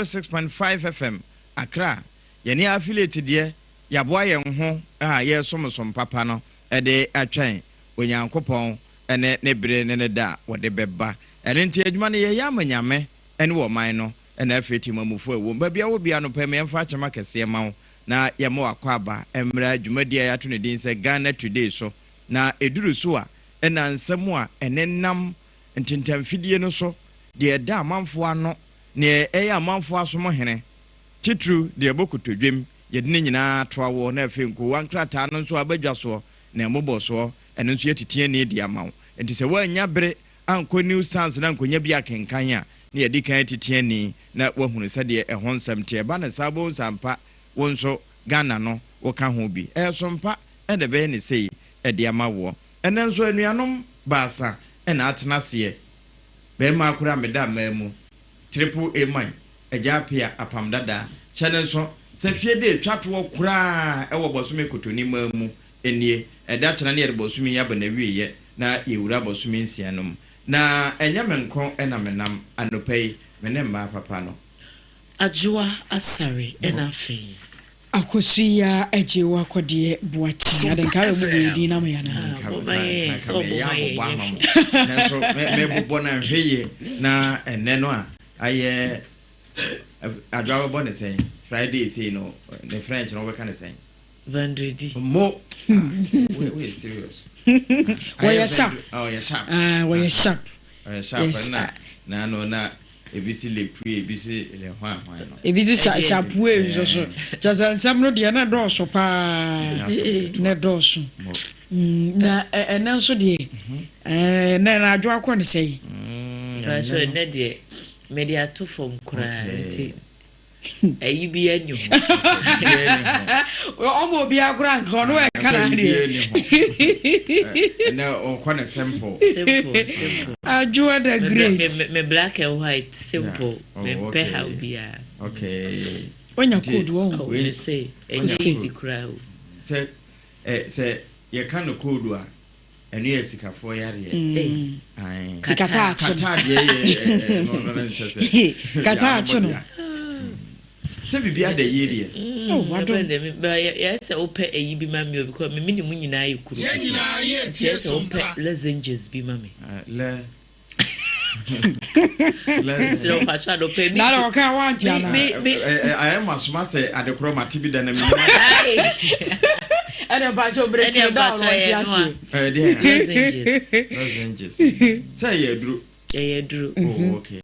106.5 FM Accra yeni affiliate de yaboa ye ho ye som papa no de atwen onyankopon ene ne bere ne da wode beba ene nti adwuma ne ye yamanyame ene wo man no ene afeti mamufo ewo ba bia wo bia no pa me mfa chema kese ma na ye mo akwaba emra adwuma dia ya to ne din se Ghana Today so na eduru so a ena nsem a ene nam ntintamfidie no so de da amanfo ano ne eya amanfo asomo hene titru de bokotodwem yede ne nyina toawo na afenko wankrata no so abadwa so na emobɔ so ene nso yetitie ne di amawo enti se wanya bere anko new stance na nkonya bia kenkan a ne yedi kan titie ni na wahunu se de ehon nsɛmte ba na sabo sampa wonso Ghana no woka ho bi sompa ende be ne sei edi amawo ene nso anuanom baasa ena atena se be ma akura meda mamu triple A man Adea Akye apamdada chane so se fie de twato kura e wo bosome kotoni mamu enie eda chana ne bosome ya ba na wiye na yewura bosome nsianom na enya menko ena menam anopai menemma papa no Ajua asare ena fei akosuya ejewa kode buati adenka ebubu di na me na so me bobo na hweye na ene no a aye adwa bo ne say Friday say no the French no we can say vendredi mo we serious we sharp we sharp na no na ebisi le pri ebisi le hwan no ebisi sharp we so just nsam no de na do so pa na do so na ena so de na adwo akọ ne sei so na de media to from kura nti ayi bi anyo omo bi akura nko no e kana de na o kone simple adwo the great me black and white simple me pe how bia okay onya code wo we say easy kura se ye kan code a enu yesikafo yare ai kata de no chese kata no se bibia da yedie what do yes open eyi bi mami because me ni munyina ayekuru yes open lozenges bi mami le siro pacha do pe na lo ka wa ntia na I am asuma say adekoro mate bi da na mi ene ba jo break down on lozenges say ye duru oh okay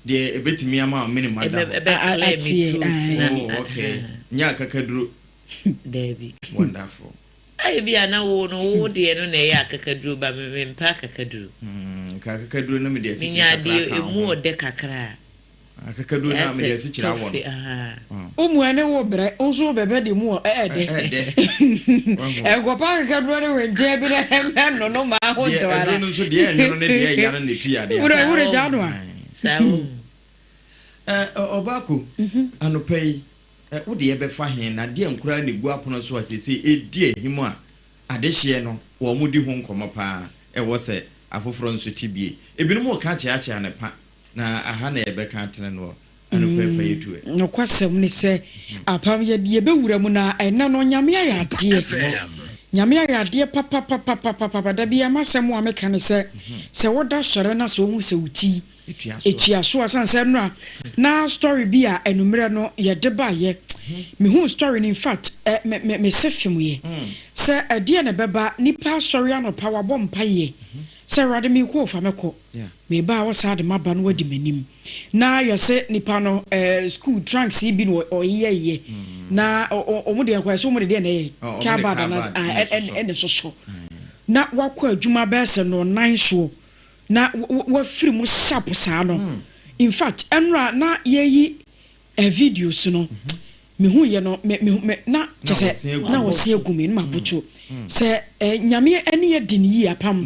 de ebetimi ama minimum da okay nya kakaduru Debbie wonderful ai bia na wo no wo de no na ya kakaduru ba me mpa kakaduru kakaduru no me de si nya de emu ode kakra kakaduru na me de si kira wo omu ene wo bre onso bebe de mu ede go pa kakaduru ne we je bi de no no ma ho to ara no so de no ne de ya ne tu ya de ure ja no sawo obako anopai wo de ye be fa hen na de nkura ne gu apono so asese edi ehimu a adehye no wo mudi ho nkomo pa wo se afoforo nso tibie ebinom o ka chiachi anepa na aha na ye be ka tene no anopai fa yetu no kwasem ne se apam ye be wura mu na ena no nyame ya de nyame ya de papa da bia masem wa meka ne se woda sore na so hu se uti echiaso asanse no na story bia enumere no ye de ba ye me hu story in fact me se film ye se ade na beba nipa story ano power bomb pa ye se rade me ko fa meko me ba wo sa de maba no wadi manim na ye se nipa no school trunks bi no oyeye na omo de kwa so omo de na ye ka ba na en so na wakọ adwuma ba se no nine show na wa free mu sharp sa no in fact enra na yeyi a video so no me hu ye no me na chese na wo se agumi ma bocho se nyame ene ye din yi apam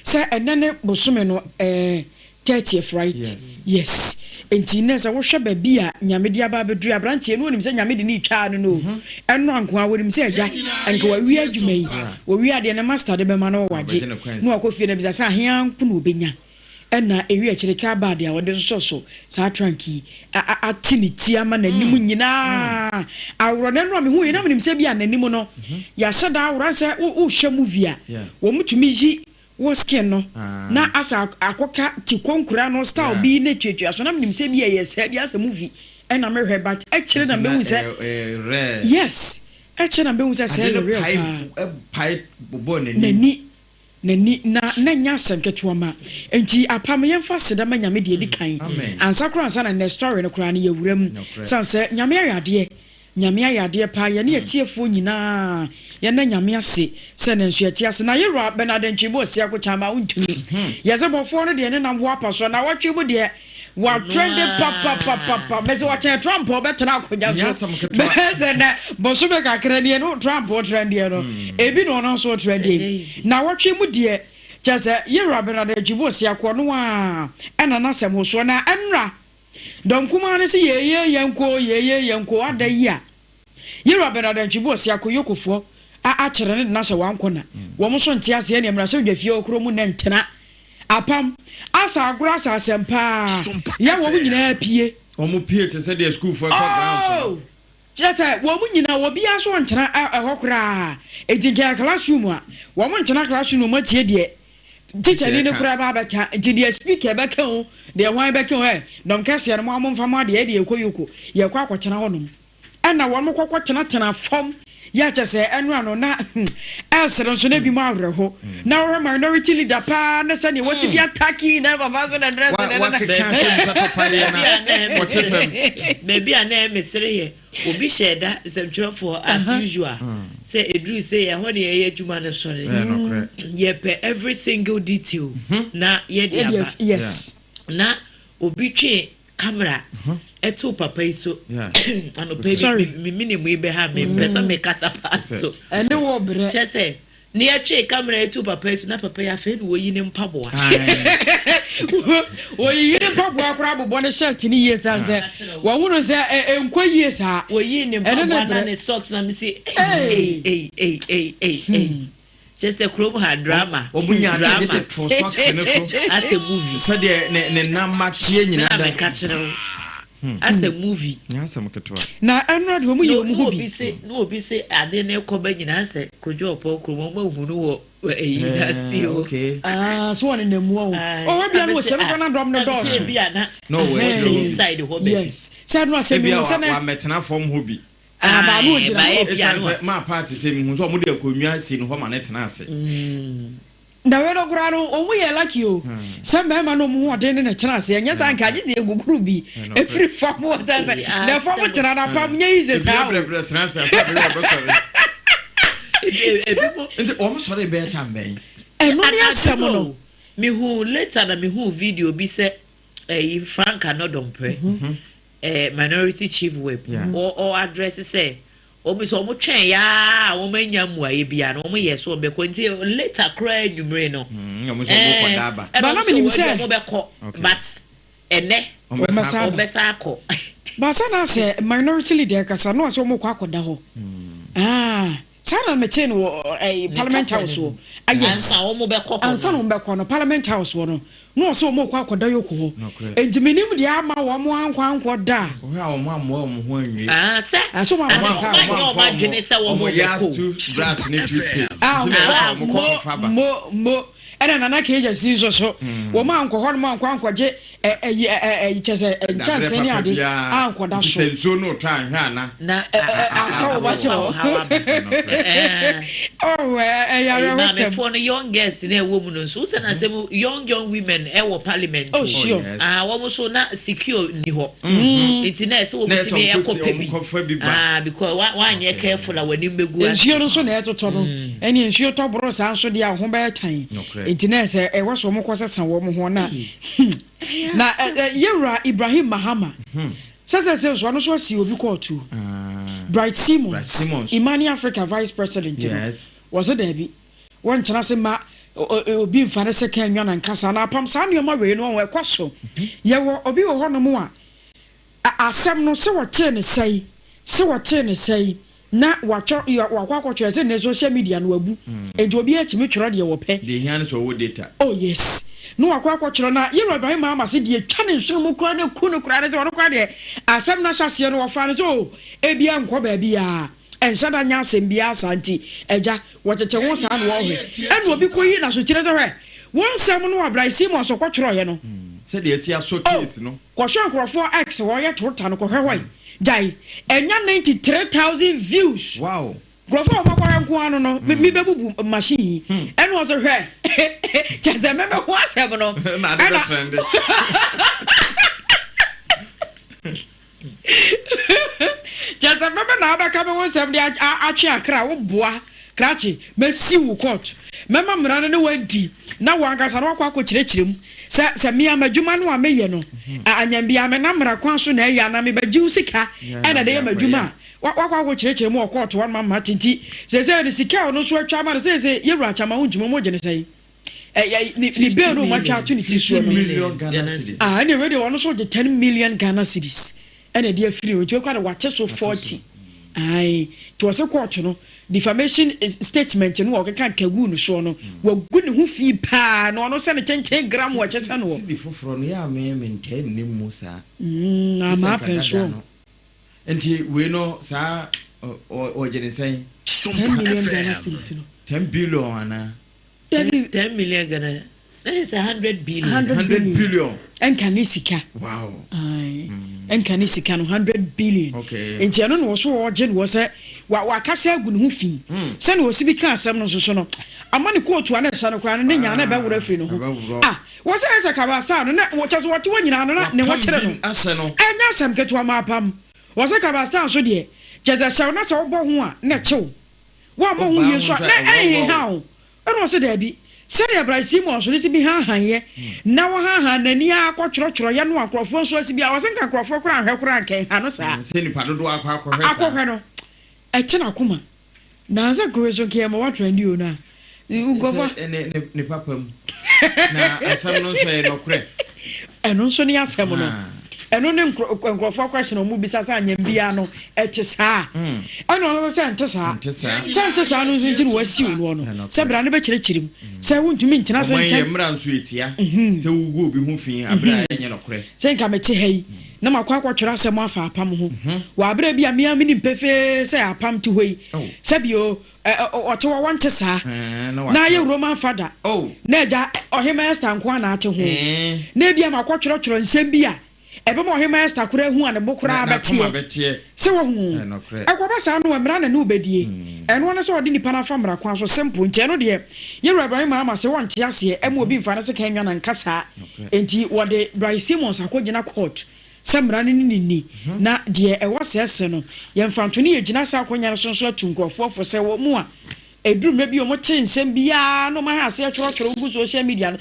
se enene bosome no 30th right yes enti se wo hwe ba bi a nyame dia ba bedu abrantie no onim se nyame de ni twa no eno anko a wonim se agya anko wa wi adwuma yi wo wi ade na master de be ma no waje no akofie na bi sa hia nku no obenya ɛna ewi akyirika ba de a wɔde so saa tranki atiniti ama nanim nyina awro na no me hu yina menim sɛ bia nanim no ya hyɛda awro sɛ wo hwɛ movie a wo mutumi yi wo skin no na asa akoka ti konkura no style bi na twetwa so na menim sɛ bia yɛ sɛ bia sɛ movie ɛna mehwɛ but ɛkyire na mehu sɛ yes ɛkyire na mehu sɛ sɛ real pai bobo nani na nya sanketua ma enti apam yemfa seda ma nyame de edi kan ansa kro ansa na next story no kra na yewuram sanse nyame ayade pa ye ne etiefo nyina ye na nyame ase se na nsu eti ase na yero benadentwi bo sia ko chama untumi ye se bofo no de ne nam ho apaso na watwe bo de wa trended papa me se wa che Trump obetena akoja so be se na bo so be kakra ne no Trump o trendy no ebi no no so trendy na watwe mu de chese yero benadentwi bo sia ko no a ena na sem ho so na enra don kuma ne se ye yenko adai a yero benadentwi bo sia ko yokofo a kyere ne na se wanko na wo mo so ntia se ne mra se dwafie okro mu ne ntena apam asa agura asa sempa ya wo nyina pie o mu pie te se de school for ground just wo mu nyina wo bia so ntena ehokura etinga classroom a wo mu ntena classroom ma tie de teacher ni ne kura ba beka de speaker beka o de wan beka o dom kase no mo mfa mo de ekoyoko ye kwa akwotena honom ana wo mo kwotena fom ya chese enu ano na elsere so na bi ma awreho na wo minority leader pa na se ne wo si bi attacking na baba so na dress na wa ke kan so mtato pale na whatever maybe ana mesere ye obi sheda semtwefo as usual say edru say ye ho ne ye adwuma na sore ye pe every single detail na ye de aba yes na obi twe camera eto papa iso ano pe minimum ibe ha me pesa me kasa paso ene wo bre chese ni atwe camera eto papa iso na papa ya fe ni wo yi ne mpaboa wo yi ne mpaboa kura bobo ne shirt ni yes anze wo hunu se enkwa yes ha wo yi ne mpaboa na ne socks na me say chese krom ha drama obunya de the socks ne so as a movie so de ne nama tie nyina da ka kire as a movie nyasam ketwa na enrod wo mu ye mu hobi no obi say ade ne koba nyina se kojo opo krom ma hunu wo eyi na si o so one na mu o bia no se na dom no do so bia na no we inside ho be yes say no se mi se na wa metena form hobi ba no jira ma party se mi hu so mo de akonwa si no ho ma netena ase na we no kura no o mu ye lucky o se me ma no mu ode ne na kyena ase nya san ka je eguguru bi every form water say na form tena na pam nya ize sa bre tena ase asa be go sorry enti o mo sorry be chamben no ni asem no mi hu later na mi hu video bi se Frank Anodompre minority chief whip or address say o mi so mo twen ya o manya muaye bia no mo yeso be ko nti later cry numere no o mo so mo ko daba ba na me say mo be ko but ene o besa ko ba sa na say minority leader kasa no so mo ko akoda ho sana me chain wo parliament house wo yes ansa o mo be ko ansa no be ko no parliament house wo no so mo ko akoda yoko ho entimenim de ama wo mo ankwa da o ha o mo ammo ho anwi se so mo ma dwene se wo mo yas to brush ne toothpaste mo ko faba mo era nana ke agency so wo ma ankwa ho mo ankwa je chese chance ni ade ankoda so senso no twa anhwa na akwa wa che ya na me for the young girls na ewo mu no so na say young women e wo parliament wo mo so na secure ni ho it na say wo bitimi e ko pebi because one ye careful when you begu ensure no so na etoto no eni ensure to bro san so de ho ba tan it na say e wo so mo ko sesan wo mo ho na na Yera Ibrahim Mahama says so no so si obi court too Bright Simmons Imani Africa vice president yes was it there be one chance ma obi mfa na second nwa na nkasa na pam sa ne ma we no we kwaso ye wo obi wo ho no mo a asem no se wo te ne sei na wakwa say na social media no abu enti obi atimi tworo de wo pe the hands of data oh yes no wakwa tworo na yero Ibrahim mama se de twa ne nso mu kura ne ku no kura ne se wono kura de asem na hyase no wo fa ne so ebia nkọ ba bia enshada nya asem bia asanti eja wocheche wo sa na wo he enu obi koyi na so kire se hwe won sem no abrai simon so kwotworo ye no se de esi aso case no kwhwe nkrofo x wo ye tota no kwhwe hwe jai enya 93,000 views wow nkrofo makwa nko ano no mi bebubu machine enu wo so hwe cheze meme ho asem no na de trend cheze meme na abaka me won sem de atwe akra wo boa krachi mesi wu court mema mrana ne wadi na wankasa na wakwa akokirechirem se me amadwuma no ameye no anyambia me na mra kwan so na eya na me bagiu sika ena de amadwuma wakwa akokirechirem o court wan mama tinti se de sika no so atwa ma se yewura chama ho ntuma mo gene sai ni bill no matwa to ni tisu million Ghana cedis ne radio one so de 10 million Ghana cedis ena de afiri o kwa de wate so 40 ai to se court no defamation statement no o kan kagu no so no wagu ne ho fi pa no no se ne 10 gram wa chese no di foforo no ya me maintain ne musa ama penso enti we no sa o jeni say 10 million Ghana cedis no 10 billion ana 10 million Ghana that is 100 billion 100 billion en kanisika wow ai en kanisika no 100 billion okay enti ano no so o je no se wa kase agu ne ho fi se no sibi kan asem no so no amane kotu ana hye no kwa ne nya na be wura firi no ho wo se kabasa no na wo chese wo te wanyina no na ne wo kire no ase no enya asem ketu amapam wo se kabasa so de chese hye na se wo bo ho a na chew wo mo ho yeso na ha o no se da bi se de Ibrahim Simon so si bi han na wo han nani akotworo ye no akrofo so si bi a wo se nka akrofo kura hwe kura nkan ha no sa se ni padodo akwa no etena kuma na za gozo ke ma wat rendi ona ugova ne papam na asam no so e no kure eno so ni asem no eno ne nkrofo question o mu bisa sa anyam bia no etesa eno no se ntesa no zinti no wasi wo no se bra ne be kirekirim se wontumi ntina se nkan ye mra nso etia se wugu obi hu fi abra enye no kure se nka mete hei na makwa kwatwera asem afa apam ho wa abra bia me ni mpefe se apam ti hoi se bio ote wa wante sa na ye Roman father na eja ohima Esther nko na ate ho na bia makwatwero nsem bia ebe mo ohima Esther kura hu ane bokura abetie se wo hu akwa sa no mra na ubedie eno na so odi nipa na fa mra kwan so simple nche no de ye Ibrahim mama se wonte ase emo obi mfa na se kan nwa na nkasa enti wode Ibrahim Simons akogina court samra ni na de ewo sese no ye mfa ntoni ye gina sa akonya so so atunkofo fo se wo mu a eduru me bi o mo te nsem bia no ma ha se tworo ugu social media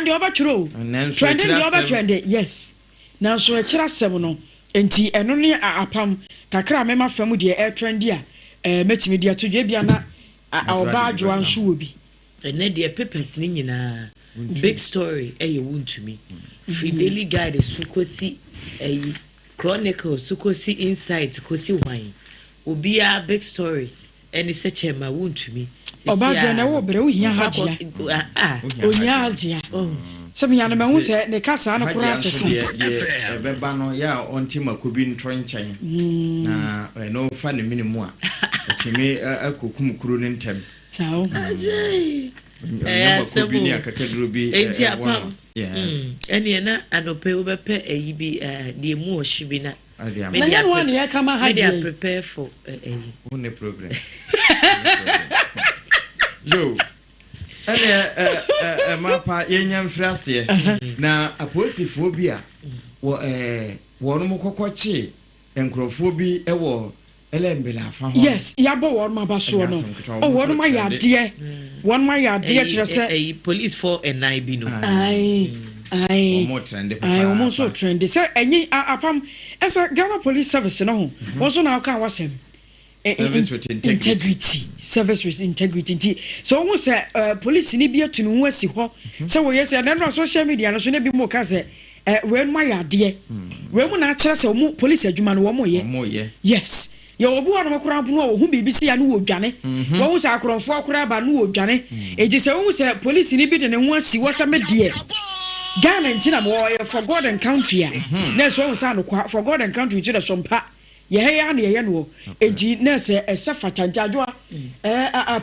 ndi oba tworo trend yes na so ekira sem no enti eno ne apam kakra me ma fam de e trendy a metimi de atodwe bia na oba adwo anso obi ene de papers ni nyina big story e wontumi free daily guide sukosi chronicle sukosi insight kosi wan obi a big story eni se chema wontumi oba adwo na wo bere wo hia hajia onya hajia Some yana me say ne kasa na kura asese be ba no ya onti makobi ntronchen na no fa ne minimu a otimi akokum kuro ne ntem sao ajai makobi ni akakaduro bi yes eni na anope wo bepe eyibi de mu ohyibi na na yan one ya kama haji media prepare for no problem yo mapa yenya mfrase na aposifo bi a wo no mokokɔkye enkrofo bi ewo elembela afa ho yes yabo wo ma ba so no wo no ma yade won ma yade kyerɛ sɛ police for and bi no ai mo trend papa ai mo so trend sɛ enyi apam esa Ghana police service no ho wo so na aka wasem service with integrity service with integrity so who say police ni bi atunu ho asi ho say wo yes na social media no so na bi mo ka say we ma yade we mu na akere say mo police adwuma no wo mo ye yes ye obu anu kura bu no hu bibi si ya no odwane wo hu sa akronfo akura ba no odwane eji se hu se police ni bi de ne ho asi wo sa me de Ghana ntina mo ye forgotten country a na so hu sa no kwa forgotten country ji de Sompa ye he ya na ye no eji na se fata jadwa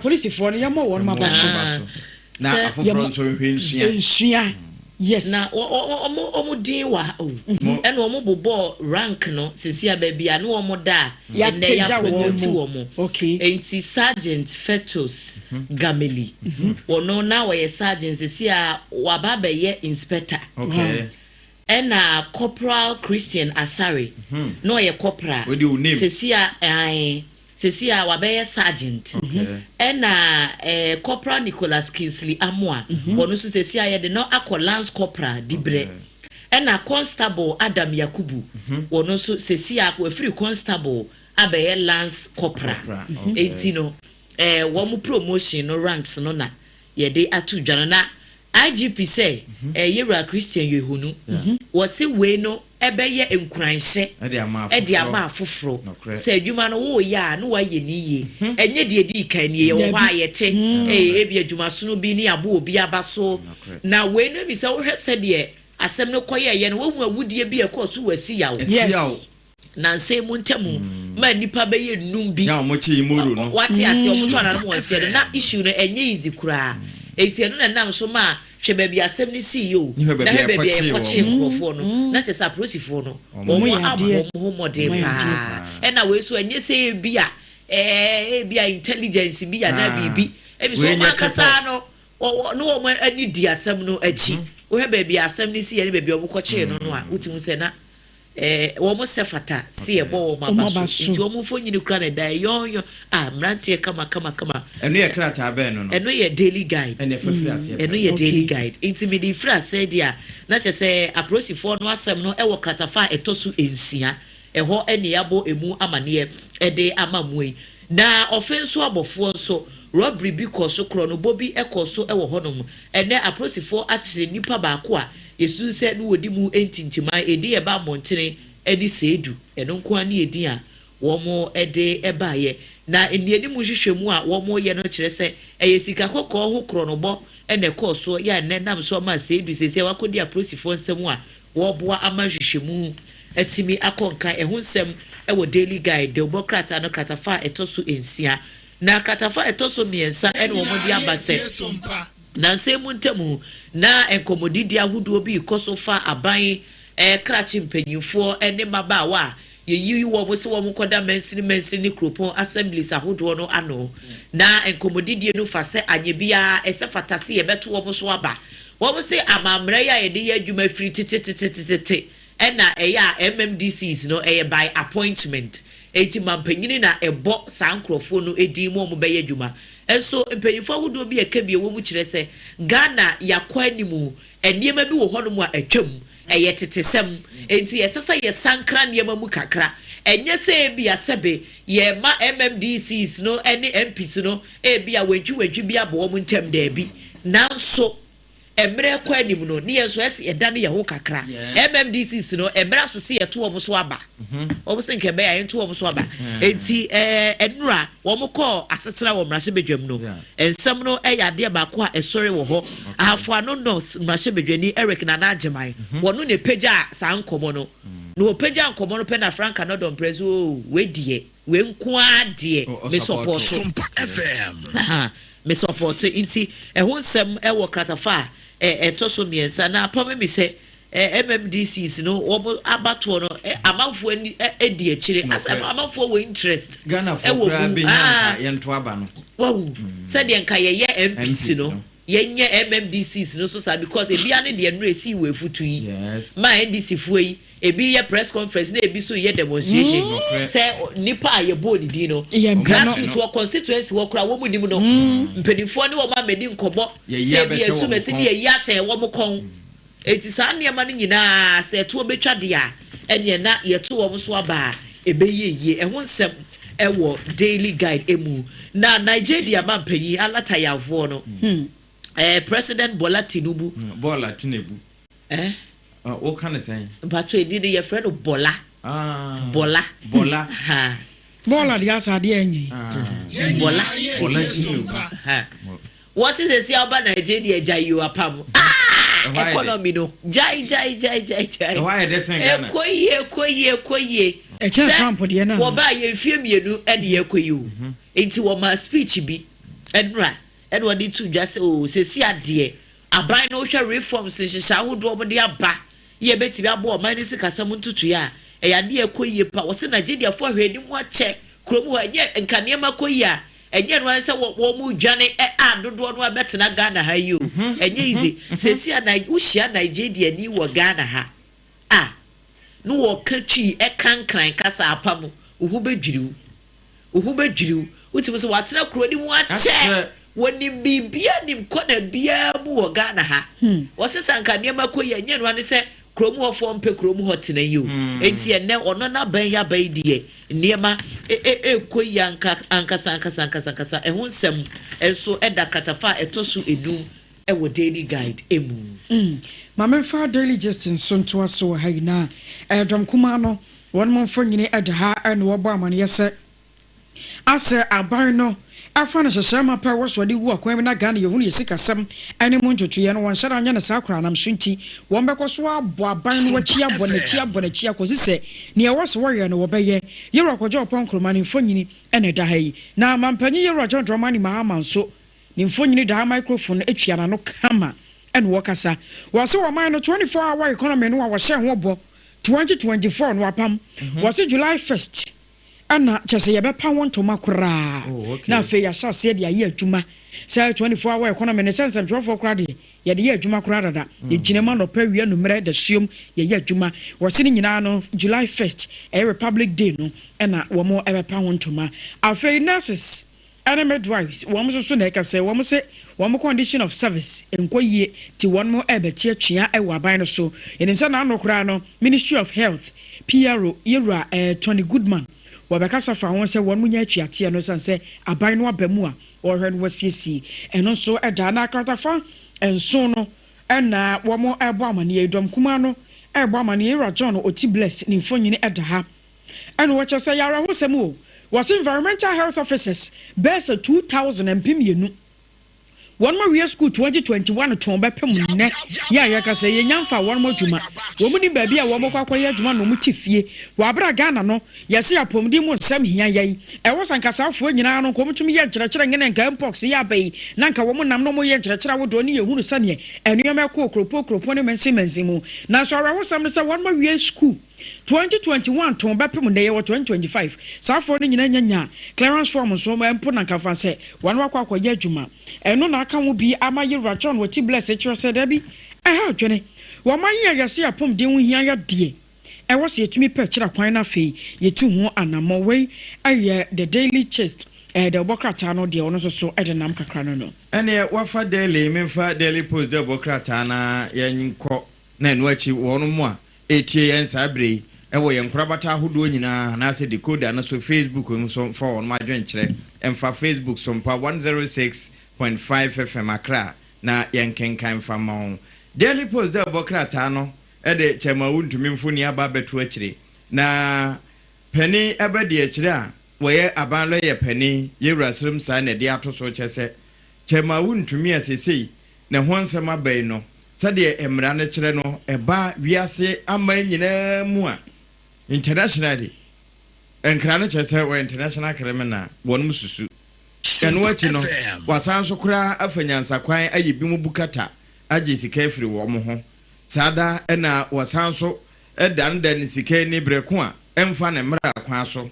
police for no ye mo won ma ba so na afoforo nso hwensua yes na omo din wa ene omo bobo rank no sesia ba bia na omo da ene ya promote omo okay enti sergeant fetus gameli wono na we sergeant sesia waba be ye inspector okay ena corporal Christian Asare no ye corporal sesia wabeye sergeant ena corporal Nicholas Kingsley Amwa wono so sesia ye de no akọ lance corporal dibre ena constable Adam Yakubu wono so sesia akọ free constable abeye lance corporal enti no wo mu promotion no ranks no na ye de atu dwan na IGP say Yewra Christian Yehunu was se we no ebeye enkuranhye e de ama afoforo say adwuma no wo ya no wa ye ni ye enye de edi kan ni ye wo ha ye te ebi adwuma so no bi ni abo obi abaso na we no bi say wo hwese de asem no koye ye no wo hu awudie bi e ko so wasi yawo yes na say mu ntemu ma nipa be ye num bi ya mo chi imuru no wati ase o so na no mo se na issue no enye easy kura eti eno na nam so ma hwe ba bia asem ni CEO na hwe ba bia e koche nkrofo no na che saprosifo no omo abo mo model pa e na we so enye se bia bia intelligence bia na bibi e bi so ma kasa no no omo ani di asem no achi wo hwe ba bia asem ni CEO ne ba bia omo koche no no a utimu se na wo mo sefata se e bo wo mabaso nti wo mo fo nyini kra na da yo mrantie kama eno ye krata be no eno ye daily guide eno fafiri ase eno ye daily guide nti me di fra se dia na che se aprosifo no asem no e wo kratafa etosu ensia ho ene yabo emu amane e de amamui na offense abofo nso robbery bi koso kro no bobi ekoso e wo honom ene aprosifo akire nipa baako a yesu se no wodi mu entintima edi e ba montene edi seedu eno nko ani edi a wo mo ede e baaye na eniani mu hwehwemu a wo mo ye no kire se sika kokko ho kro no bo ene koso ya nenam so ma seedu sese wakodi aprosifo nsem a wo boa ama hwehwemu atimi akonka ho nsem e wo daily guide de obokrata no kratafa etoso ensia na kratafa etoso miensa ene wo mo di abase na semu ntemu na enkomodidi ahudo bi kosofa aban krachi mpanyufo ene mabawa yeyi wo bo se wo mkoda mensini kropon assemblies ahudo no ano na enkomodidi no fa se anyebia ese fatase ye beto wo so aba wo se amamre ya ye de ye adwuma free tete ena eya MMDCs no by appointment eti mampanyini na ebo sankrofo no edi mo be ye adwuma enso mpanyifo wodo bi ekabie wo mu kire se Ghana yakwa animu eniema bi wo hono mu a atwam eye tetesem enti yesesa ye sankra niema mu kakra enye se bi asebe ye ma MMDCs no ene MPs no bi a wantwi bi abo mu ntem da bi nanso emre kwa anim no ne yeso ese eda ne ye ho kakra MMDCs no emra so se ye to wo so aba wo se nke be ya ye to wo so aba enti enura wo mo call asetera wo mrase bedwam no ensem no yade ba ko a esore wo ho afo ano north mrase bedwani Eric na agemai wo no ne pagya sa nkomo no no pagya nkomo no pe na franka no don prezo we die we nko ade me support Sompa FM me support inti ho nsem wo kratafa etoso miensa na apame mi se MMDCs no wo abato no amanfo edi akire amanfo we interest Ghana for kra benya yento aba no wow said yen ka ye MPs no yenye MMDCs no so sa because ebia ne de no esi we futu yi ma NDC fu yi ebi ye press conference na ebi so ye demonstration say nipa ye bo ni di no grassroots to constituency wo kra wo mu nim no mpedifo ne wo ma medi nkobo say bi esu mesi bi ye ya say wo mu kon eti sa niema ne nyina say to betwa de a ene na ye to wo so aba ebe ye ho nsem wo daily guide emu na Nigeria mampanyi alata yavo no President Bola Tinubu what can I say? But we did your friend Bola. Bola. Ha. Bola the asa de enyi. Bola. What is the Siaba Nigeria Jayu Apam? Economy no. Jai. Why this thing? Koye. A chair camp for the end. Woba ye film you and ye koyu. Into what my speech be. And what did to just say dear. A buy no share reforms since she would over the abba. Ye bet you are minus a casamun to ya. A dear koye pa was in Nigeria for her in what check. Kromo and yet and Kanyama koya. And yet one said what womu Johnny and do one better than Ghana ha you. And easy. Say see a Nigeria ni wa Ghana ha. Ah. No wa country can kasa apamu. Uhube driu. Which was what's not crowding one check. When you be nim corner beer mu Ghana ha. Was this Kanyama koya and yet one said Kromo form pe kromo hot in you. Ain't ye ne or no benya bay dear. Niema koyanka ankasa and won some and so edda katafa etosu edum ewo daily guide emu. Mama fa daily justin son to us so high na drum kumano 1 month for nyine edda ha and wo ba man yese ase aban no afana shashama pa wo so de wu akwan na Ghana ye hu ye sikasem ene mu ntotoye no won shara nya na sakura nam sunti won be ko so abo aban no wachi abona akosi se ne wo so wo ye no wo be ye yero kojo pon kroma ne mfonyini ene da ha yi na mampanyi yero ajo drama ni mahama nso ne mfonyini da microphone etwia na no kama ene wo kasa wo se wo man no 24-hour economy no wo hye ho bo 2024 no apam wo se July 1st ana chese ye bepa won to makura na fe ya sha se dia ye adwuma say 24-hour economy ne sense 24 kura de ye de ye adwuma kura dada ye ginema no pa wi no mere da hyiom ye adwuma wo se ni nyina no July 1st a Republic Day no ana wo mo e bepa won to ma afi nurses and midwives wo mo so na ka say wo mo se wo mo condition of service enkoyie ti won mo e beti atwea e wa ban no so enim se na no kura no Ministry of Health PRO Yera Tony Goodman wabekasa fa won se won munya atwiate no san se aban no abamu a ohwe no wasiesi eno so eda na akratafa enso no ena wo mo ebo amane edom kuma no ebo amane Yera John oti bless ni mfonyini eda ha eno wo chese yara ho sem o was environmental health officers best 2000 mpimienu one more school 2021 to be pem ne ya ka say yanyamfa one more juma wo mu ni baabi a wo mo kwakoye juma no mu tifie wa bra Ghana no yesi apomdi mu nsam hia yan e wo sankasafo nyina no ko mutum ye kyerɛkyerɛ ngene nka mpox ya bai na nka wo mu nam no mo ye kyerɛkyerɛ wo do ne yehunu sane enuama ko okropo ne mensi mu na so ara wo sam say one more school 2021 to be pem ne ye 2025 safo ne nyina nyanya clearance form so ma mpo na nka fa say one kwakoye juma eno na aka wo bi ama Yera John woti bless e kire se da bi ha dwene wo man ye yase apom de hu hia ya de e wo se etumi pa kira kwan na fe yetu hu anamo we aye the daily chest the bokrata no de ono so e de nam kakra no ene wafa daily memfa daily post de bokrata na yanko na enu achi wono mu a etie yensa abre e wo yenkrabata ahodo nyina na se decoder na so Facebook so for on ma dwen kire emfa Facebook Sompa 106.5 FM Accra na yenkenkan fama daily post de bokrata no e de chema wuntumi mfoni aba beto akire na pani abadi akire a woye abanlo ye pani Yewura srim sa na de atoso chese chema wuntumi asesei na honsem abai no sade emra na kire no eba wiase ama nyina mu a internationally enkra na chese we international criminal wonum susu enu achi no wasanso kura afanyansa kwan ayibi mu bukata age sika afiri wo mo ho sada ena wasanso edan sika ni breko a emfa na mra kwan so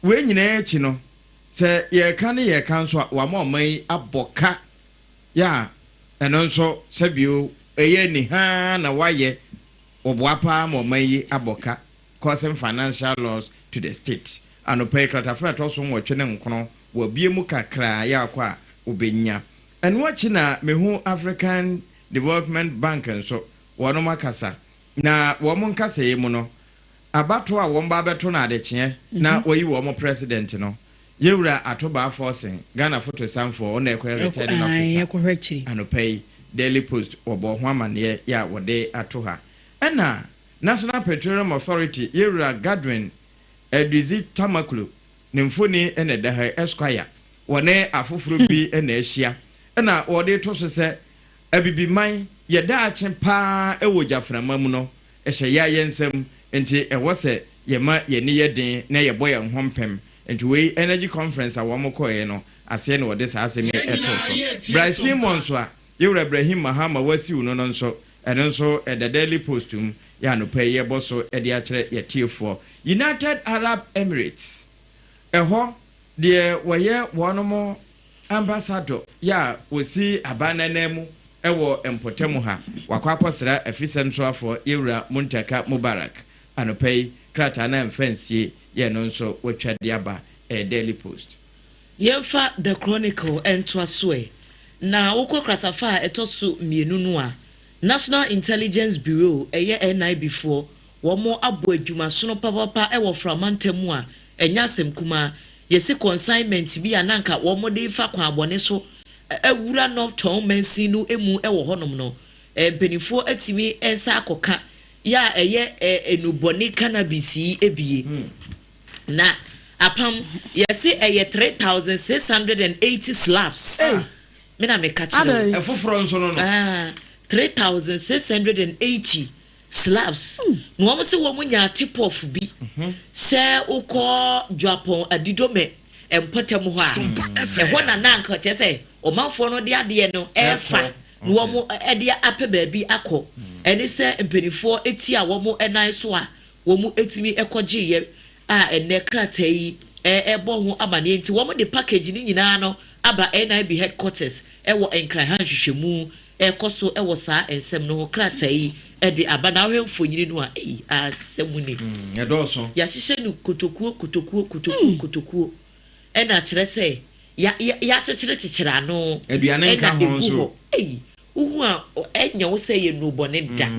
we nyina achi no se ye kan ye kan so wa ma omai aboka ya eno nso sabio eye ni ha na waye oboapa ma omai aboka causing financial loss to the state and pay kratafa to so nwotwe ne nkono wo bie mu kakra ya kwa obenya enu achi na mehu African Development Bank nso wono makasa na wo mo nkasa yi mu no abato a wo mba beto na adekye na oyi wo mo president no Yewura atoba forcing Ghana photo samfo on ekwe returning officer and pay daily post obo ho amane ya wode atoha ena National Petroleum Authority Yewura Gadwin Edizi Tamakulu ne mfoni ene da ha Esquire wone afoforo bi ene ahia na wode to so se abibiman yeda achen pa ewo jaframa mu no ehye ya yensem enti ewo se yema yeni yeden na yebo ye hompem enti we energy conference a wo mokoye no ase ne wode sa ase me eto so Bryce Monso a yewra Ibrahim Mahama wasi uno no nso ene nso the Daily Post ya no pay ye boso e de akere ye tiefo United Arab Emirates eho de woye wonomo ambassador ya wosi abananemu ewo empotemu ha wakwakosra afisem so afo yewra Muntaka Mubarak anopay krata na mfansie ye no nso wotwa de aba Daily Post yemfa the Chronicle entwasoe na wokọ kratafa etoso mienu no a National Intelligence Bureau eye NI before womo abo adwuma sono papa ewo framantemu a enya asem kuma yesi consignment bi ananka womo de fa kwa abone so awura no ton mansi no emu ewo honom no benifo atimi ensa akoka ya eye enuboni cannabis ebie na apam yesi eye 3680 slabs mina me kachiro efoforo nso no 3680 slabs no wo se wo munya tip off bi se ukọ Japan adidome empotem ho a ho na nanka che se o manfo no de ade no efa no wo ede ape baabi akọ eni se empenifo eti a wo mu enan so a wo mu etimi ekoje ye a ene krata yi ebo ho amane enti wo mu de package ni nyina no aba NIB headquarters ewo enkran hanhwehwemu ekoso ewo saa ensem no krata yi edi abana hwemfonyini no a asemuni edoso ya hihye no kotokuo ena kire se ya kyekere ano aduane nka ho so uhu a enya wo se ye no bone da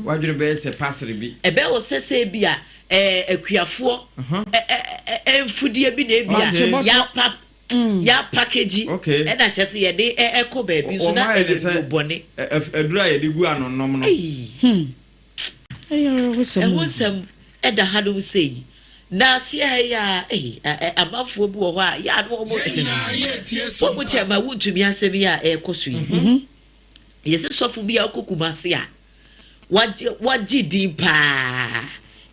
wadwene be se pasere bi ebe wo se bi a akuafo enfudie bi na ebia ya pap ya package ena chese ye de eko baabi so na no bone adura ye de gu anonom no wosem eda hado sei na se ya amafo bi wo ho a ya no mo wo chema wuntumi asem ya ekoso yi yesi sofu bi akokumase a waji di pa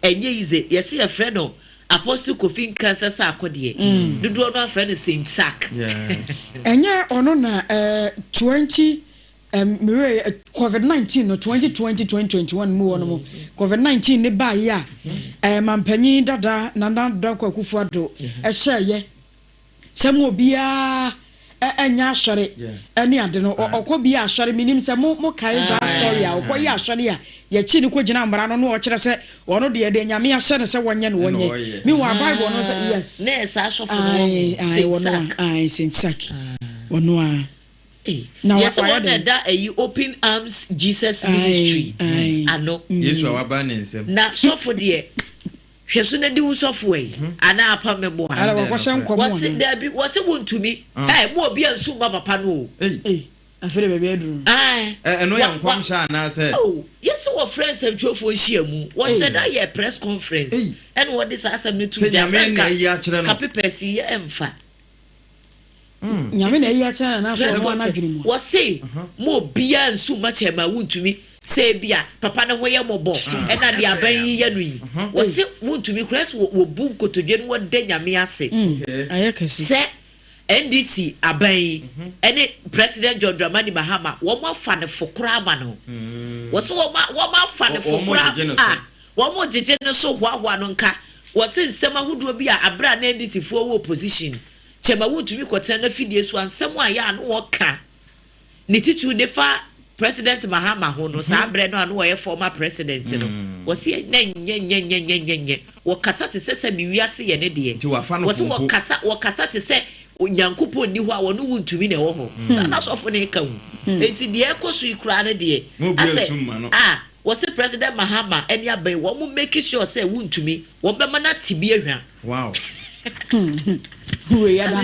enye ize yesi ya friend no Apostle Kofi Nkansa sa akode dudu no afre ne Saint Sack enya ono na 20 COVID-19 no 2020-2021 mu wono mo COVID-19 ne ba ya mampanyi dada nana dakwa kufuado ehye semu obia enya ahwere ene ade no okobia ahwere minim se mo kai da story a okoye ahwere a ye chi ni ko gina mara no o kire se ono de de nyame ahye ne se wonye no wonye mi wa bible no say yes na sa asofo no Saint Sack ono a now yes one that open arms Jesus ministry ano yesu awaba ne nsem na sofo de hweso na di usofo ana apa mebo ha ala wakoshe nkomo wase wontumi mo obi ansu ma papa no afere bebe aduru eno ya nkwam sha na say yes wo friends antwofo nhia mu wo said that ye press conference and what this asem ne to kapepesi emfa nyame na yi acha na so na dwene mu wo say mo bia ansu ma chema wontumi say bia papa na ho ye mobo e na de aban yi yanu yi wo say wontumi kress wo bu kotodwe no de nyame ase ayekasi say NDC aban ene President John Dramani Mahama wo mo fa ne fokora ama no wo so wo ma fa ne fokora wo mo jeje ne so hoahoa no nka wo se nsema hudo bi a abra na NDC fo wo opposition chema wutumi kwotena na fidie so ansem a ya no wo ka ne titu de fa President Mahama ho no sa abre no ano wo former president no wo se nye wo kasa te sese bi wiase ye ne de wo se wo kasa te se onyankopon ni ho a wono wuntumi ne wo ho sa na sofo ne ka hu enti de ekoso ikura ne de ase wo se President Mahama eni abai wo mo make sure say wuntumi wo be ma na tibi ehwa wow we ada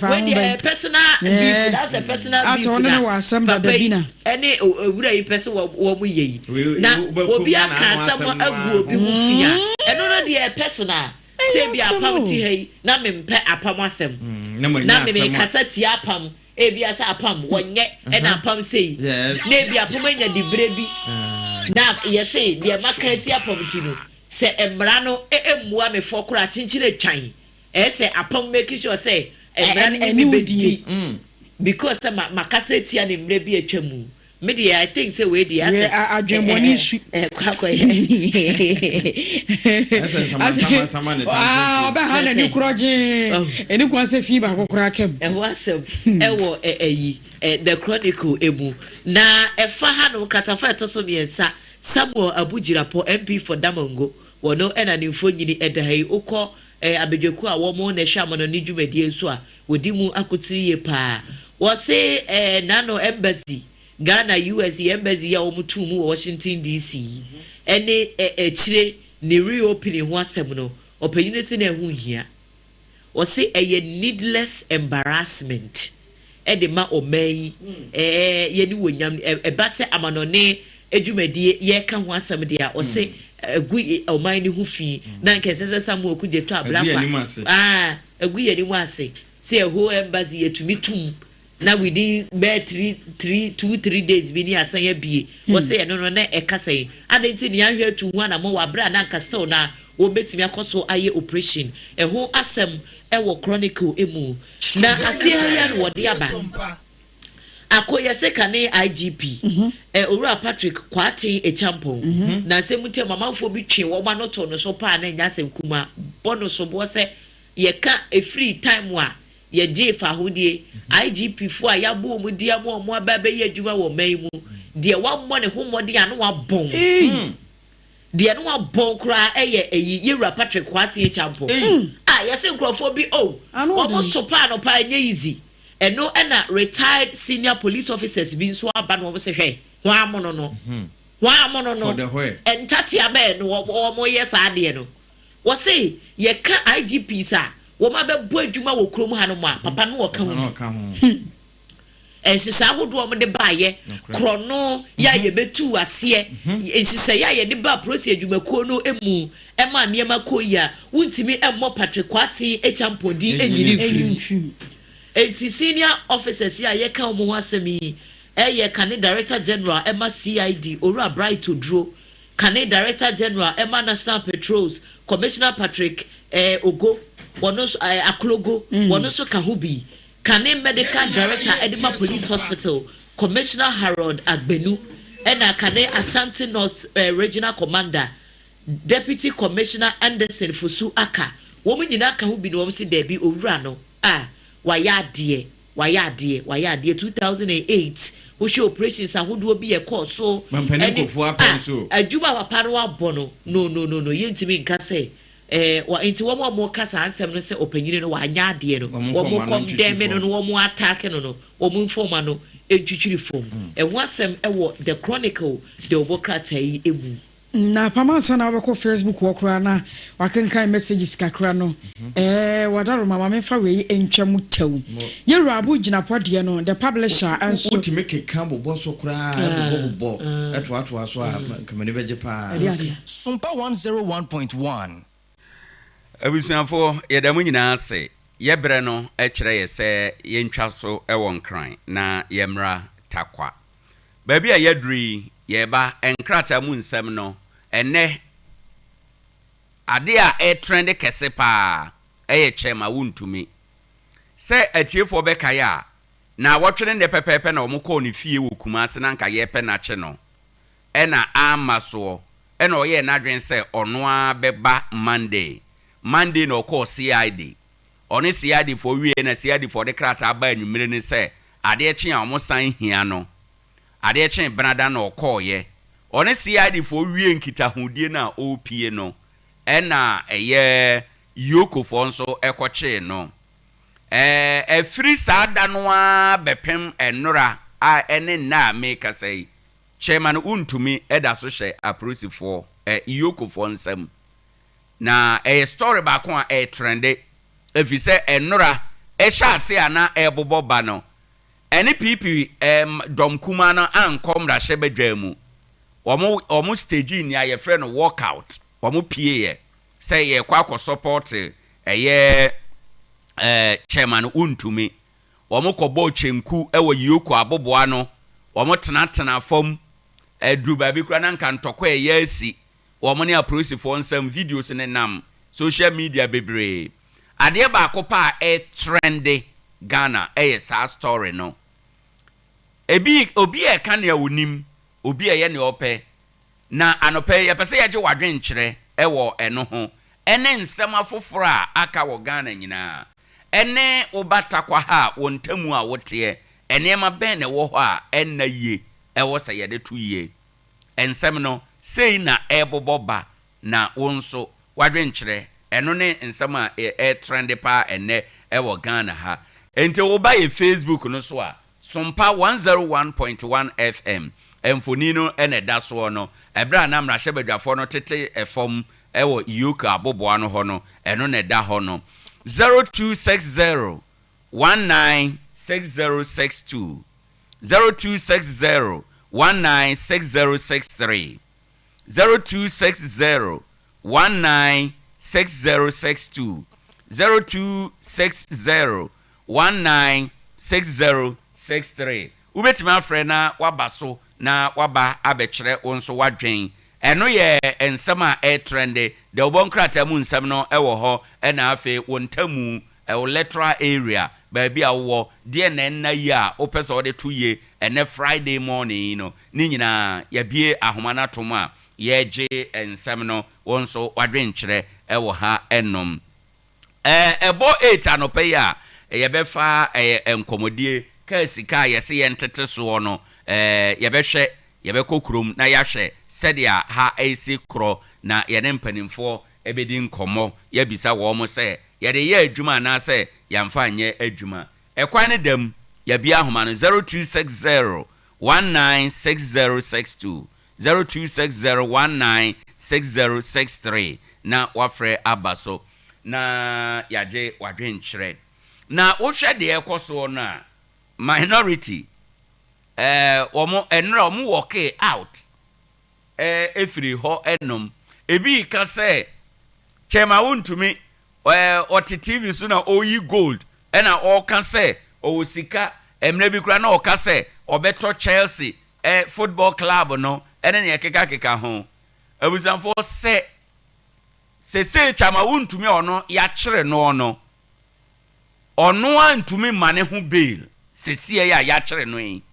when the personal beef that's a personal beef so no wa asem da bina any owura yi person wo mu yeyi na obi aka asem agu obi hu fia eno no the personal say be apam ti hey na me mpe apam asem na me kasa ti apam ebi asa apam wonye e na apam sei na bi apam anya dibre bi na ye say de maka ti apam ti no se emra no emua me fokora chinchire twan e say apam make sure say emra ni bi bedi because makasa ti ani mre bi atwamu media I think say we dey ase adwemoni su sama ne ba ha na ni kroje eni kwa se fi ba kokora kem wasem wo the chronicle emu na efa ha no kratafa etoso miensa Samuel Abujirapo MP for Damongo wono ena ni mfonyini edahai ukọ abedweku a wo mo na hwa mo no ni dwumadi enso a wodi mu akotiri ye pa wo se nano embassy Ghana US embassy ya omutu mu Washington DC ene chire ne reopening ho asem no opanyine se na ehu hia wo se needless embarrassment de ma omayi ye ni wonyam ba se amanone edwumadie ye ka ho asem de a wo se egu oman ni hu fi na nkese Samu okudjeto ablakwa egu ye ni mu ase se eho embassy yetumi tum na within 2-3 days bi ni asan ya bie wo say no na e kasa yi adenti ni ahwe tu hu na mo wa bra na kasa na wo betimi akoso aye operation eho asem wo chronicle emu na asia no wode aba akoye se kane IGP Owura Patrick Kwate Acheampong na semutie mamafo bi twe wo ma no to no so pa na nya asem kuma bono so bo se ye ka a free time wa ye jefa hodie IGP fu a ya bo mu dia mo aba ye adwuma wo man mu de wa mo ne homode anu wa bon de anu wa bon kra ye Owura Patrick Kwate Acheampong ye se nkrofo bi mo so pa no pa nya easy eno na retired senior police officers bi so aba no wo se hwe wa amono no for the way entati abe no wo mo yes ade no wo se ye ka IGP sa wo ma be bo adwuma wo krom ha no ma papa no wo ka ho ensisa ahodo mo de baaye krono ya ye betu ase ensisa ya ye de ba process adwuma ko no emu ema niema ko ya wuntimi emmo Patrick Kwate Acheampong di enyiri fi enti senior officers ya ye ka mo ho asemi ye kane director general Emma CID Owura Bright Oduro kane director general Emma National Patrols Commissioner Patrick Ogo wono Aklogo wono so Kahubi kane medical director Edema Police Hospital Commissioner Harold Agbenu ena kane Ashanti North Regional Commander Deputy Commissioner Anderson Fosu Aka womu nyina Kahubi no wom si debi Owura no wayadie 2008 wo show operations ahodo bi ye course so mampanikofo apam so adwuma papa no abono no yentimi nka se wa enti wo mo kasa ansem no se opanyine no wanya ade no wo mo condemn no wo mo attack no wo mo informa no entwitwiri fom ho asem wo the chronicle the obokrata yi emu na pamansa na wako Facebook wakura na wakenkan messages kakra no wadaro mama mefa we entwam taw Owura Abujirapo de no the publisher anso ultimate kambo boso kra bobo eto so kamani beje pa Sompa 101.1 Abusuafo yedamu nyina ase yebre no ekire ye se yentwa so ewon kran na yemra Tarkwa baabi a yedri yeba enkrata mu nsem no ene Adea trend kese pa chema wuntumi se atiefo bekaya na wotwene ne pepepe na omukọ ne fie wo Kumase na nka yepe na che no ena amaso ena oye na dwen se ono a beba Monday no call CID oni CID for wie na CID for the krata ba anwumere ni se ade che a omosan hia no ade che brada na okọ ye oni CID for wie nkitahudie na opie no ena eye yoko for nso ekoche no free sada no a bepem enora a ene na make say chairman untumi eda so hye approve for yoko for nsam na story ba ko a trende if you say enora sha ase ana bobo ba no ene pipi dom kuma no ankom ra hye bedwamu omo stage ni aye frɛ no workout omo pie ye say ye kwa support eye chairman untumi omo kobo chenku ewo yoko aboboa no omo tenatena fam edru ba bi kura na nka ntokwa eye asi omo ne approach for nsam videos ne nam social media bebre ade ba akopa trendy Ghana sa story no obi ka ne awonim obi ye ne ope na anope ye pese ye je wadwen kyere ewo eno ho ene nsem afoforo a aka wo Ghana nyina ene obatakwa ha wontamu a wote ene ma ben ne wo ho a enna yie ewo se ye de to yie ensem no sei na eboboba na wonso wadwen kyere eno ne nsem a trend pa ene ewo Ghana ha ente wo ba ye Facebook no so a Sompa 101.1 FM emfonino ene da so no ebra na mra hyebadwafo no tete efom ewo yoka aboboa no ho no eno ne da ho no 0260 196062 0260 196063 0260 196062 0260 196063 ubetima frena wabaso na waba abekire onso wadwen eno ye ensema trende de obonkrata mu nsem no ewo ho na afi wontamu electoral area baabi awo de na yi a opese ode tuye ene Friday morning no ni nyina ya bie ahoma na tom a ye je ensem no wonso wadwen kire ewo ha enom ebo 8 anope ya ye befa enkomodie ka sika yese ye ntete so no ye behwe ye bekokrom na ya hwe sedia ha AC kro na ye ne mpanimfo ebedi nkomo ye bisa wo mo se ye de ye adwuma na se ya mfa nye adwuma ekwan ne dam ya bia ahoma no 0260 196062 0260 196063 na wafre abaso na yaje wadwen kyerɛ na wohwɛ de ekoso na minority omo enra omo work out efiri ho enom ebi ka sɛ chema wontumi ɔte TV so na oyi gold ena ɔka sɛ owosika emre bi kura na ɔka sɛ ɔbɛtɔ Chelsea football club no ene ne keka ho abuzanfo sɛ sese chama wontumi ono ya kyere no ono antumi mane ho bail sese ya kyere no yi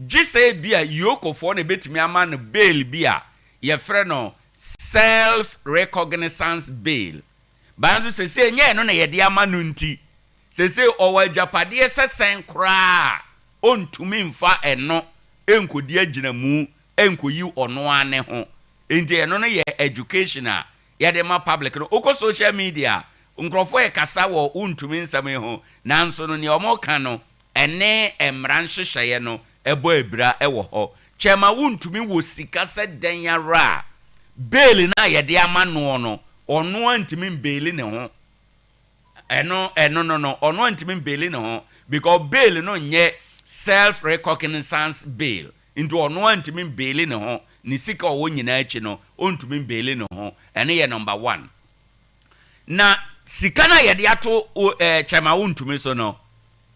gise bia yokofo na betimi ama no bail bia ye frɛ no self recognizance bail banzo sese nye no na ye de ama no nti sese owajapade sesen kra ontumi mfa eno enkodi agina mu enkoyi ono ane ho enti eno no ye educational ya de ma public no oko social media nkrofo e kasa wo untumi nsame ho nanso no ne omo ka no ene emran hyehyeye no ebo ebra ewo ho chema untumi wo sika se den yara bail na ye de ama no ono antimi bail ne ho no ono antimi bail ne ho because bail no nye self recognizance bail into ono antimi bail ne ho ni sika owo nyina achi no ontumi bail ne ho ene ye number 1 na sika na ye de ato chema wontumi so no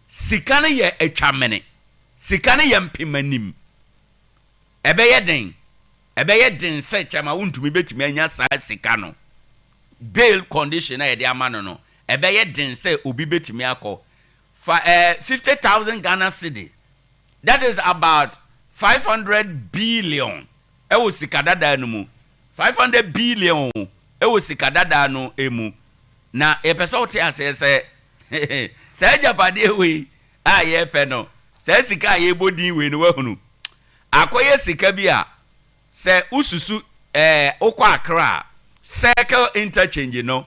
sika na ye atwamene sika na ye mpimanim ebe ye den se chema wontumi betimi anya sa sika no bail condition na ye de amano no ebe ye den se obi betimi akọ 50,000 Ghana cedi, that is about 500 billion ewo sika dada no mu 500 billion ewo sika dada no emu na epesa ote ase se se japade we a ye pe no se sika ye bodin we no wahunu akoye sika bi a se ususu okwa Accra circle interchange no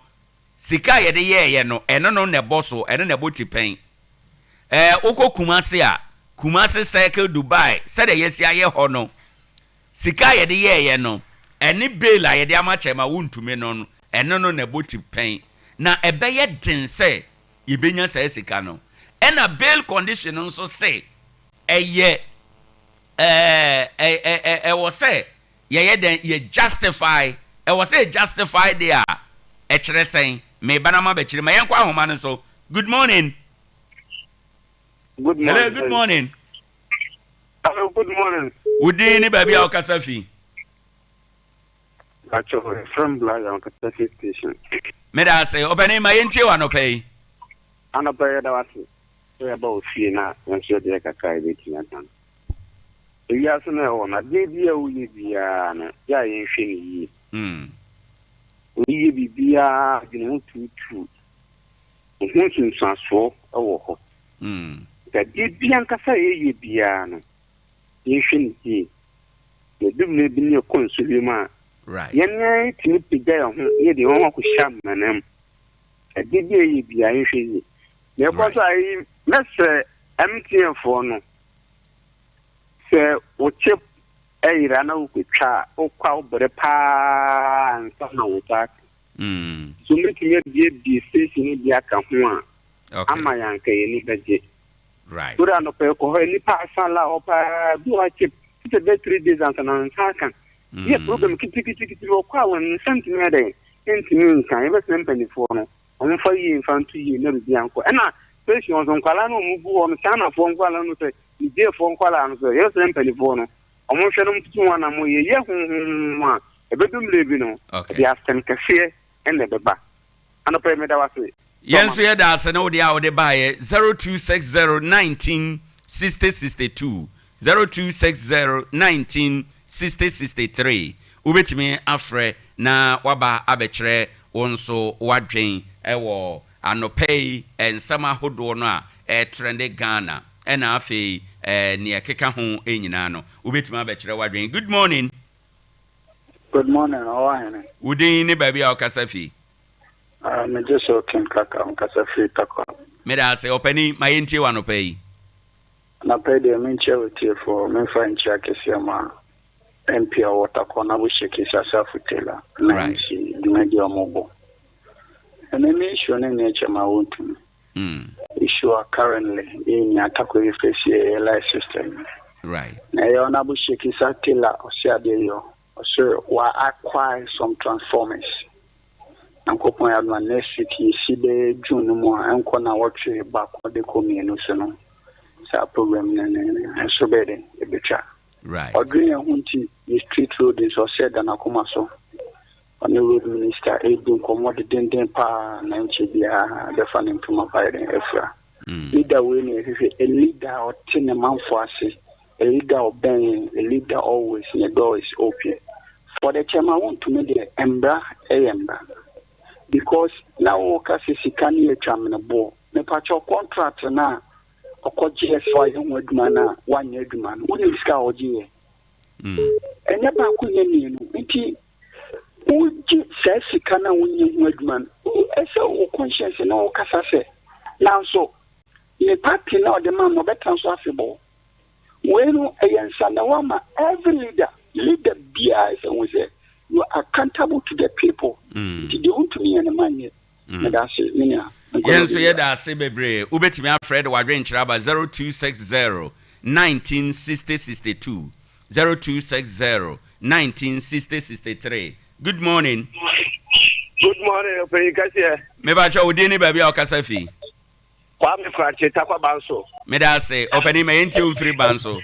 sika ye de ye no eno no ne boso eno ne boti pen okọ Kumasi circle Dubai said yes aye ho no sika ye de ye no eni bail ye de ama chema wontumi no eno no ne boti pen na ebeye den se yebenya sa sika no ena bail condition nso say eye was say ye den ye justify was say justify there chere sen me banama be chere ma yen kwa ahoma no so good morning. Good morning. Hello, good morning. Hello, good morning. Udi ni baby a okasafi. Actually, from Black on Kentucky Station. Me da say obani ma yen tie wa no pay. Ana pay da wasi. So about fee na nso de ka kai be tina tan. Ya so na ona de bia uyi bia na ya yen hwe ni yi. Uyi bibia de no tutu. Ohun sun sanso ewo ho. Da de bia nkasa ye bia no. Yen hwe ni yi. De dum bi ne konsulima. Right. Yen tini pigaya ho ye de won ko sham manam. Da de bia ye bia yen hwe yi. Ne ko so ai mese MTN for no. Se o chip ira na o kwatwa o kwa obere pa nsa na o ta. So me tinye die station bi aka ho a. Okay. Ama yanka ye ni beje. Right. Tura no pe ko ho ni pa sala o pa du a chip. It's a 3 days and an attack. Yeah, problem kiti o kwa won sentiment dey. Entimi nkan e be sempani for no. On fa yi infantu yi na bi anko. Na station on kwala no mu bu on sana fo nkwala no se ide fo nkwala no se yes sempani for no. Omo hwe no mtu wana mo ye a e be dum lebi no. They are stem kase en le beba. Ano pe me da wase. Yenso ye da ase na wo dia wo de bae 0260196062 0260196063 ubetimi afre na waba abekere wonso wadwen ewo anopei ensama hodo no a trende Ghana ena afei ne keka ho enyina no ubetimi abekere wadwen. Good morning. Good morning. Owoahene. Udin ni baby a okasafi. Me just okay kaka okasafi Tarkwa. Me da say opani mayenti wanopei. Na pay the mentality for me find check ma MP or Tarkwa na we shake yourself tela. Right. The media mobo. And then issue na nature ma want to. Issue are currently in Tarkwa face LI system. Right. Na yo na bu shake yourself tela o sia de yo. So wa acquire some transformers. Ankopon ya na next city si be June mo anko na watwe back de komienu so no. Sa program na so be de e betcha. Right. Odwin hunti the street road is o said na akoma so. On the road minister e dun komo de den pa na nche bia the funding to my by the efra. Leader we ne a leader or tin man for ase. A leader obeying, a leader always the door is open. For the chairman want to make the embra. Because now Okasi Sikani a chairman bo. Me pacho contract na oko GS5 wedmana 1 year demand. Wouldn't discuss OG. And never could you know. Iti Uji says Sikana winning wedman. So conscience and all Casase. Now so the party now the man no better transferable. When a Sandawama, every leader BI and say you are accountable to the people. Did you want to me any money? That's it. Yes, so yeah, that's it, baby. Ubetimi afraid wadwen chiraba 0260196062 0260196063. Good morning. Good morning, Opeyikasia. Me ba cha odini baby okasafi. Kwame Frache Tarkwa Banso. Me da say openi me enti umfiri banso.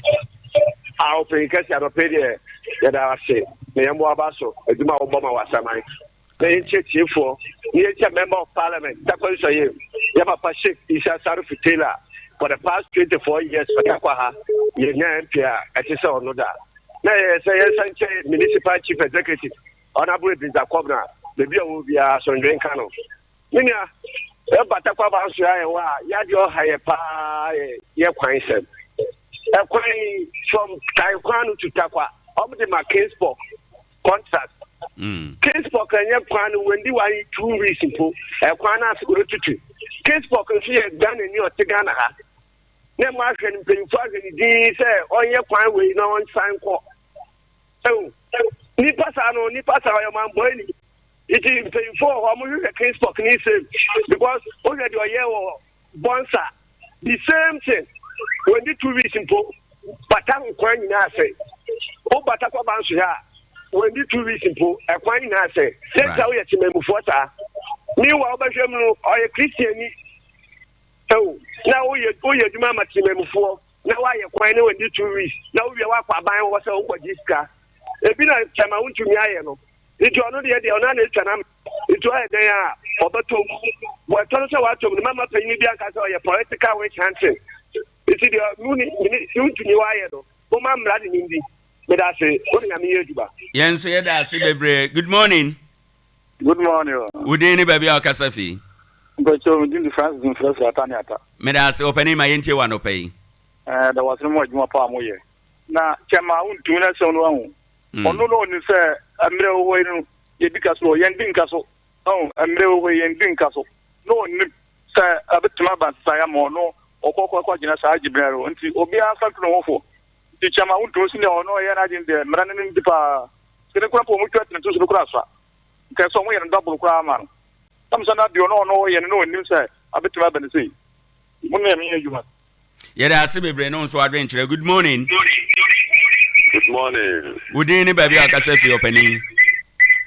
Opeyikasia no pede ya da say me yamo abaso eduma oboma wasamai. Me nche for member of parliament. Tarkwa so ye. Ya papa Sheikh Isa Sarufu Taylor for the past 24 years for Tarkwa ha. Ye nya MP atise onoda. Na say Sanche municipal chief executive honorable Biza Kwabna the bia wo bia so ndwen kano. Minia Tarkwa Banso ya di o haye pa ye kwan sem. E kwan from Tarkwa to Tarkwa. Omo de ma Kingsport contract. Kingsport kan ye kwan wendi wa 2 weeks mpo. E kwan na asiko tutu. Kingsport kan fi e Ghana ni o te Ghana ha. Ne ma hwe ni penfo agani din se onye kwan we na on sign ko. Ni pasa yo man boy ni. It is paying for how much Kingsport can say because already a year or bonsa the same thing when the 2 weeks in po Batam Kwan in say oh Batakwa Banso when the 2 weeks in po a Kwan in say that's how you to member for Meanwhile, Basham or a Christian. Oh, now we are Mama Timem4. Now I acquire and 2 weeks. Now we are buying what's over this car. If you know, Chama to Miano. It was not the Onan, it was there. Obato, what Tonsa Watum, Mama Penidia Casa, a political witch hunting. It's the moon to New Iron. Oh, Mam Radin Indi. But I say, what am I? Yes, good morning. Good morning. Would any baby or Casafi? But you didn't the France in first Lataniata. Medas opening my inti one pay. There was no more palm way. Now, Chama won't do that so long. Or no one is a middle way because no young Castle. Oh, a middle way in Castle. No one, sir, a bit to my bad, Sayamo, no, or Coca in a side Gibrero, and to Obia something awful. The Chama won't do no, no, I didn't there, running the pa. Seneca Pomucat to the class. There's somewhere in double grammar. Some son of you know, and no one say, a bit to have and say. Yet I see brain so adventure. Good morning. Good morning. Would any baby or Casafi opening?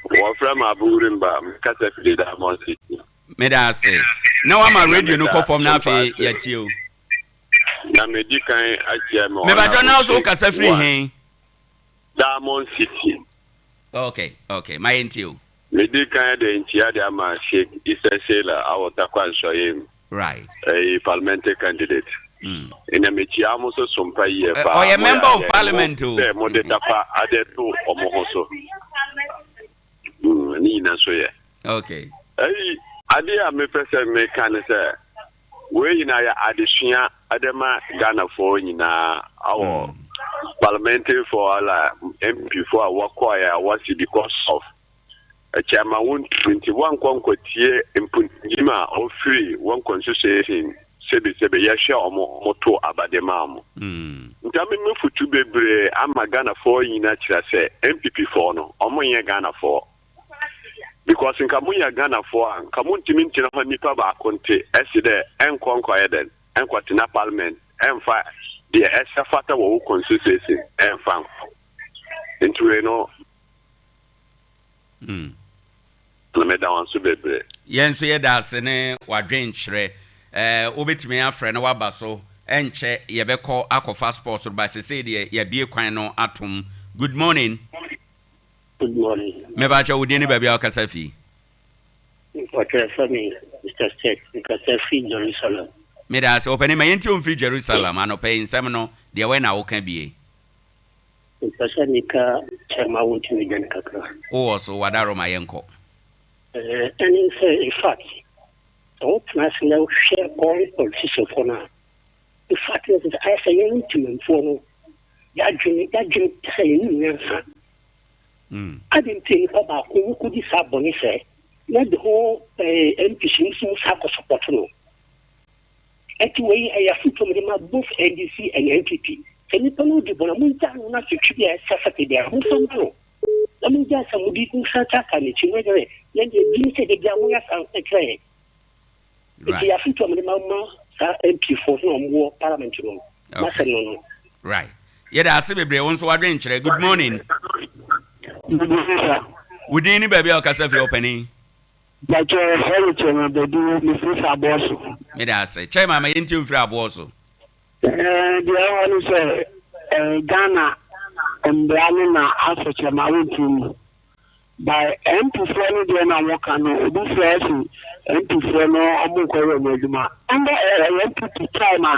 What from Aburimba, Casafi Diamond City. Medas say, now I'm a radio no call from Nafi yet you. Namedica Acheampong. Maybe I don't know so Casafi. Diamond City. Okay, my into. Medica de Intiadama Sheikh is a sailor, our Tarkwa him. Right. A parliamentary candidate. In a Michiamo Sompa or a member of parliament too. Modetapa added to Omohoso. Nina Soya. Okay. Adea me person me can say, we in our addition, Adema Ghana for in our parliamentary for our MP for our choir was because of a chairman 21 Conquetier in Puntima or free one constitution. Sebe yasha moto abademam. Ntami me futu bebre ama Ghana for yina kira se MPP for no omo ye Ghana for. Because in kamuya Ghana for kamu ntimi ntina ho nipa ba akonte eside enkonko eden enkwatena parliament enfa the esa fata wo constituency enfa. Ntwe no. Na me da wan so bebre. Yen so ye da se ne wadwen kyerɛ obetimi afrɛ na waba so enche yebekɔ akɔfa sports ba se de yebie kwan no atom. Good morning. Good morning. Me ba cha wodi ni ba bia okasa fi. Okay, for me, Mr. State, because I feel Jerusalem. Me da se opani ma yenti on free Jerusalem anope nsɛm no de we na wo ka bie. Because I nika chama won't me gan kakra. Oh so wadaro ma yenko. And in fact, what national share all politicians for now. The fact is that I say intimate for no. That dream saying, I didn't think about who could this happen. He said, let the whole MPC support no. Anyway, I have to them both NDC and NPP. And if I know the Bonamunta, not to be a Saturday there, who don't know. I mean, just some would be such a kind of thing. Then they didn't say the Gamuya and the train. Right. Right. Yeah, that's a baby. Also, adventure. Good morning. Would any baby or Casafi opening? But heritage, they do Mrs. Aboso. May I say, Chairman, my interview for Aboso. The other one is Ghana and Branina Africa, Maroon. By MP4 de na woka no obi fresh MP4 no omukoro meduma and MP time na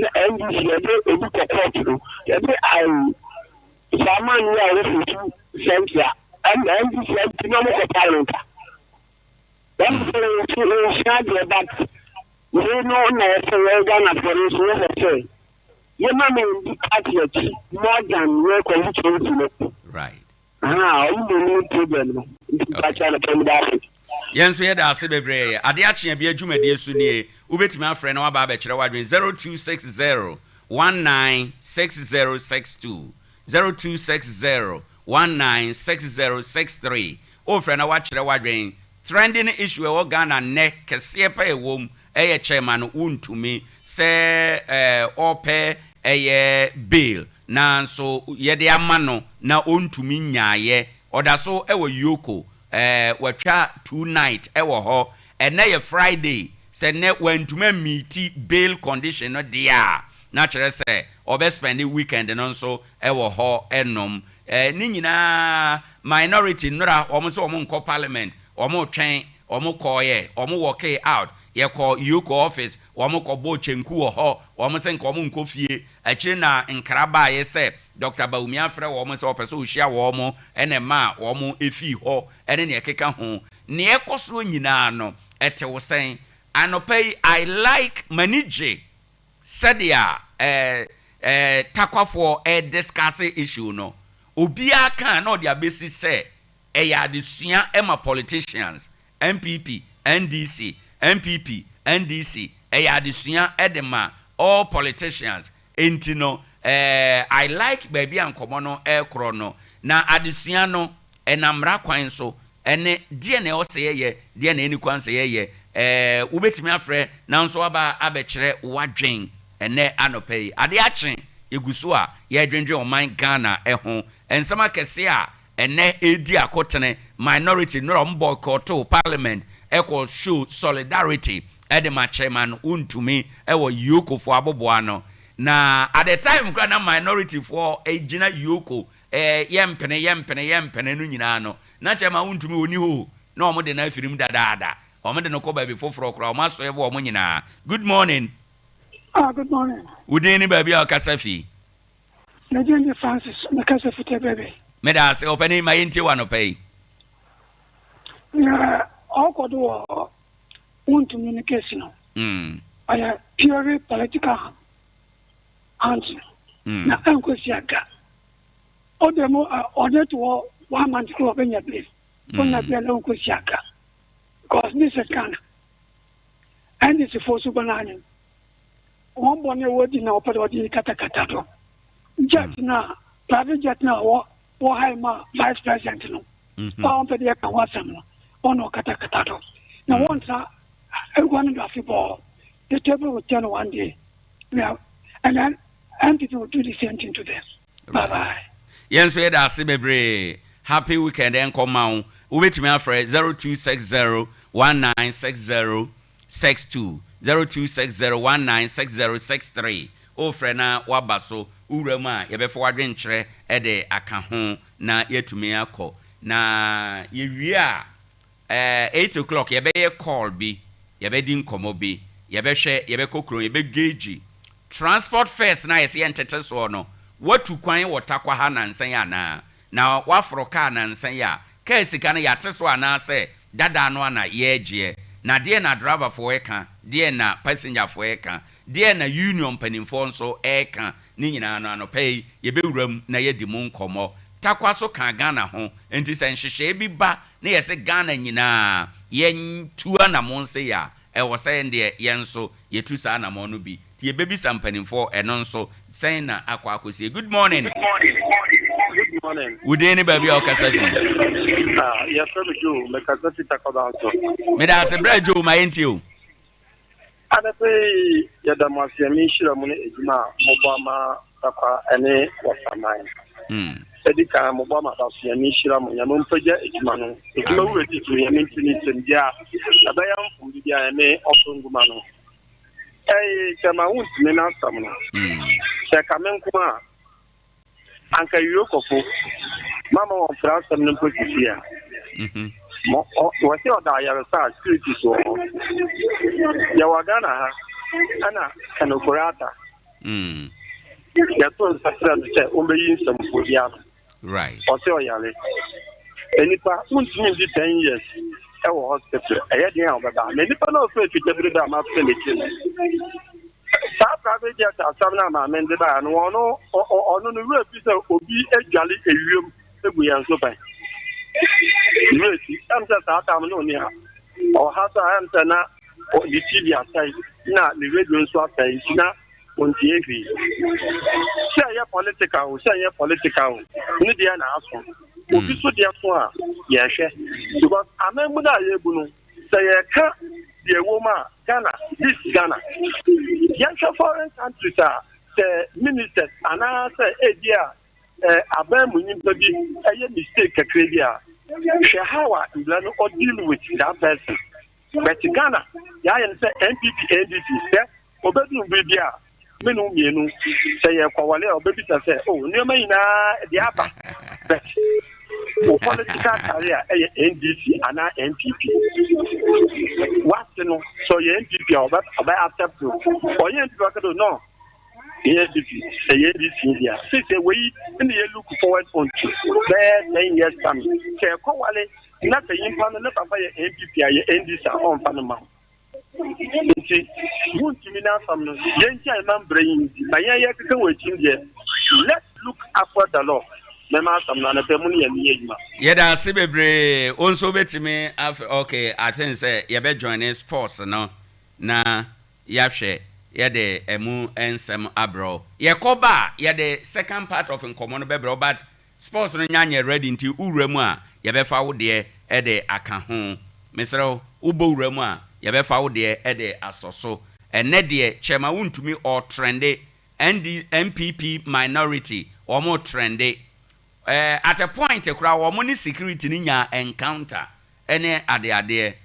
NDC ebe obi kokot no ebe ai zaman ya refutu center and NDC MP no mo parliament then so shade that we know na so Ghana for so say you man party more than we constituency. Right. Yen so yeda ase bebre Adea Akye Abia dwumade su nie ubetimi afrɛ na waba abɛkyerɛ wadwen 0260 196062 0260 196063 ofrɛ na wakyerɛ wadwen trending issue e Ghana ne kese pa ewom eye chairman untumi se ope eye bill na so yede amano na ontumi nyaaye oda so ewo yoko watwa 2 night ewo ho and na Friday say ne wentuma meet bail condition no dia na chere say obe spend the weekend no so ewo ho enom ni nyina minority nora omo so omo nko parliament omo twen omo koye omo work out ye call Yoko office omo ko bo chenku ho omo se nko omo nko fie akire na nkraba ye say Dr. Baumi afre omo se opeso ohia omo ene ma omo efi ho ene ne ekeka ho ne ekoso nyina no ete wo sen anopai I like manage sadia Tarkwa for discuss issue no obia kan na dia besi say eya adesua ema politicians MPP NDC MPP NDC eya adesua edema all politicians enti no I like baby ankomo no ekro no na adesua no enamra kwan so ene die na o sey ye die na eni kwan sey ye wobetimi afre na nso aba abekire wadwen ene anopai ade akyen eguso a ye dwendwe oman Ghana eho ensama kese a ene edi akotene minority no boycott parliament equal show solidarity edema chairman untumi ewo Yoko for aboboa no na at the time kwa na minority for ejina Yoko yempene no nyina no na chairman untumi oni ho na omo de na afirim dadaada omo de no ko ba bi foforo kra omo aso ebo omo nyina. Good morning. Good morning. Udeni baby akasafi. Legend Francis Makasafi baby. Meda se openi ma yenti wano pay. Yeah, all could do one communication. I am purely political answer. Na uncle Siaka. All the more order to 1 month club in your place. One of your uncle Siaka. Because this is Ghana. And it's a force of banana. One bonnet word in our party Katakatato. Jet now, private jet now, or vice president. Pound per year can watch some. Or no Katakatato. Now, once I wanted to football, the table will turn one day. Yeah, and then entity will do the same thing to them. Bye bye. Yes, we are Sibebre. Happy weekend and come out. Wait me after 0260 1960 62 0260196063. O frena wabaso urema yebefo wadwenkyere ede aka ho na yetumi akọ na yewie a 8 o'clock yebeye call bi yebedi nkomo bi yebehwe yebekokro yebegage transport fares na yesi entete so no watu kwan wotakwa ha na nsan ya na wafro car na nsan ya ka sika na yate so ana se dada no ana yeje na de na driver for eka de na passenger for eka de na union panimfo nso eka ni nyina no pay yebewuram na yedi mu nkomo Tarkwa so kan Ghana ho enti se nhihye bi ba na yese Ghana nyina yentua na mo nse ya ewo se nde yenso yetu sa na mo no bi ti yebebi sampanimfo eno nso sen na akwa akosie. Good morning. Good morning. Udeni baby okasafi. Yes sir Joe me kasafi Tarkwa so. Me da se bra Joe ma yenti o. Ana pe ya da mo afia mi shira mu ne ejuma mo ba ma Tarkwa ene wasamai. Edika mo ba ma afia mi shira mu ya mo mpaja ejuma no. Ejuma wo eti tu ya mi ntini sendia. Abaya mfum bia ene ofunguma no. Chama wunti ne na sam no. Cheka menko a anka Yoko fo. Mama won fra sam no mpotisia. Mo o se o da ya sa security so. Ya wagana ha ana kanokurata. Ya to sasra se o be yin sam fo dia. Right. O se o yale. Enipa wunti ni 10 years. I was hospital. I had the other. Maybe I know if you get rid of my family. South Africa, Savannah, my men, and one or no real piece of Obi, a jolly, a room, we are so bad. I'm just out of Nonia or Hasa Antana or the TV outside. Now, the radio swap is not on TV. Say your political, Nidiana Aston. Obi so dia so a ye hwe because amembu na ye bu no say ye ka the woman Ghana this Ghana yan foreign countries say ministers and say edia abemu nyimpa bi eye mistake kakra bi a hwe how a no deal with that person but Ghana ya say NPP NDC say obedu bibia menu mienu say ye kwale obebi say oh nyoma ina de aba but political career NDC and NPP what no so ye NPP oba accept or ye NPP no NDC say NDC dia say we in you look forward on to 10 years time say kwale na say impa no papa ye NPP ye NDC on panama nti wuntimi na fam no yencha imam brain na ye keke wachin de let's look after the law mema sam na pe mu ne ye yima ye da se bebre onso betimi okay I think say ye be join sports no na ya hwe ye de emu ensem abro ye koba ye de second part of nkomo no bebre but sports no nya ready nti uwramu a ye be fa wo de e de aka ho mesero ubo uwramu a ye be fa wo de e de asoso ene de chema wuntumi or trende MPP minority or more trendy at a point kura wo money security ni nya encounter ene ade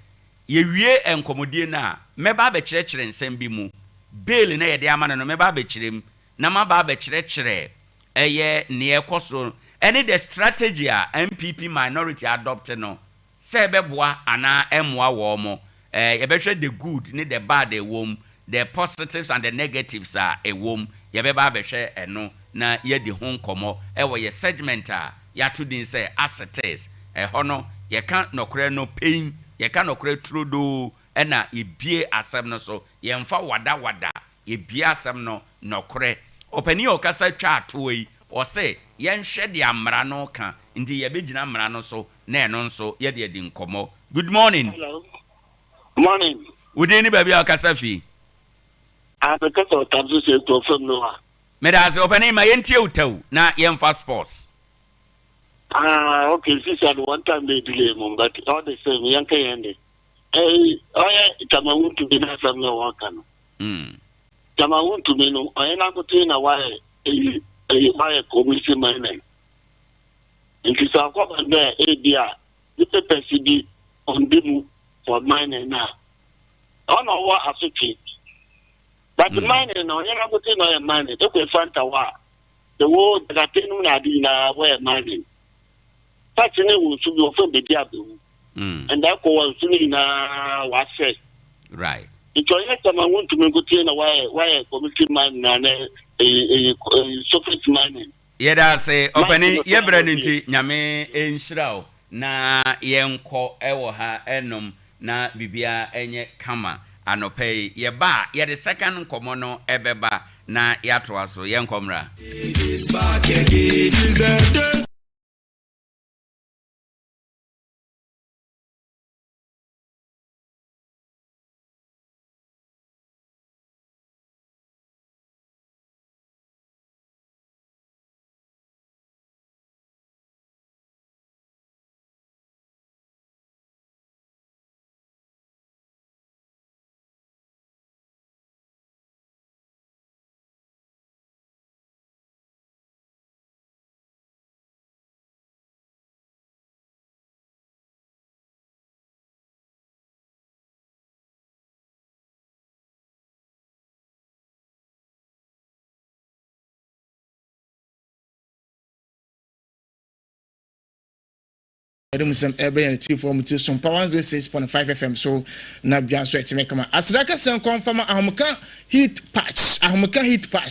ye wie enkomodie na meba be kyerɛkyerɛ nsɛm bi mu bail na ye de ama no meba be kyerɛm na maba be kyerɛkyerɛ eye ne ekoso ene the strategy a MPP minority adopt no se beboa ana emwa wo mo ye behwɛ the good ne the bad e wom the positives and the negatives are a wom ye beba be hwɛ eno na ye di ho nkomo wo ye segment a ya to din say assets hono ye kan nokre no pain ye kan nokre trudo na ye bie asem no so ye mfa wada ye bie asem no nokre opani o kasa twa atoi o say ye nhwe de amra no kan ndi ye begina amra no so na eno nso ye de nkomo. Good morning. Hello. Morning. Udeni baby o kasa fi because of tabs say to from no. Medas opani ma yentie utaw na yemfa sports. Okay, this is one time they delay mum, but all the same yanka yende. Kama wuntu be na from no waka no. Kama wuntu be no, na go to na why why community mine. Nti sa kwa ba bia the person be on demu for mine na. Ono wa afiki. But mine no, na go to na mine, e ko fanta wa. The wo that tenu na di na where mine. That's the name to be from the diablo. And that was na was said. Right. It's only time I want to go to why community man and a surface mining. Yeda say opani ye branti nyame enhyirao na yenko ewo ha enom na bibia enye kama anopei ye ba ye the second nkomo no ebeba na yatoa so yenkomra. Some every and tea from to Sompa 106.5 FM. So na bia so etime kama asraka sen confirm ahomka heat patch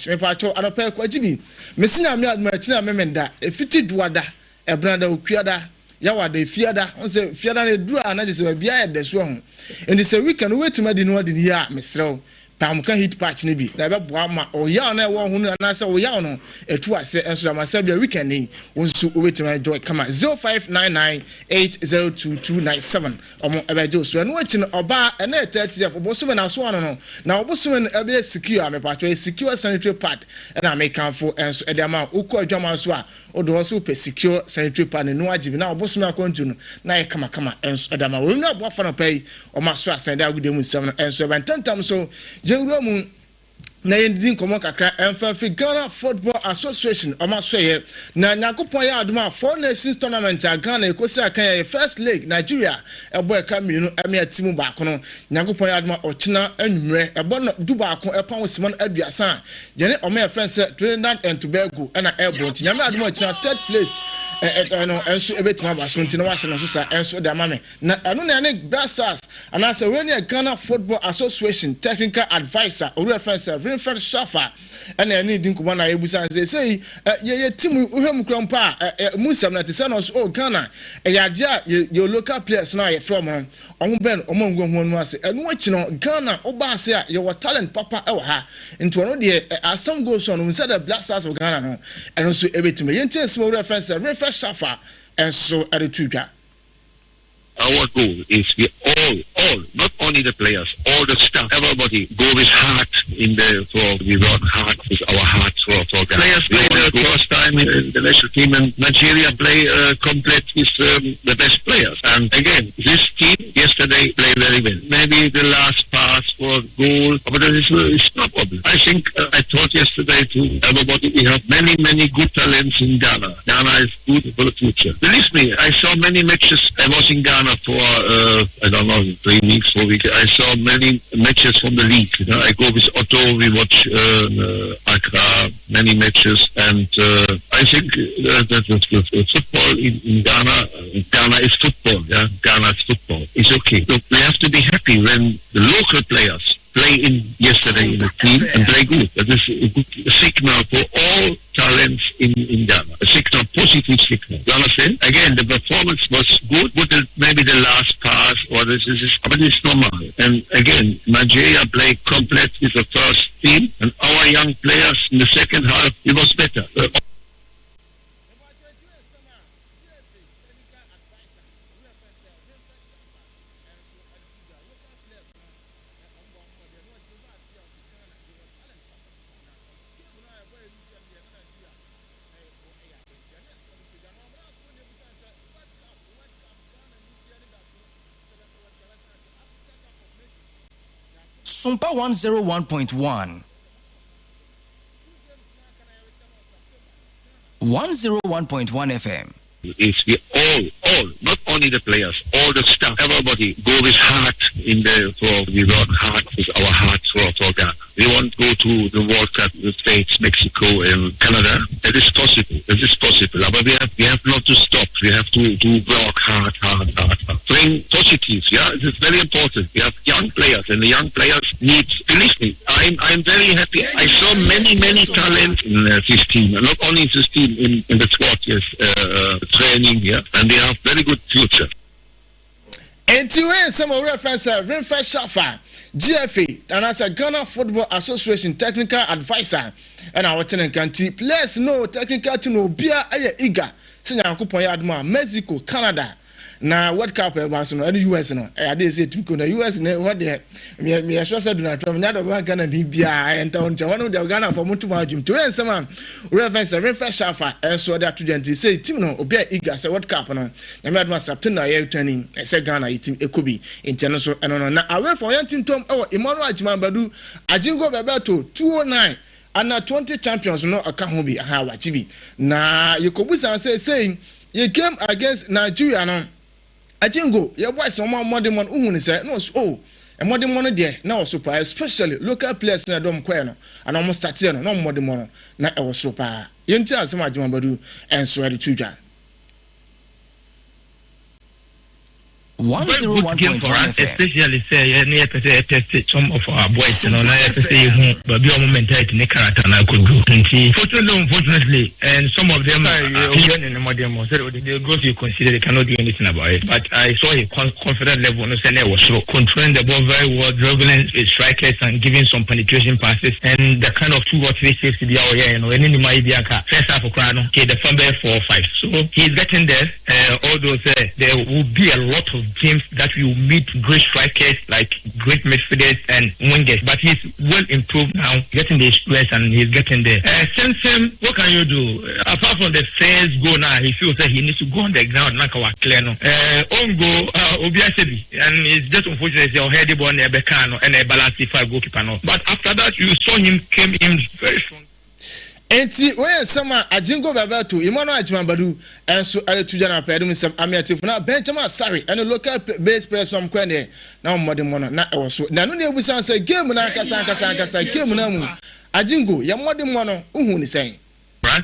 me pacho adopa kwajibi mesina me admachina memenda efiti duada ebranda okuada yawada efiada onse fiada na dura na jese bia edeso ho and this weekend wait ma di no adi here mesrew pamka heat patch ne bi na be boa ma oya na wo hunu na se oya no etu ase enso ma se bia weekend ni wonsu wait ma joy kama 0599802297 omo ebe jo so no achi no oba na 30 oboso na so no na oboso no ebe secure me patch secure sanitary pad na me kanfo enso ede ma oku adwama so a odo so pe secure sanitary pad no agibi na oboso na kontu no na e kama enso ede ma wo no aboa fa no pay o ma so asende agudemu nsem no enso ebe tantam so Jewromu na yendin komo kakra emfa fi Ghana Football Association omasoye na nyakopon ya aduma Four Nations Tournament a Ghana ekosi akan ya first leg Nigeria ebo eka mienu eme atimu ba kono nyakopon ya aduma ochina anwumre ebo no du ba ko epa wosiman aduasa jene omo friends Trinidad and Tobago na airborne nyame aduma ochina third place no enso ebetima ba so ntino wa no so sa enso de amame na eno na ne Brassers anase we ne Ghana Football Association technical advisor ori friends Friend Shafa and any dinkuman I ebusan say ye team uham krampa musam na tesanos oh Ghana yadia your local players now you from on ben omongo hu ase enu achi no Ghana oba ase a your talent papa e ha into no de asam goes on said the Blasters of Ghana no and so ebetime yente small reference Friend Shafa and so at the tuga. Our goal is we all, not only the players, all the staff, everybody go with heart in the floor. We work hard with our hearts for players. Play the first time in the national team, and Nigeria play complete with the best players. And again, this team yesterday played very well. Maybe the last pass for goal, but it's no problem. I think I told yesterday to everybody we have many good talents in Ghana. Ghana is good for the future. Believe me, I saw many matches. I was in Ghana for I don't know 3 weeks, 4 weeks. I saw many matches from the league. You know, I go with Otto. We watch Accra, many matches, and I think that football in Ghana. Ghana is football. Yeah, Ghana is football. It's okay. Look, we have to be happy when the local players play in yesterday in the team and play good. That is a good signal for all talents in Ghana. A signal, positive signal. You understand? Again, the performance was good, but maybe the last pass or but it's normal. And again, Nigeria played complete with the first team, and our young players in the second half, it was better. Sompa 101.1. 101.1 FM. Is we all, not only the players, all the staff, everybody go with heart in the floor. We work hard with our hearts for Ghana. We want to go to the World Cup, the States, Mexico, and Canada. It is possible. It is possible. But we have not to stop. We have to work hard. Bring positives. Yeah, it is very important. We have young players, and the young players need. Believe me, I'm very happy. I saw many talent in this team, and not only this team in the squad. Yes, training. Yeah, and they have very good future. And to win some reference, Friend Shafa. GFA, and as a Ghana Football Association technical advisor, and our tenant canteen, players know technical to know beer eager. Senior Coupon Yardma, Mexico, Canada. Now, what cup was no US no? I did say to go to US what they me I said do not from that of Ghana DBI and town one of the Ghana for Mutumajum to answer man. Reference Shafa and so that to say Tim no obey eager say what cup no. The mad was September year turning I said Ghana eating Ekobi international and on now away for Yantin Tom or Emmanuel Ajiman Badu Ajingo Bebeto 209 and 20 champions no akahobi ha wachibi. Na Yekobusa saying you came against Nigeria no Ajingo, your boys no more modern one who say no oh a modern one there now super especially local players in Dom Queno and almost started no modern one na I was super yenta some Ajima Badu and so the tuja 101.1 especially say near test some of our boys and on I say but be a moment in character and I could do unfortunately and some of them even in the modern the growth you consider they cannot do anything about it. But I saw a confident level no say was so controlling the ball very well, dribbling strikers and giving some penetration passes and the kind of 2 or 3 saves to be out here, you know, any might be a first half of Krano, okay, the fumble 4 or 5. So he's getting there. although there will be a lot of games that we will meet great strikers like great midfielders and wingers, but he's well improved now, getting the experience and he's getting there. Since what can you do? Apart from the first goal now, he feels that he needs to go on the ground like our clear no. On go Obiasebi, and it's just unfortunate he's already born a Becano and a balanced goalkeeper no. But after that you saw him came in very strong. Enti when sama ajingo babato Emmanuel Ajimambadu enso ale tujana pedum sem amiatif na Benjamin Sari and local base press from kwene na modern mono na ewo so na no na ebusan say game na kasa game na mu ajingo ya modern mono uhu ni sen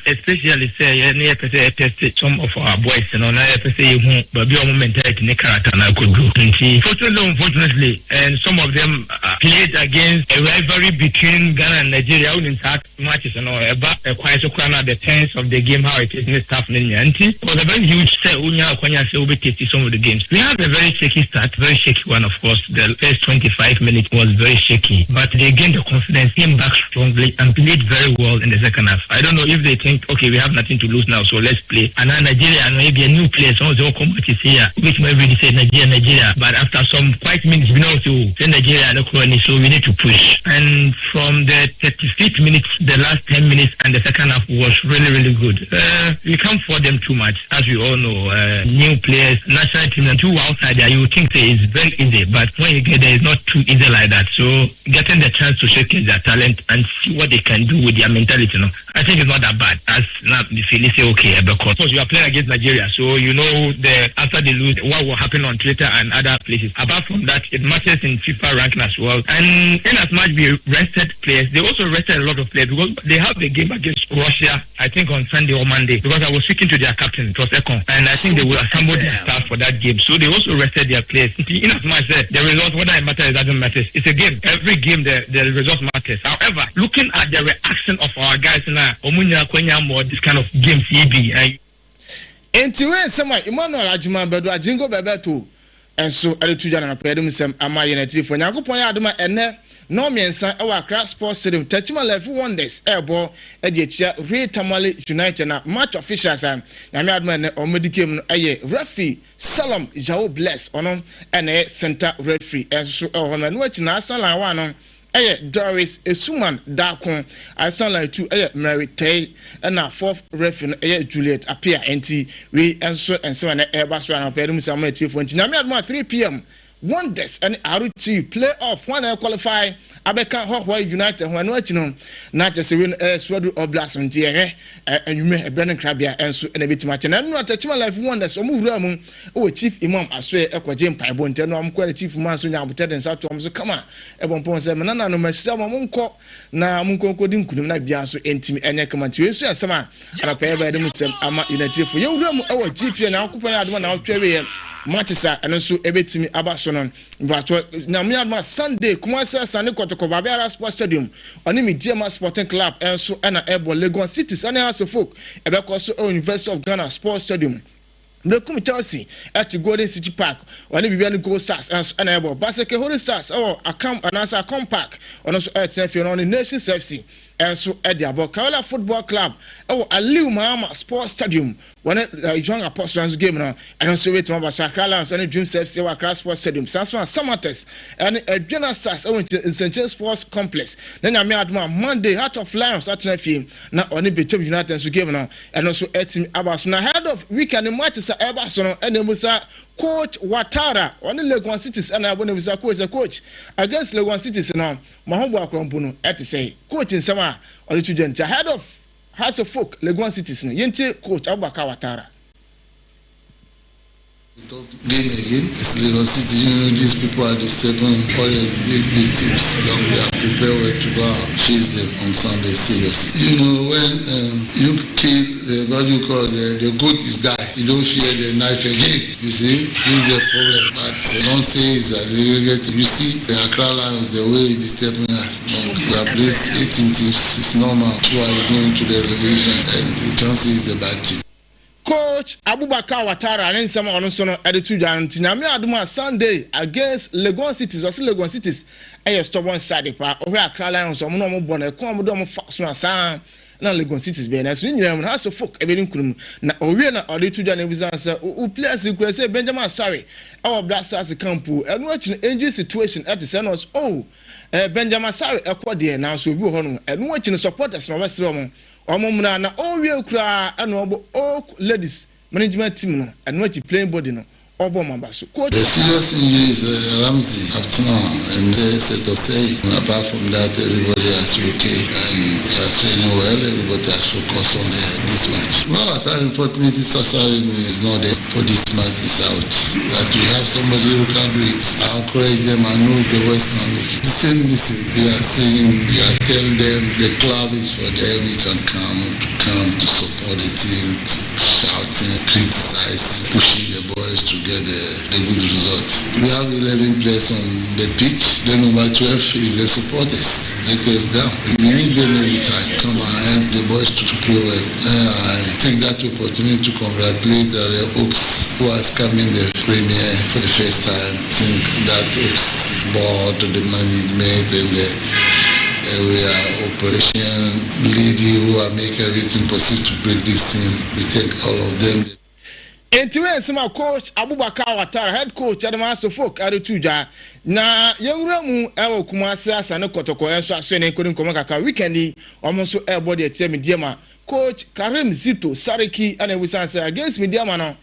especially say near test some of our boys and on say but be a mentality in character na could do. Unfortunately, and some of them played against a rivalry between Ghana and Nigeria in that matches and about quite so at the tense of the game how it is in the staff it was a very huge say some of the games. We have a very shaky start, very shaky one of course. The first 25 minutes was very shaky, but they gained the confidence, came back strongly and played very well in the second half. I don't know if they think, okay, we have nothing to lose now, so let's play. And now Nigeria and maybe a new player, some of the communities here, which maybe say Nigeria. But after some 5 minutes, we know to say Nigeria and Oklahoma, so we need to push. And from the 35th minutes, the last 10 minutes and the second half was really, really good. We can't fault them too much, as we all know. New players, national team, and two outside there, you think say it's very easy, but when you get there, it's not too easy like that. So getting the chance to showcase their talent and see what they can do with their mentality, you know, I think it's not that bad. As now the feeling say okay, because you are playing against Nigeria, so you know after they lose what will happen on Twitter and other places. Apart from that, it matters in FIFA ranking as well. And in as much we rested players, they also rested a lot of players because they have the game against Russia, I think on Sunday or Monday. Because I was speaking to their captain, it was Ekon, and I think they will assemble their staff for that game. So they also rested their players. In as much the result, whether it matters, it doesn't matter. It's a game. Every game the result matters. However, looking at the reaction of our guys now, more this kind of games enti we sema Emmanuel Ajimambadu ajingo bebeto enso eletujana na pedum sem ama yenati fo nyakopon ya adoma ene no miensa e wa Accra Sports Stadium Techima Level Wonders ebo e de chia Ray Tamale United na match officials am nyame adoma ne omedikem no eye referee Salam Jao Bless ono ene center referee enso e ho na no achi na asala wa no Doris Esuman Dakon I sound like two Mary Tay and now fourth referee Juliet appear NT we and so and ever so and pedum some 3 p.m. Wonders and Aruchi playoff one qualify Abeka Hawaii United when watching not just a win Swadu Oblast on Tiere and you may a Brennan Crabia and so and a bit much and I'm not touching my life wonders or move Ramon or Chief Imam I swear Equa Jim Pibon tell I'm quite a chief master now but and South Tom so come on Ebon Pon 7 no myself Munko na Munko couldn't be answered intimate and command to you so some and a pair by themselves ama United for you our GP and occupy one out matches and also ebetimi abasonon but na me adma Sunday Kumasi Sunday kotoko Babara Sports Stadium oni mi Diema Sporting Club and so na Ebo Lagos Cities and House of Folk ebekoso University of Ghana Sports Stadium Blekum Chelsea at Golden City Park oni bibia Gold Stars and Ebo Baseke Holy Stars or a compact on also at on the Nations FC and so Adea Akye Football Club Aliu Mahama Sports Stadium when young apostles game now and also wait to Accra Lions and Dream FC Accra Sports Stadium Samson Samates and Adriana Stars St. James Sports Complex then I made Monday Heart of Lions at Nefim now only Between United game now and also Etim Abbas now head of weekend matches at Abason and then Musa Coach Watara only Lagos Cities and I want to coach against Lagos Cities now Mahombo Akrompuno at to say coach in summer or the children ahead of House of Folk Lagos Cities yente coach Abubakar Watara game again. It's Lagos City. You know, these people are disturbing all the big teams. Then we are prepared to go and chase them on Sunday. Seriously. You know, when you kill what you call the goat is die, you don't fear the knife again. You see, this is the problem. But they don't say is that you see the Accra Lions, the way it disturbing us. We have placed 18 teams. It's normal. Two are going to the relegation, and you can't say it's the bad team. Coach Abubakar Watara and some on so attitude and Tinami Aduma Sunday against Lagos Cities was Lagos Cities a stubborn side pa over Accra Lions or no more born a commodore fast one na Legon cities be na so nyina mu House of Folk ebedi nkunu na owie na ode tuja na ebiza say o players kura say Benjamin Asare our blasters camp enu achi injury situation at the Senos Benjamin Asare ekode na so obi ho no enu achi supporters no wesere omo muna na owie kura enu obo ladies management team no enu achi playing body no obo mambaso the serious injury is Ramsey up to now and set to say apart from that everybody is okay and they are training well, everybody has focused on this match. No, unfortunately Sasari is not there for this match, is out, but we have somebody who can do it. I encourage them, I know the boys can make it. The same message we are saying, we are telling them the club is for them, you can come to support the team, shouting, criticizing, pushing the boys to get the good results. We have 11 players on the pitch. The number 12 is the supporters. Let us down. We need them every time. Come and help the boys to play well. I take that opportunity to congratulate the Oaks who has come in the Premier for the first time. I think that Oaks board, the management and the area operation lady who are making everything possible to break this team. We thank all of them. Entiwe sema coach Abubakar Watara head coach Adama Sofok Adetuja na yewura mu ewo Kumasi asane kotoko enso asene nkodin komaka weekendi omonso airboard etie mediama coach Karim Zito Sariki ana wisanse against mediama no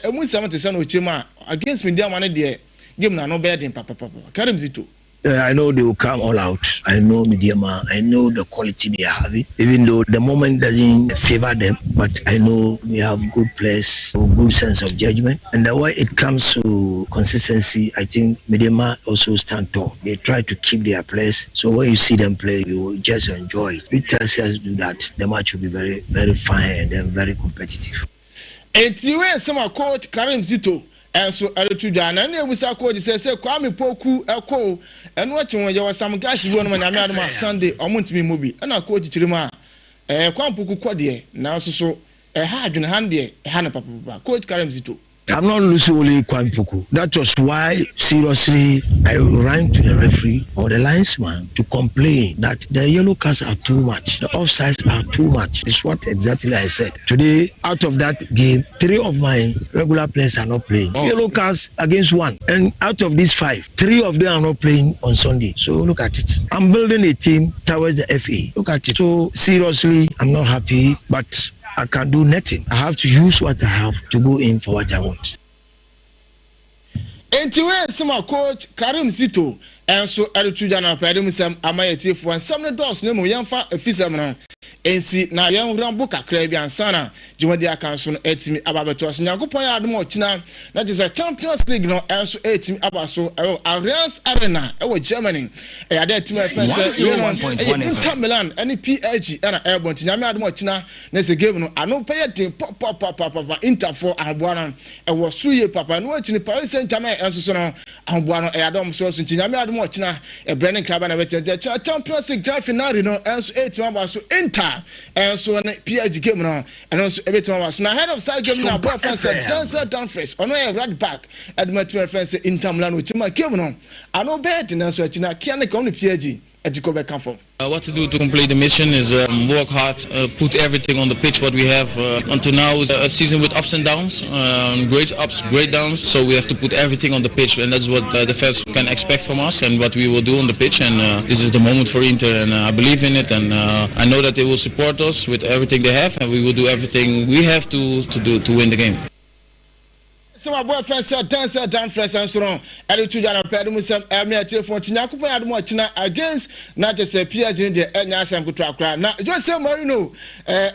emu samate sane ochema against mediama ne de game na no bedin papa Karim Zito. I know they will come all out. I know Mediama. I know the quality they are having, even though the moment doesn't favor them. But I know they have good players, good sense of judgment. And the way it comes to consistency, I think Mediama also stand tall. They try to keep their players. So when you see them play, you will just enjoy it. If Tarkwa do that, the match will be very, very fine and then very competitive. Etiwe sema coach Karim Zito. Enso Adetuja na ne busa coach say Kwame Poku eko enu achon ye wasam gashi won manyame adoma Sunday omuntimi mobi na coach chirima Kwame Poku kode na so ha adwene hande ha na papa coach Karim Zito. I'm not losing only Kwampuku. That was why, seriously, I ran to the referee or the linesman to complain that the yellow cards are too much, the offsides are too much. It's what exactly I said. Today, out of that game, 3 of my regular players are not playing. Yellow cards against 1. And out of these 5, 3 of them are not playing on Sunday. So look at it. I'm building a team towards the FA. Look at it. So seriously, I'm not happy, but I can do nothing. I have to use what I have to go in for what I want. Entiwe sema coach Karim Zito enso Adetuja na pade musam amayetifo ansam ne dos ne mo yemfa afisam no ensi na yemhura boka kra bi ansana jumadi akanso no etimi ababeto so nyankopon ya adom ochina na je Champions League no enso etimi abaso Allianz Arena Germany yade etimi afense Inter Milan any PSG na airborne nyame adom ochina na se game no ano payete papa Inter for aboana was 3 year papa no ochini Paris Saint-Germain enso so no aboana yadom so nyame adom ochina Brennan Kraba na bete Champions League grand finale no enso etimi abaso Inter and so on PSG game now and also everything was now head of side game now ball fans dancer down first on a right back at my friends in Inter Milan with my game now I know better than so China can come to PSG at Jacob come from what to do to complete the mission is work hard, put everything on the pitch what we have. Until now is a season with ups and downs, great ups, great downs. So we have to put everything on the pitch, and that's what the fans can expect from us, and what we will do on the pitch. And this is the moment for Inter, and I believe in it, and I know that they will support us with everything they have, and we will do everything we have to do to win the game. So my boyfriend said dancer down fresh and so on. Adetuja na pade musam amiate for tinyakupo adom ochina against not just a PSG in the nyasam kuto akra na Jose Mourinho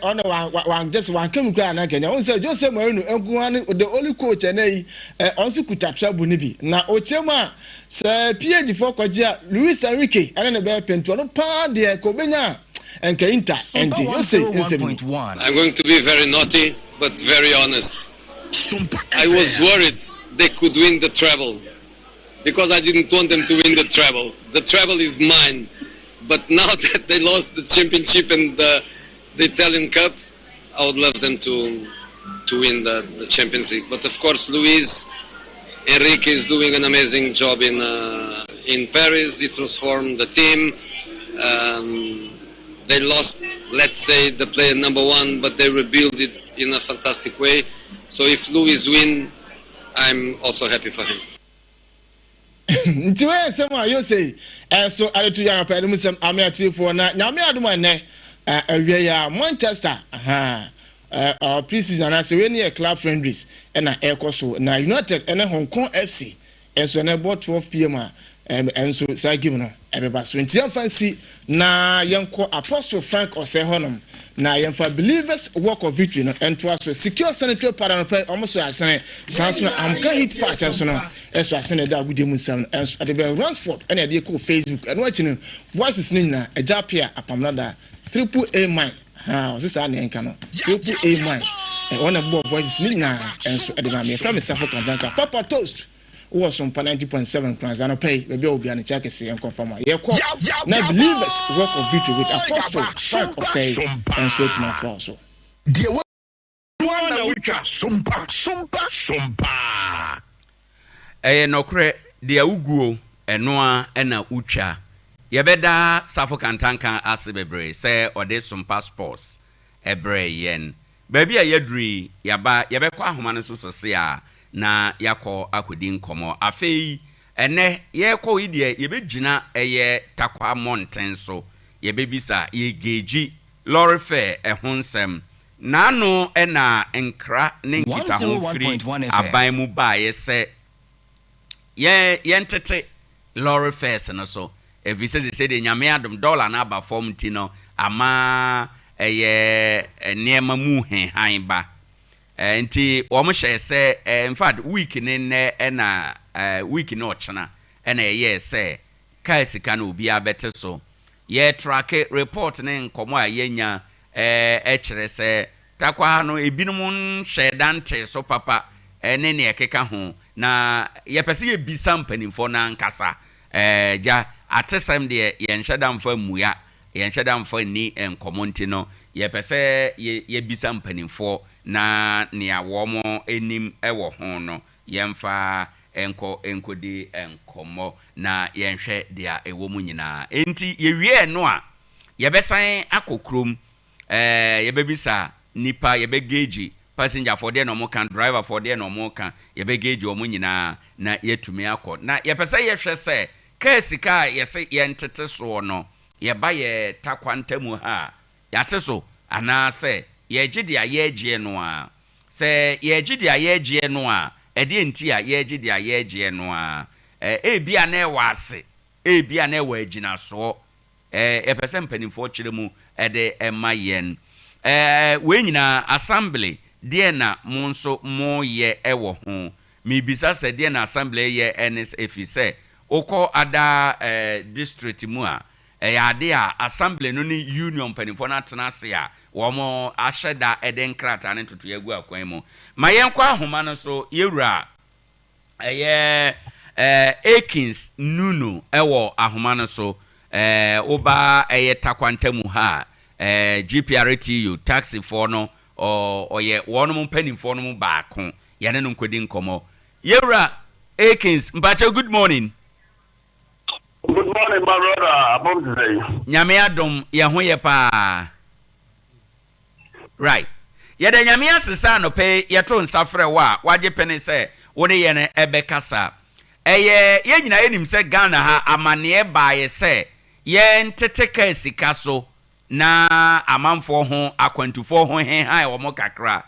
on one just one come kra na Kenya on say Jose Mourinho enguan the only coach enai onso kuta trouble ni bi na ochema say PSG for kwagia Luis Enrique ene ne be pento no pa de ko benya enka Inter enti you say I'm going to be very naughty but very honest. I was worried they could win the treble because I didn't want them to win the treble. The treble is mine. But now that they lost the championship and the Italian Cup, I would love them to win the Champions League. But of course, Luis Enrique is doing an amazing job in Paris. He transformed the team. They lost, let's say, the player number 1, but they rebuilt it in a fantastic way. So if Louis win, I'm also happy for him. Ntiwe sema yo say so are to young pay musem amia tifo na nyame adoma ne awie ya Manchester our preseason na say we near club friendlies na ekoso na United na Hong Kong FC so na about 12 p.m. and so say give no everybody so ntia fancy na yenko Apostle Frank Osehonom na yemfa believers work of victory no ento aso secure sanitary paranope almost so asene sanso na amka hit patch so no eso asene da gude mu sam enso ade be Ransford ene ade ko Facebook eno achi no voices ni na ajapia apamnada AAA mine osisa na enka no AAA mine one of voices ni na enso ade ma me from South Africa Papa Toast was on 90.7 plans and pay maybe will be an check say and confirm ye call na believers work of victory with Apostle Frank Osei and sweet my cross dear one which Sompa no kre dia uguo enoa ena ucha yebeda safo kantanka asebebre say ode Sompa Sports ebre yen baby ayedri yaba yebekwa ahoma no so se a na yakọ akodi nkomo afei ene yekọ idie yebegina eye Tarkwa mountain so yebebisa yegeji lorry fare ehonsem nano ena enkra ne nkita ho free aban mu ba yese yentete lorry fares no so evise se de nyame adom dollar na aba form ti no ama eye niema mu han ba nti omo hye se in fact week ne na week no chana na ye se kai sika na obi abete so ye track report ne nkomo a yenya kire se Tarkwa no ebinum hye dante so papa ne ne ekeka ho na ye pese ye bisa mpanimfo na nkasa ja atesem de ye nheda mfa muya ye nheda mfa ni nkomo nti no ye pese ye bisa mpanimfo na nia womo enim ewo ho no yemfa enkodi enkomo na yenhwe dia ewo mu nyina enti yewie no a yebesan akokrom yebebisa nipa yebegeji passenger for there no mo kan driver for there no mo kan yebegeji omo nyina na yetumi akọ na yepesa yehwe se ka sika yese yentete so no yeba ye Tarkwa ntamu ha yateso ana se yegidi ayegie no a se yegidi ayegie no a ede enti a yegidi ayegie no a ebia na ewase ebia na ewa agina so epese mpanimfo kire mu ede emayen we nyina assembly de na mo nso mo ye ewo ho mibisa se de na assembly ye NSF se okọ ada district mu a Adea assembly no ni union mpanimfo na tena se a womo asheda eden krata ne tutu yegu akwan mu mayenkwa ahoma no so yewura Akins Nuno ewo ahoma no so oba Tarkwa ntamu ha GPRTU taxi for no oye wono mpanimfo no baako yane no nkodi nkomo yewura Akins mpacha good morning. Good morning, my brother. Abom today. Nyame adom ye ho ye pa. Right. Ye de nyame asesa no pe ye to nsafre wa waje pene se woni ye ne ebekasa. Ye nyina enim se Ghana ha amane ba ye se ye nteteka sika so na amanfo ho akwantufo ho he han wo mo kakra.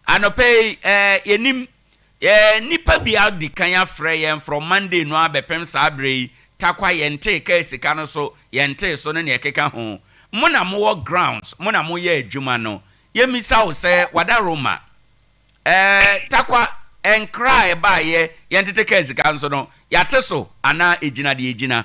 Anope yenim nipa bia di kan afre ye from Monday no abepem sabre Tarkwa yente ka sika no so yente so ne ekeka ho mona mo grounds mona mo ye adwuma no ye misa wo se wada Roma Tarkwa enkra ba ye yente ka sika so no yate so ana ejina de ejina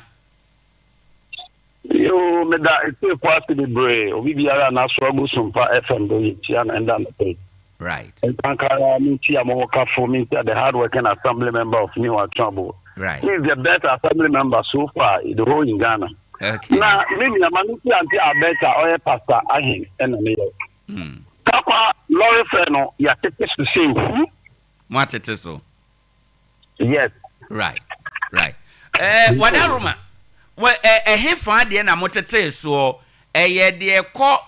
yo me da ete kwasi de bre obi biara na so go Sompa FM do tia na enda na pay right and tankara mi tia mo ka for me the hard working assembly member of New Acheampong. Right. He is the best assembly member so far in the whole in Ghana. Okay. Now, maybe a man who anti a better or pastor ahin and a mayor. Tarkwa lorry feno ya take to say who? What it is so? Yes. Right. Right. Wada Roma. Well, he fa de na motete so de ko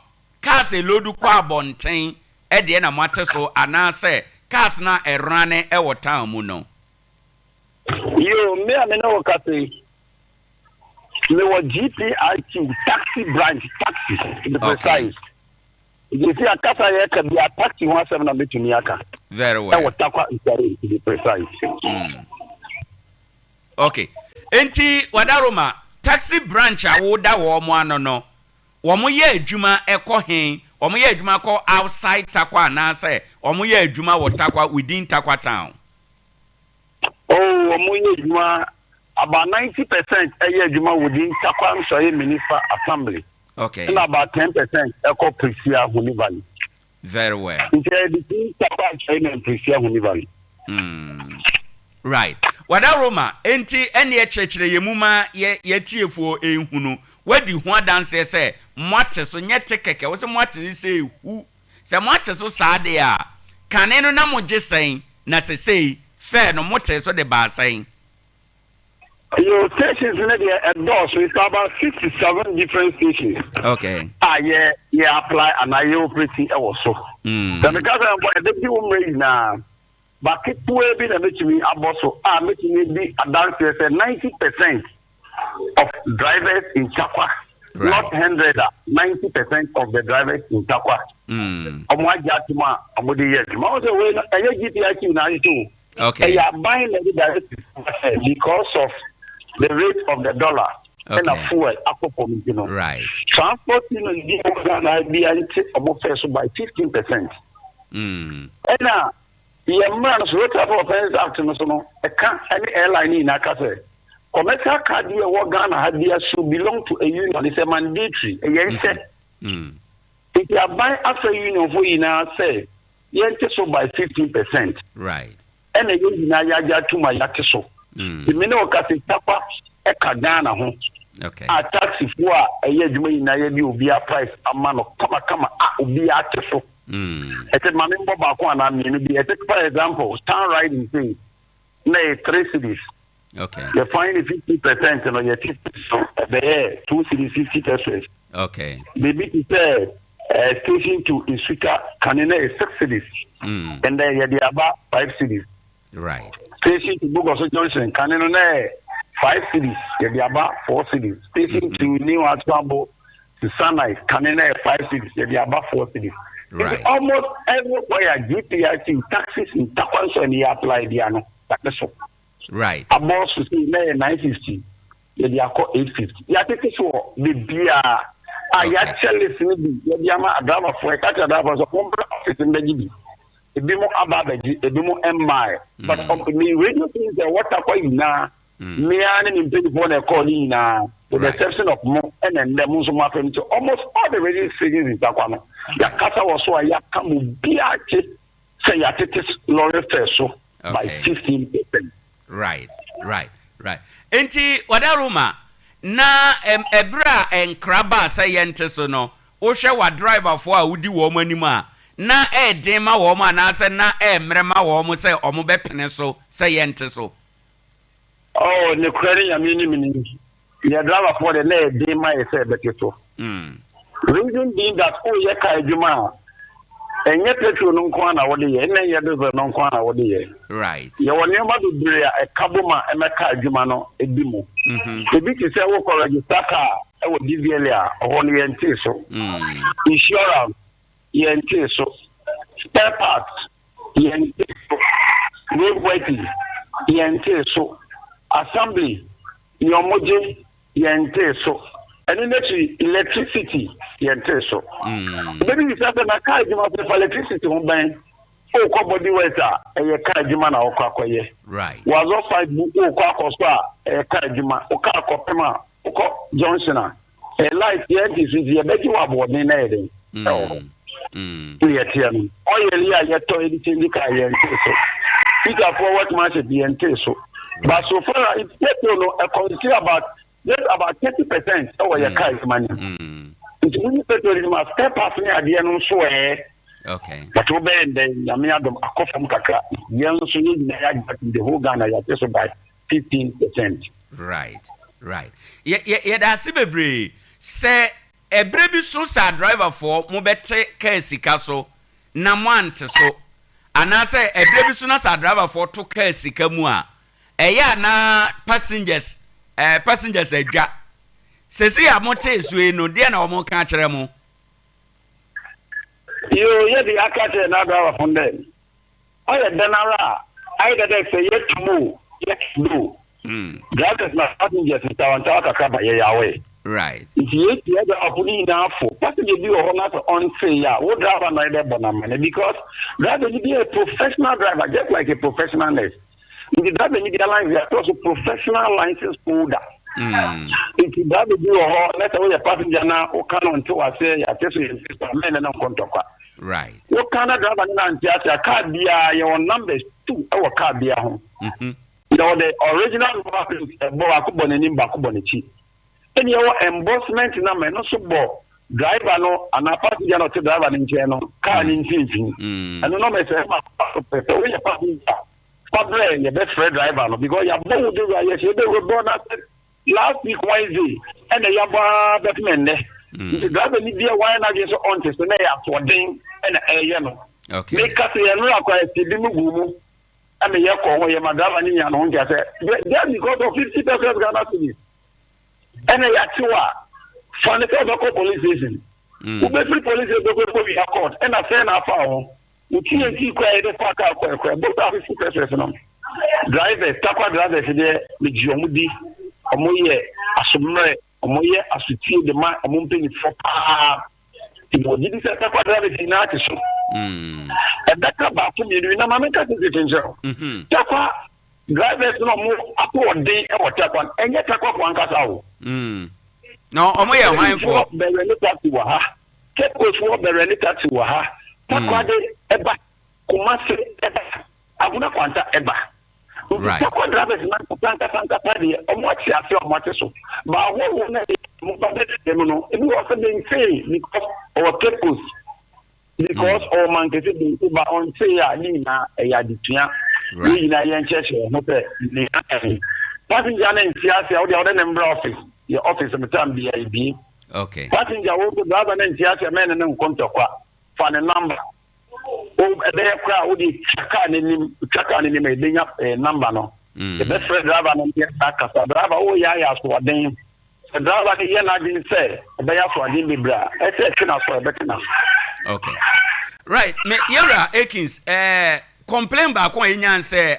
cars elodu kwa abonten de na mwate so anase cars na erane e wo town mu no. Yo, me no kase. Me wa GPIQ taxi branch taxi to be precise. You see a kasa here can be a taxi 17 na betumi aka. Very well. E wo Tarkwa to be precise. Okay. Enti wadaroma taxi branch awoda wo mo ano no. Wo mo ye adwuma ekọ hen, wo mo ye adwuma kọ outside Tarkwa na say, wo mo ye adwuma wo Tarkwa within Tarkwa town. Oh, wo mo ye adwuma about 90% eye adwuma within Tarkwa Msoye Municipal Assembly. Okay. And about 10% eko Prisia Huni Valley. Very well. Between Tarkwa and Prisia Huni Valley. Right. Wadaroma enti ene echechire yemuma ye tiefuo ehunu wadi ho adanse se mwate so nyete keke wo se mwate se hu se mwate so saade a kane no na moje sen na se sei fair no mote so de ba sen. Your stations in the endorse, it's about 67 different stations. Okay. Yeah, apply and I operate also. So because I'm the people now, but it will be the making also making it be a dance 90% of drivers in Tarkwa. Right. Not 100, 90% of the drivers in Tarkwa. Okay. They are buying because of the rate of the dollar and a fuel. Right. Transporting by 15%. And now, man's rate of offense after a can't any airline in Akase. Commercial card here, what Ghana had here should belong to a union. It's a mandatory. If you are buying after union for you now, say, you so by 15%. Right. And a union to my yakiso. The minimum Kasi Tarkwa Ghana home. Okay. A taxi for a year will be a price a man of Kama will be a kiso. It's a man in Bobakwan. I mean, for example, town riding thing, nay, 3 cities. Okay. You find 50% and your 50% there, 2 cities, 50 pesos. Okay. Maybe to say, station to Isuka, Kanina is 6 cities. And then you have about 5 cities. Right. Station to Bogoso Johnson, Kanina 5 cities, you have about 4 cities. Station to New Atwambo, to Sunlight, Kanina 5 cities, you have about 4 cities. Right. It's almost everywhere GPIC taxes in Tarkwa and you apply the right. A boss to see 950. You are called 850. You are taking so the beer. I actually listen. You are a driver for a catch a driver of office in the GB. A bit more about a bit more MI. But me radio things that what are going now. Me and in people are calling now. With the exception of Mo and then the Muslim to almost all the radio stations in Tarkwa. The Casa was so I come be say you take lorry first so by 15%. Right. Enti wadaruma na ebra enkraba sayente so no wo hwe wa driver for a wudi wo manim a na den ma wo ma na se na mrema wo mo se omo bepene so sayente so. Oh, ne kwere ya mini ya driver for the na den ma say beketo. Reason being that ye ka adwuma enye petrol no nko na wode ye enye ye diesel no nko na wode ye. Right. Ye woni ma do bere a kaboma emeka adwuma no edimo. Ebi ti se wo ko register car e wo DVL a ho no ye nti so. Insurance ye nti so. Spare parts ye nti so. Road working ye nti so. Assembly ye omoje ye nti so. And in electricity, so. Maybe you said that car for electricity on bang. Oh, body waiter, a car jima na okakoye. Right. Was off 5 book, a car jima, Oka Kopema, Oko Johnson. A light, yes, is the better about the name. Oh, yet to editing the car, so. Peter forward match at the so. But so far, it's a consider about 30% of your car money. It's only petrol must step up near the end so okay. But obey then Yamiadum Akofam Kaka, young the whole Ghana by 15%. Right. Yeah, that's bebre. Say ebre bi so sa driver for mo bete car sika so na mo ante so anase ebre bi so na sa driver for to car sika mu a eya na passengers adwa sesi ya mote suwe no de na omo kan kire mo yo ye di akate na driver from there oye denara I that say yet to move yet to do drivers na passengers in town ka ba ye yawe right if you get the opportunity now for passenger be or not on say ya what driver na dey bonamane because driver need be a professional driver just like a professional nurse the driver need license ya also professional license holder if you driver be or let away a passenger na o kan on to say ya tell you sister men na kontokwa right what kind of driver na ntia car bia your numbers 2 our car bia ho the original number bo akubone ni mbakubone chi any our embossment na me no so bo driver no ana passenger no te driver ni nche no car ni ntintin and no me say ma pepe we ya passenger problem your best friend driver no because ya bo do ya yes you dey born last week Wednesday and ya ba betmen ne the driver ni dia why na get so on to na ya for den and no okay make us ya no akwa ti bi mu gumu and ya ko ho ya madama ni ya no nja say there because of 50% Ghana cedis and ya tiwa for the police station we free police go be court and I say na fa ho we TNT kwa e dey park kwa both are 50% no driver takwa driver dey me jiomudi omoye asomre omoye asutie de ma omompeni for pa timo didi se takwa driver dey na ati so edaka ba ko mi na ma meka se tenjo takwa drivers no mo apo den e watakwa enye takwa kwa nkasa wo no omoye hwan for bere ni taxi wa ha kepo for bere ni taxi wa ha takwa de eba kumase eba abuna kwanta eba right takwa drivers na tanka padi omochi afi omochi so ba wo na mo ba de no ebi wo fa den say because our kepo because all man can say ba on say ya ni na ya ditua ni na yen chese mo pe ni akari passenger na ntiase ya o de number office your office me time BIB okay passenger wo go driver na ntiase men na nkontokwa fa ne number o ebe kwa o di chaka ni me denya number no the best friend driver na ntia akasa driver o ya so den driver ni ye na din say ebe ya so den bibra e say tuna so ebe tuna. Okay. Right. Me Yara Akins complain ba ko enyan say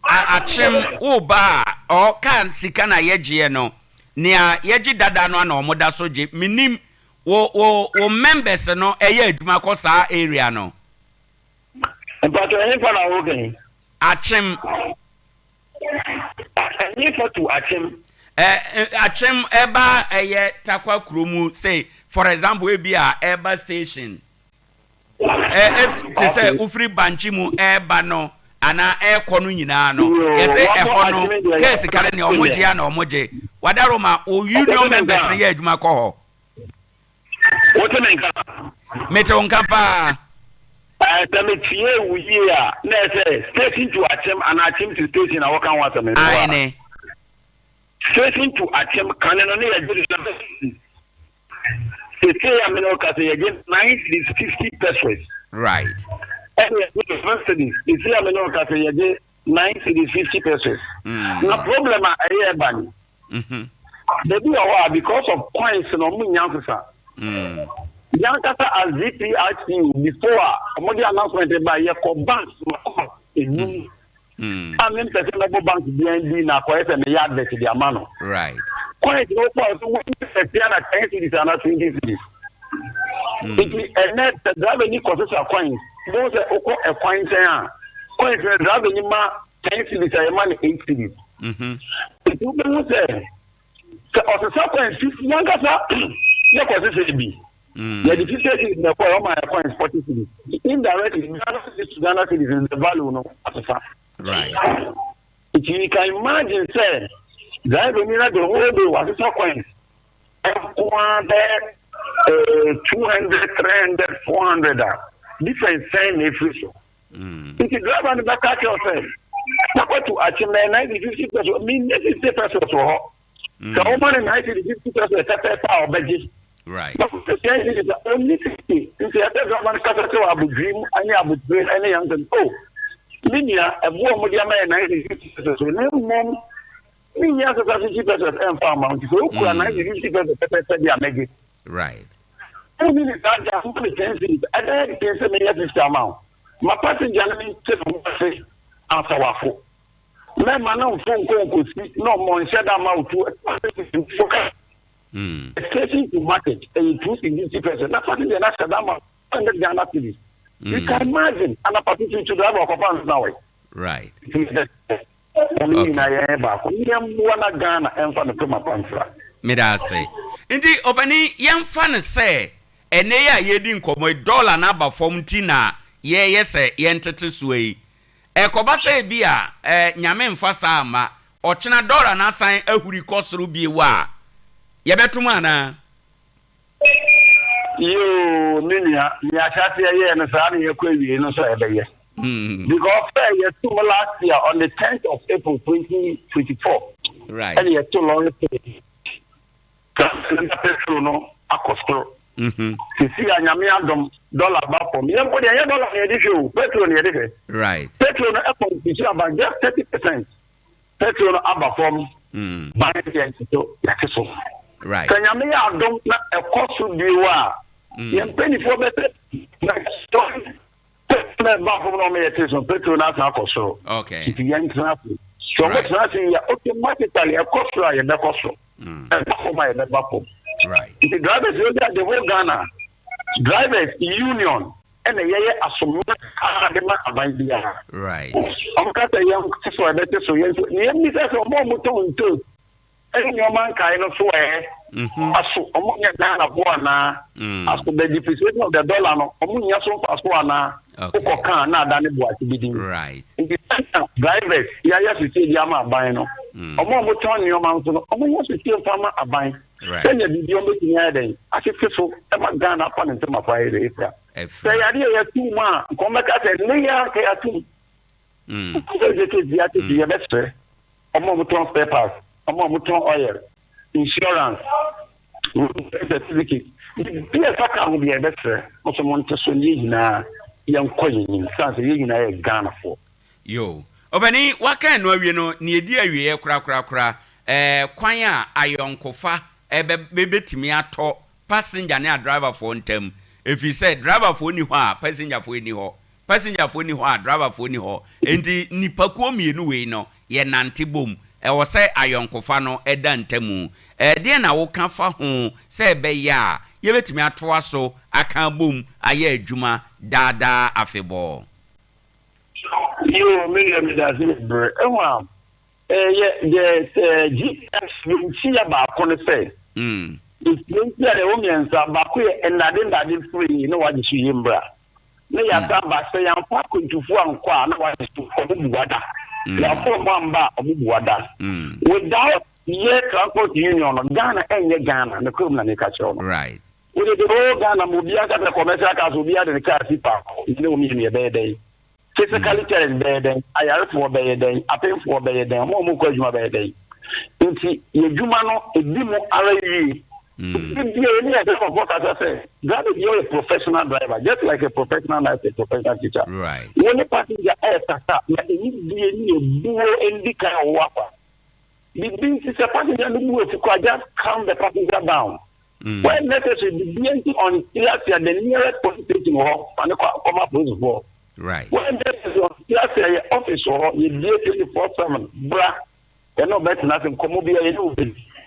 achem wo ba o kan sika na yeje no nia yeji dada no na omoda so je minim wo members no eye aduma ko sa area no. But any for na okay. Achem any for to achem achem eba eye takwa kromu say for example we be a eba station if say ufri banchi mu eba no ana ekonu nyina no yes ehọ no case kare ne omoje ya na omoje wadaro ma o union members ne ya adwuma ko ho what me nka meto nka pa tie wuyi a na say station to achem and achem to station a wakan wasa me ai ne station to achem kan no ne ya jiri say I'm not going again 950 pesos. Right. And it's say I'm not going again 950 pesos. No problem I hear ban. They do because of coins no munyansa. Yankasa as ZPRC before the announcement by your banks in I mean the bank BNB na kwa me yard bet the amano. Right. Quite no point to 10 cities and 20 cities. It is net the driver ni costs a coins. Those a coins there. Coins the driver ni ma 10 cities a man 8 cities. It will be say so also coins 50 yankasa ya costs be. Yeah, the 50 cities na kwa my coins 40 cities. Indirectly Ghana cities in the value no. Right. If you can imagine, say, driver me the whole day was so coins. 200, 300, 400. Different same every so. If you drive on the back at yourself, not to achieve 90, 50 pesos. I mean, this is the pesos. So woman and I did 50% of budget. Right. But the thing is only 50. If you have a government capital, I would dream, I would dream, any young and oh. Linear, a woman, and 50%. So no more. Linear, 50% and farm amount. So 50% they are making. Right. I mean, that's how many things. I don't think so many this amount. My passenger say answer waffle. My man on phone call could see no more and said amount to focus. Especially to market and increasing this person. That's what the national amount under Ghana cities. You can imagine an opportunity to drive off of now. Right. Medase. Indeed, Obani, young fan say, and they are yedin como $1 number from Tina, yes, yentete sway. Kobase bia, Nyamen Fasama, or China dollar na sign a huri cost ruby wa. Yabetumana. You, Minia, Yashatia, and Sani, you could be no say. Because you two last year on the 10th of April 2024. Right. And you're too long. Petrol no akostro. Sisi anyame dollar back from. You put the dollar in the petrol near the. Right. Petrol no upon about just 30%. Petrol no above from. Bank to yakiso. Right. Anyame adom na e cost bi wa. Yen penny for better. Na story. Back from no me teso petrol na akostro. Okay. If you ain't traffic. So what's happening automatically a cost right and the cost. Right. The drivers the whole Ghana drivers union and the assume right. I'm got a young so better so yes you say so more too and your man kind of swear aso among Ghana bona as to the depreciation of the dollar no among yaso passport na ko na dane boati bidin right. In the drivers ya to say the ama ban no omo mo ton ni omo so no omo ya to say farmer aban right. Then you be omo tinya den asese so e ma Ghana pa ntem afa ere ifra say ya dey ya tu ma ko me ka say ne ya ka ya tu so je to dia to dia best omo mo ton papers omo mo ton oil insurance certificate bi e fa ka ho dia best mo so mo nteso ni na yan koyin sanse yi na e Ghana for yo obani waka no awie no ne edi awie kura kwan a ayonkofa bebetimi ato passenger ne driver for ntem if you say driver for ni ho a passenger for ni ho a driver for ni ho enti nipa ko mienu we no ye nante bom wo say ayonkofa no eda ntemu de na wo ka fa ho say be ya ye betimi ato aso aka bom aye adwuma dada afebo you million dollars bre GS see about kon say if you see the women sa ba ko endade free no wa ji yimbra na ya ta ba say yan pa kuntufu anko na wa ji obubuada ya for mamba obubuada without ye transport union Ghana enye Ghana na kom na ne ka chiro right we the whole Ghana mo bia ka commercial cars obi ade ne car sipa ile omi ne be dey physically challenged beden ayarefo beden apemfo beden mo ko adwuma beden nti yedwuma no edimu ara yi you are a professional driver just like a professional nurse, a professional teacher right when a passenger tata na ni buo endika wapa the thing is a passenger no move to just calm the passenger down when necessary the being on the nearest police station or and come up with for right. When there is a office or you do 24/7, bra, you know better nothing. Come over here, you know.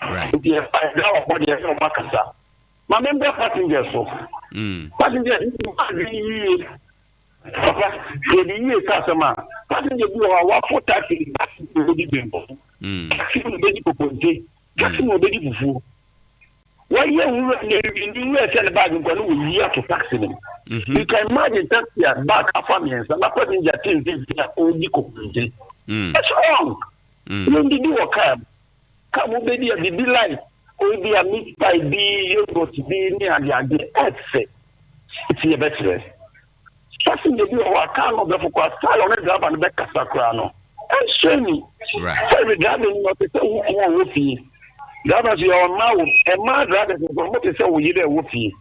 Right. If you find out what you have, Makasa. My member passengers, so. Passengers, Papa, the customer. Passenger, you are what for taxi? Taxi, bimbo. Taxi, baby, poponte. Taxi, baby, before. Why you in the US and bag we year to taxi them? You can imagine taxi back affirmance and that passenger things only community. That's wrong. You need to do a cab. Come over there, the be life. Or be a meat by be you go to be near the idea. It's your better. Passenger do a car of the focus, style on the grab and back Casacriano. And show me. Right. So regarding what it's all with you. drivers you are now a man drivers what is we either whoopie.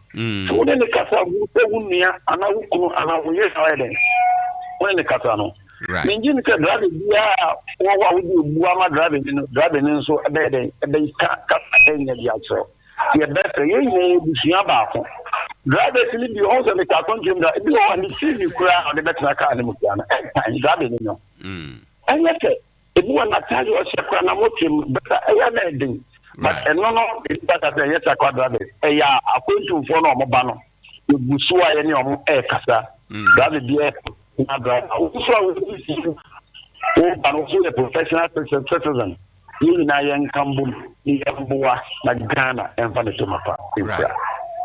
So then the Kasa who near and I will yes island. When the Katano. Right. Meaning you can drive it what would you driving in so a bed and they can't cut any of the outside. The better you know about drivers in the also the carton gym that you want to see you cry on the better car and driving in you. And yet, if you want to tell you a second, I'm watching, but I am ending. But no, it's better than yes, I could drive it. Yeah, I'm going to follow my banner. You Busua any of air Casa, drive it there. Also, and also a professional citizen. You and I am Kambu, Yambua, like Ghana, and Fanitumapa. Right.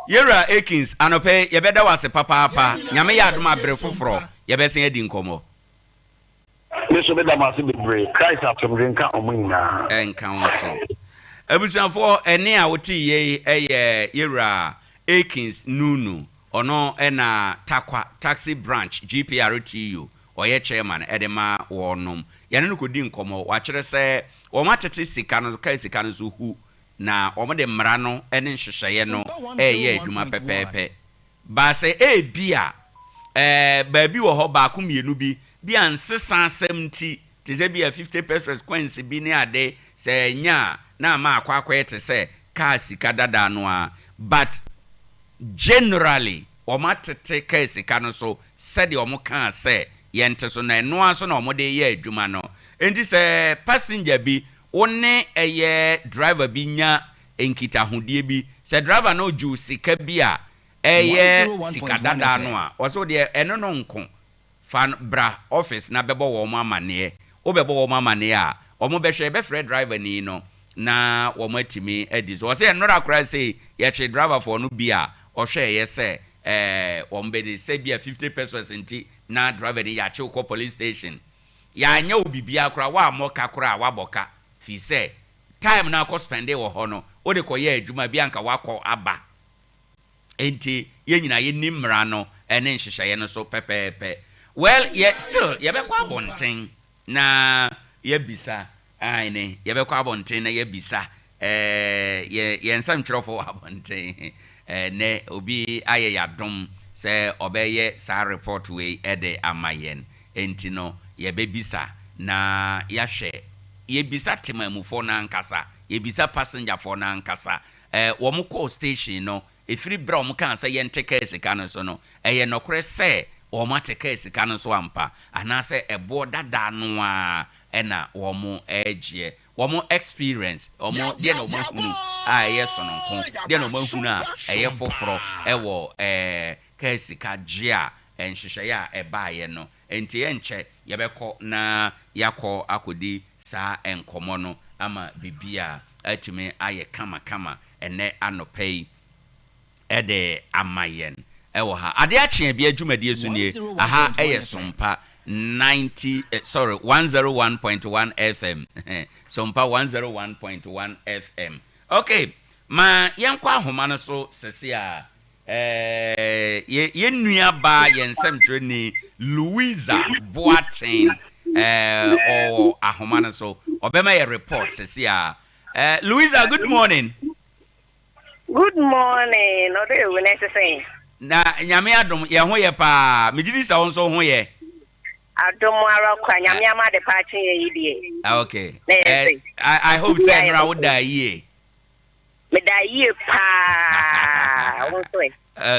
Yera Akins, Anope, you better was a papa, Yamaya Duma Brefufro, you better say Dinkomo. This will be the massive break. Christ after Drinka Omina and Council. Ebusan for any awoti ye Yera Akins Nunu, or no, ena Tarkwa taxi branch, GPRTU, or ye chairman, Edema or Num. Yanuku Dinkomo, watch it say, or matati Sikano, Kaisikanos who. Na omode mrano ene nhyehyeye no ye adwuma pepepe ba se bia baabi wo ho ba ko mienu bi bia nsesa asɛmti te ze bia 50% coins bi ne ade se nya na ma akwa te se ka sika dada no a but generally omatete ka sika no so said omo kan se yente so na eno aso na omode ye adwuma no enti se passenger bi one eye driver bi nya enkita hodie bi se driver no ju sika bi a eye sika dada no a oso de eno no nko fan bra office na bebo wo mo amane o bebo wo mo amane a o mo behwe be free driver ni no na wo mo atimi edi so se eno rakura se ye che driver for no bi a o hwe ye se wo mo be de se bi a 50% nti na driver ni ya che ko police station ya nya obibia akura wa moka kura wa boka fi say time na ko spend wo ho no o de ko ye adwuma bia nka wakọ aba enti ye nyina ye nimra no ene nhyehyeye no so pepepe well still ye be kwa bonten na ye bisa aine ye be kwa bonten na ye bisa ye nsam twrofo abonten ne obi aye yadom se obeye sa report we ede amayen enti no ye be bisa na ya hwe ye bisa temamufo na nkasa ye bisa passenger for na nkasa wo mo call station no efiri bra wo kan say ye nteka esika no so no ye nokre say wo ma teka esika no so ampa ana say ebo dada no a na wo mo egie wo mo experience wo mo de no mo hunu ye so no nko de no mo hunu a ye foforo wo ka esika gia enhyehyeye a eba ye no enti ye nche ye beko na yakọ akodi sa enkomo no ama bibia atime aye kama ene anopei ede amayen ewo ha Adea Akye Abia adwumadi so nie aha eye Sompa 101.1 FM Sompa 101.1 FM okay ma yenkwa ahoma no so sese a ye nua ba yensem treni Louisa Boatin or ahoma so obema ye report sese a Louisa, good morning. Good morning. No dey we next say. Na nyame adom ye ho ye pa. Mejidi sa won so ho ye. Adom ara kwa nyame ama de pa chen ye die. Okay. I hope say na wo da ye. Me da ye pa. Won so.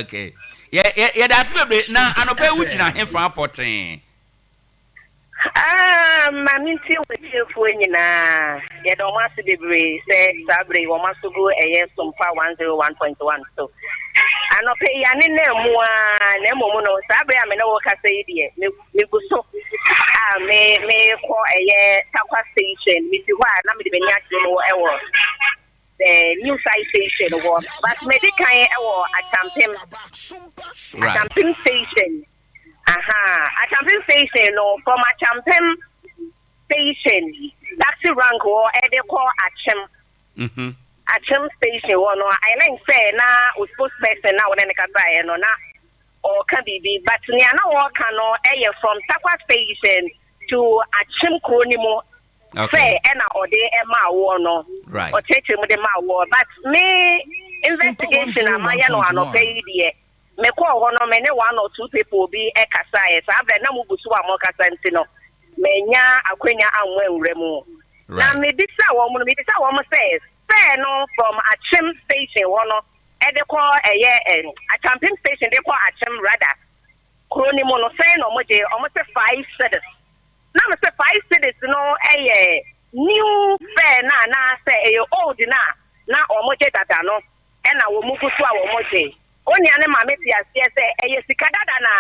Okay. Ye da se bebre na anopa wu gina hemfa poten. Maminti wechifu nyina ye do masu bebre say sabre wo masu go Sompa 101.1 so anope ya ne na mu a na momu no sabre ame na wo ka say die me guso me ko Tarkwa station me ti wa na me de beni ati no ewo the new site station wo but me de kan ewo Acheampong station Acheampong station no from Acheampong station taxi rank or they call Achem Achem station one no I like say na we supposed person now when they can buy no na or can be but near now can no from Tarkwa station to Achem Kronimo Say and ode Emma war no. Right. Or church with the ma war. But me investigation am I no an pay die. Me call one many 1 or 2 people be a kasai. So I've na mubusu amo kasantino. Menya akwenya anwen remu. Na me bisa woman says fair no from Achim station one no e dey call Acheampong station they call Achim rather. Kroni mo no say no mo say 5 cities. Na me say 5 cities no new fair na say old na omo je dada no e na wo mugu so a wo mo je. Oni ane ma me tia say sika dada na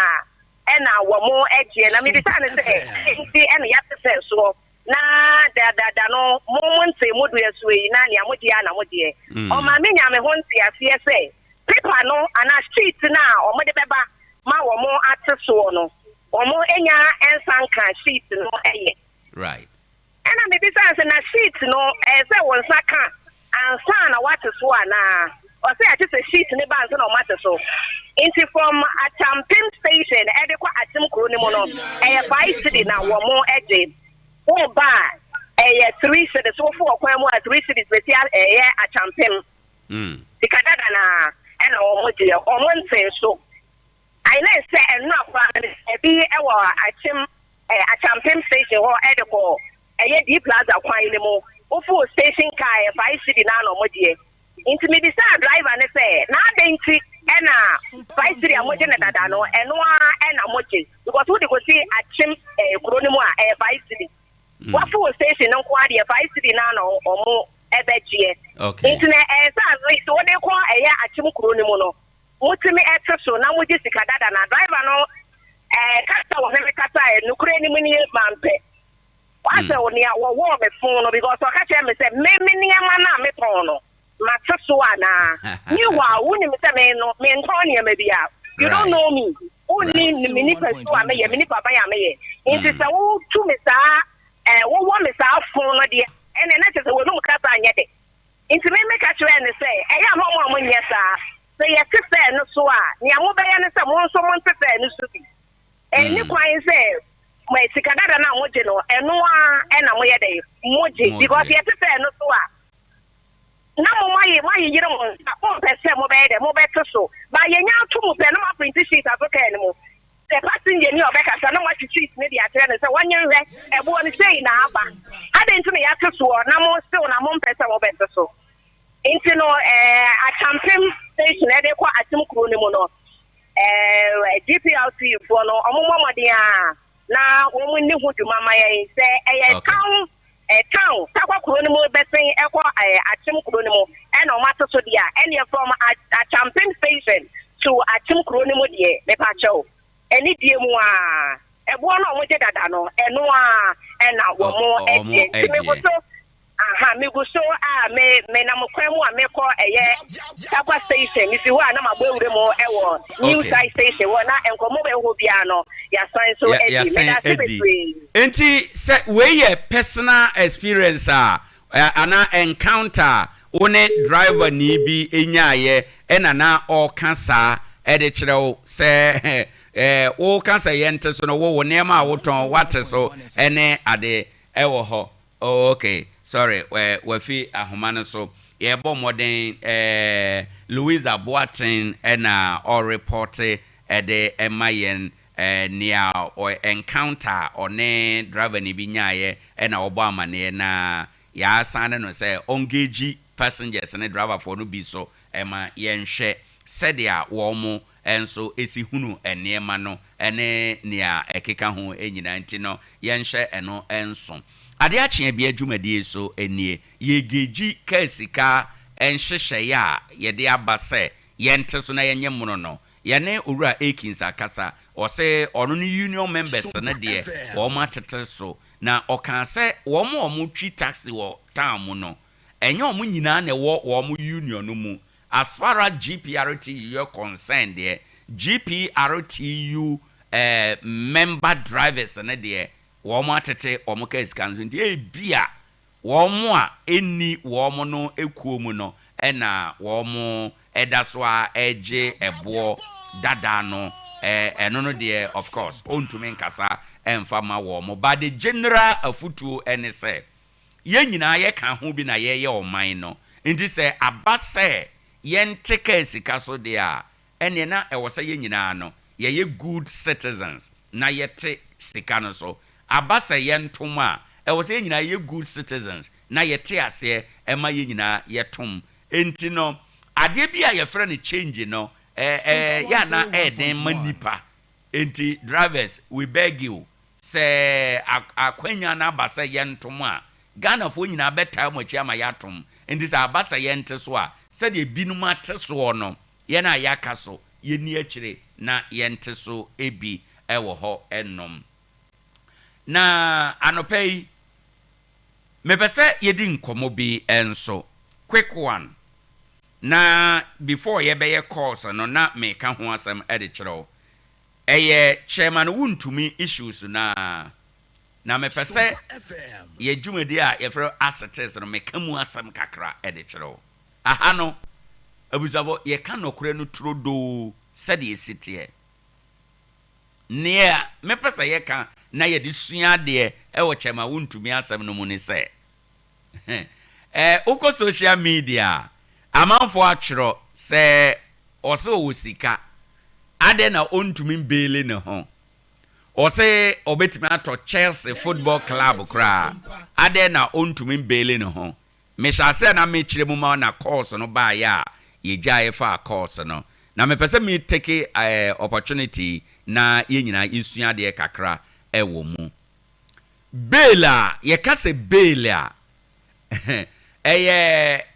e na wo mo eje na me bisa ne say nti e na yate say so na dada no moment say modu yesuwe na nia modi na modi o ma me nya me ho nti asie say paper no ana street na o mo de beba ma wo mo ate so no o mo enya ensanka sheet no right ana me bisa say na sheet no say won saka ansa na what so na o say ati say sheet ne ba ansa na o mate so inti from Acheampong station e de kwa Achim kro ni mo no 5 city na wo mo eje o ba 3 cities so 4 kwan mo 3 cities be tia Acheampong tikadada na e na o mo je o mo nse so I know say and no kwa e bi e wo Acheampong station ho e de ko D plaza kwan ni mo o fu station car 5 city na no mo je inti me decide driver ne say na denti e na 5 city amoje na dada no eno e na moje because we dey go see Achim kro ni mo 5 city what for station no kwa dey 5 city na no omo ebeje okay internet so we dey call Achim kro ni mo no mutimi so na moje sika dada na driver no kata wo me kata no kro ni mo ni mampe wa say oni a wo me phone no because o ka che me say me ni ama na me phone no so ana you wa woni me say me no me ntoni me bia you don't know me only me ni person wa me ye me ni papa ya me ye inti say wo tu me sa wo me sa phone no de ene na che say wo no kata anya de inti me ka chere ne say ya mo nye sa say ye se no so a ni amo be ye ne say mo so mo nte no so bi ni kwan say my sikadada na moje no eno a na mo ye de moje because ye se no so a na mo mai yire mo o pese mo be de mo be so ba ye nya to mo pe na ma print sheet azoka ene mo the passenger ni obeka sa na wa sheet ne dia tere ne se wanye hwe e bo ni sei na aba ade nti me ya to so na mo still na mo pese mo be so inti no Acheampong station e de kwa Achim kro ni mo no GPLT for no omo mo de a na wo ni hu duma maye se town takwa kro ni mo besen ekwa Achim kro ni mo e na o mato so dia ene from Acheampong station to Achim kro ni mo die me pa chew eni die mu a ebo na o mo je dada no eno a e na wo mo eje me go so me go so me na mo kwan mu a me ko takwa station if you na magbewure mo e wo new side station wo na enkomo be ho bia no ya san so edi enti se we ye personal experience ana encounter one driver ni bi enyaye na o kansa e de kirewo se o kansa ye nte so no wo ne ma wo ton wate so ene ade e wo ho okay sorry we fi ahomane so ye bo modern Louisa Boatin na or report de emayen near or encounter or ne driver ni binyaye na obo amane na ya sane no say engage passengers and driver for no bi so ema yenhwe sedia wo mo enso esi hunu enema no ene nia ekeka ho enyina ntino yenhwe eno enso Adea Akye Abia dwumadi so enie yegeji kasika enhyehyɛ ya yɛde abase yɛnte so na yenye mono no yɛne owura Akins akasa ɔse ɔno ne union members na de wɔn atete so na ɔka sɛ wɔn twi taxi wɔ town mu no enye wɔn nyinaa na ɛwɔ wɔn union no mu as far as GPRTU you concerned there GPRTU member drivers na de wɔn atete wɔn ka iskanzo nti ebia wɔn a eni wɔn no ekuo mu no ɛna wɔn ɛda so a ɛgye ɛboɔ dada no ɛno no deɛ of course ontumi nkasa ɛmfa ma wɔn but the general afutuo ɛne sɛ yen nyina ye ka ho bi na ye oman no nti se abase yen teke sika so de a ene na e wo se yen nyina no ye good citizens na ye te sika no so abase yen tom a e wo se yen nyina ye good citizens na ye te ase e ma yen nyina ye tom enti no ade bi a ye frɛ no change no ya na den manipa enti drivers we beg you say akwanya na abasa yen tom a Ghana fo nyina beta mo chi ama ya tom enti sa abasa yen te so a se de binum ate so no ye na ya ka so ye ni akire na yen te so ebi ewo ho ennom na anopei mepese ye di nkomo bi enso quick one na before ye be ye course no na me ka ho asem ede kiro eye chairman wuntumi issues na mepese ye dwumedi a ye fro assets no me ka mu asem kakra ede kiro aha no abusavo ye ka nokure no trodo sede esitie ne mepese ye ka na ye de sua de e wo chairman wuntumi asem no mu ni se uko social media amanfo atwero se ose owosika ade na ontumi mbele ne ho ose obetimi ato Chelsea football club kra ade na ontumi mbele ne ho meshase na mechire mu ma na course no ba ya ye gyae fa course no na mepese me take opportunity na ye nyina isua de kakra ewo mu bela ye kase bela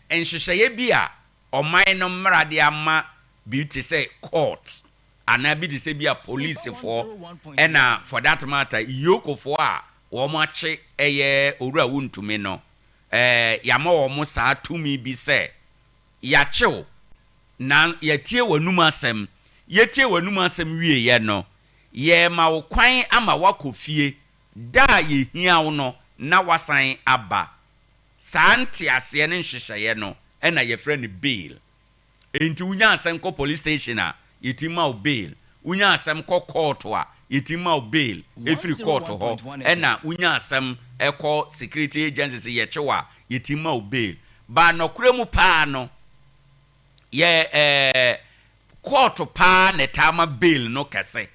enhyehyeye bi a oman no mrade ama beauty say court ana bi de say bi a police for ena for that matter yoko for a wo mo ache owura wuntumi no yama wo mo saa tumi bi say ya chew na yetie wanum asem wie ye no ye ma wo kwan ama wakofie da ye hia wo no na wasan aba santi ase ne nhyehyeye no ena ye friend bail enti unya asem ko police station a yetima o bail unya asem ko court a yetima o bail every court ho ena unya asem eko security agencies ye chewa yetima o bail ba no kuremu pa no ye court pa ne tama bail no kese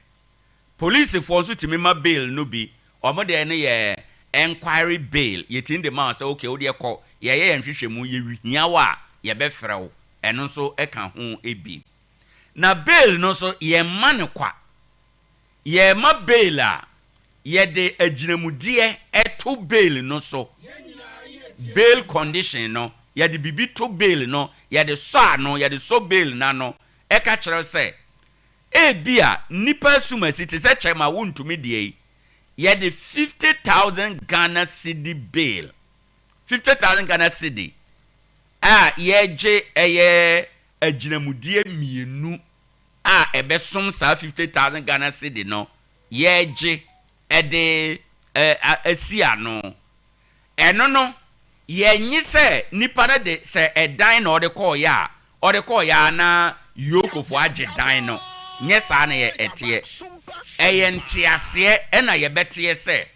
police force timi ma bail no bi omode ne ye enquiry bail yetin de man say okay odi ekọ ye nhwehwemu ye wihia wa ye be frew eno so eka ho ebi na bail no so ye man kwa ye ma bail a ye de aginamude eto bail no so bail condition no ye de bibi to bail no ye de so no ye de so bail na no eka kire say ebia nipa sumasi te se chema wuntumi de ye de 50,000 Ghana cedi bail 50,000 Ghana cedi ye je aginamude mienu ebesom sa 50,000 Ghana cedi no ye je de asia no eno no ye nyi se nipa na de se edan na ode call ya na yokofo age dan no nye sa na ye etie entiase ena ye betie se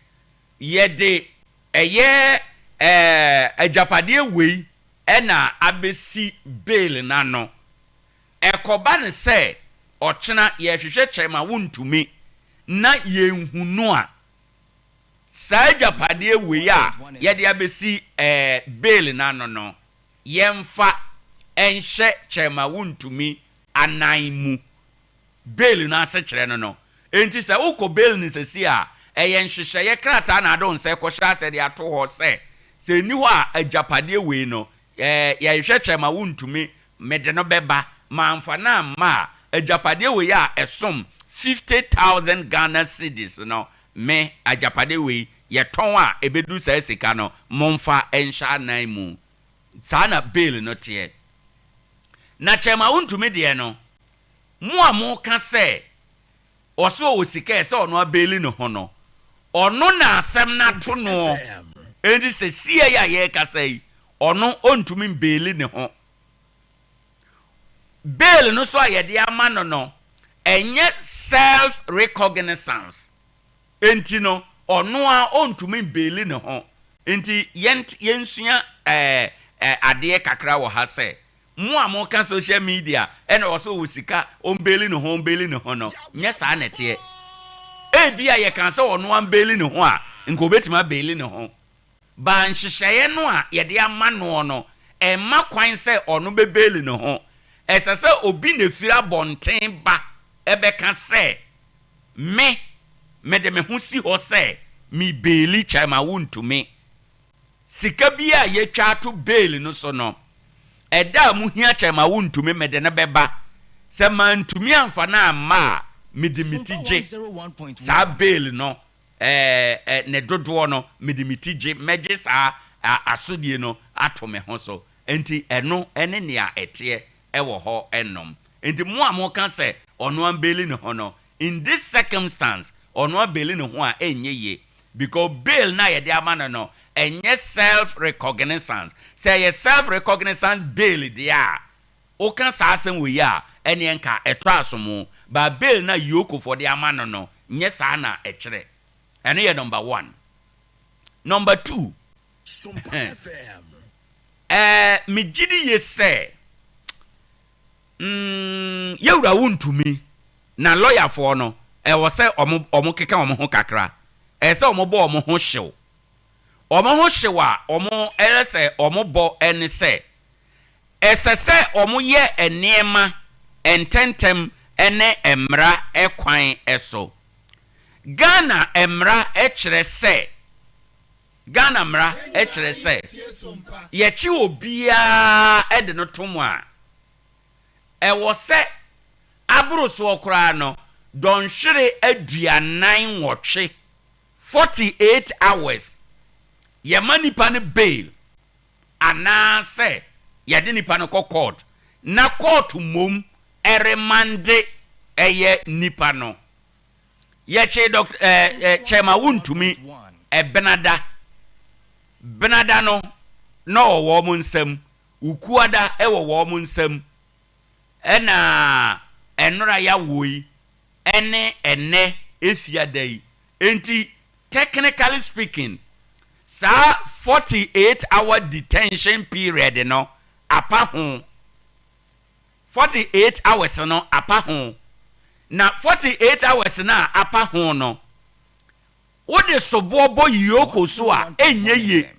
ye de ajapade wei ena abesi bail na no ekoba ne se ochena ye hwehwe chema wuntumi na ye nhunu a sa ajapade wei a ye de abesi bail na no yemfa enhye chema wuntumi ananmu bail na se kire no enti se uko bail ni se si a nhyehyɛ ye krata na adon se kɔhya se de ato ho se ni ho a ajapade wei no ye hwehwɛ chema wuntumi mede no beba manfa na ma ajapade wei a esom 50,000 Ghana cedis no me ajapade wei ye ton a ebedu sa sika no monfa enhya nan mu sa na bail no tie na chema wuntumi de no mo ka se oso osika se ono abeli no ho no ono na asem na to no enti se sie ya ye ka sai ono ontumi mbeli ne ho bail no so ayede ama no enye self recognizance enti no ono a ontumi mbeli ne ho Enti yensua ade kakra wo ha se mo amoka social media ena also wo sika ombeli no ho no nye saa nete bia ye kan se ono ambeli ne ho a nko betima beli ne ho ba nhyehyeye no a ye de ama no no emma kwan se ono bebeli ne ho esese obi na fira bonten ba ebeka se me de me ho si ho se mi beli chama wuntumi sika bia ye twa to beli no so no eda mu hia chama wuntumi me de ne beba se mantumi amfa na ma medimitije sa beli no ne dodo no medimitije meje sa asodie no atome ho so enti eno ene nea etie ewo ho enom enti mo amoka se ono ambeli ne ho no in this circumstance ono ambeli ne ho a enye ye because bail na ye de amana no enye self recognizance say ye self recognizance bail dia o kan sa asem we ya ene enka eto asomo ba bail na yoko for the amana no nye sa na ekire ene ye number 1 number 2 Sompa FM mi gidi ye say yewura wuntumi na lawyer for no e wo say omo keka omo ho kakra e say omo bo omo ho hyew a omo elese omo bo ene say esese omo ye enema ententem ene emra ekwan eso Ghana emra ekire say Ghana mra ekire say ye chi obia ede no tomu a e wo say abruso okra no don hwere aduanan wotwe 48 hours ye manipa ne bail ana say ye de nipa no court na court mom eremande eye nipa no ye che chema wuntumi benada no wo mo nsam ukuada wo mo nsam ena enora ya woi ene efiadai enti technically speaking sa 48-hour detention period no apa ho 48 hours no apa ho na 48 hours na apa ho no wo de sobobo yoko so a enye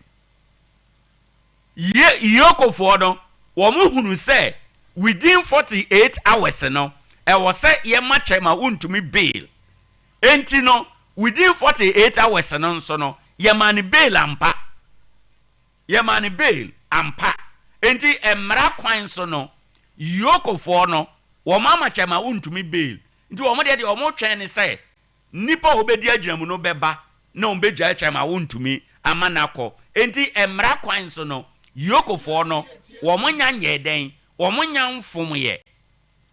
ye yoko for no wo mu hunu say within 48 hours no e wo say ye ma chema wuntumi bail enti no within 48 hours no so no ye mani bail ampa enti emra kwan so no yoko for no wo ma chema wuntumi bail enti wo mo de wo mo twen ni say nipa obedi agyinamu no beba na ombegya chema wuntumi amanako enti emra kwan so no yoko for no wo mo nya nyeden wo mo nya mfom ye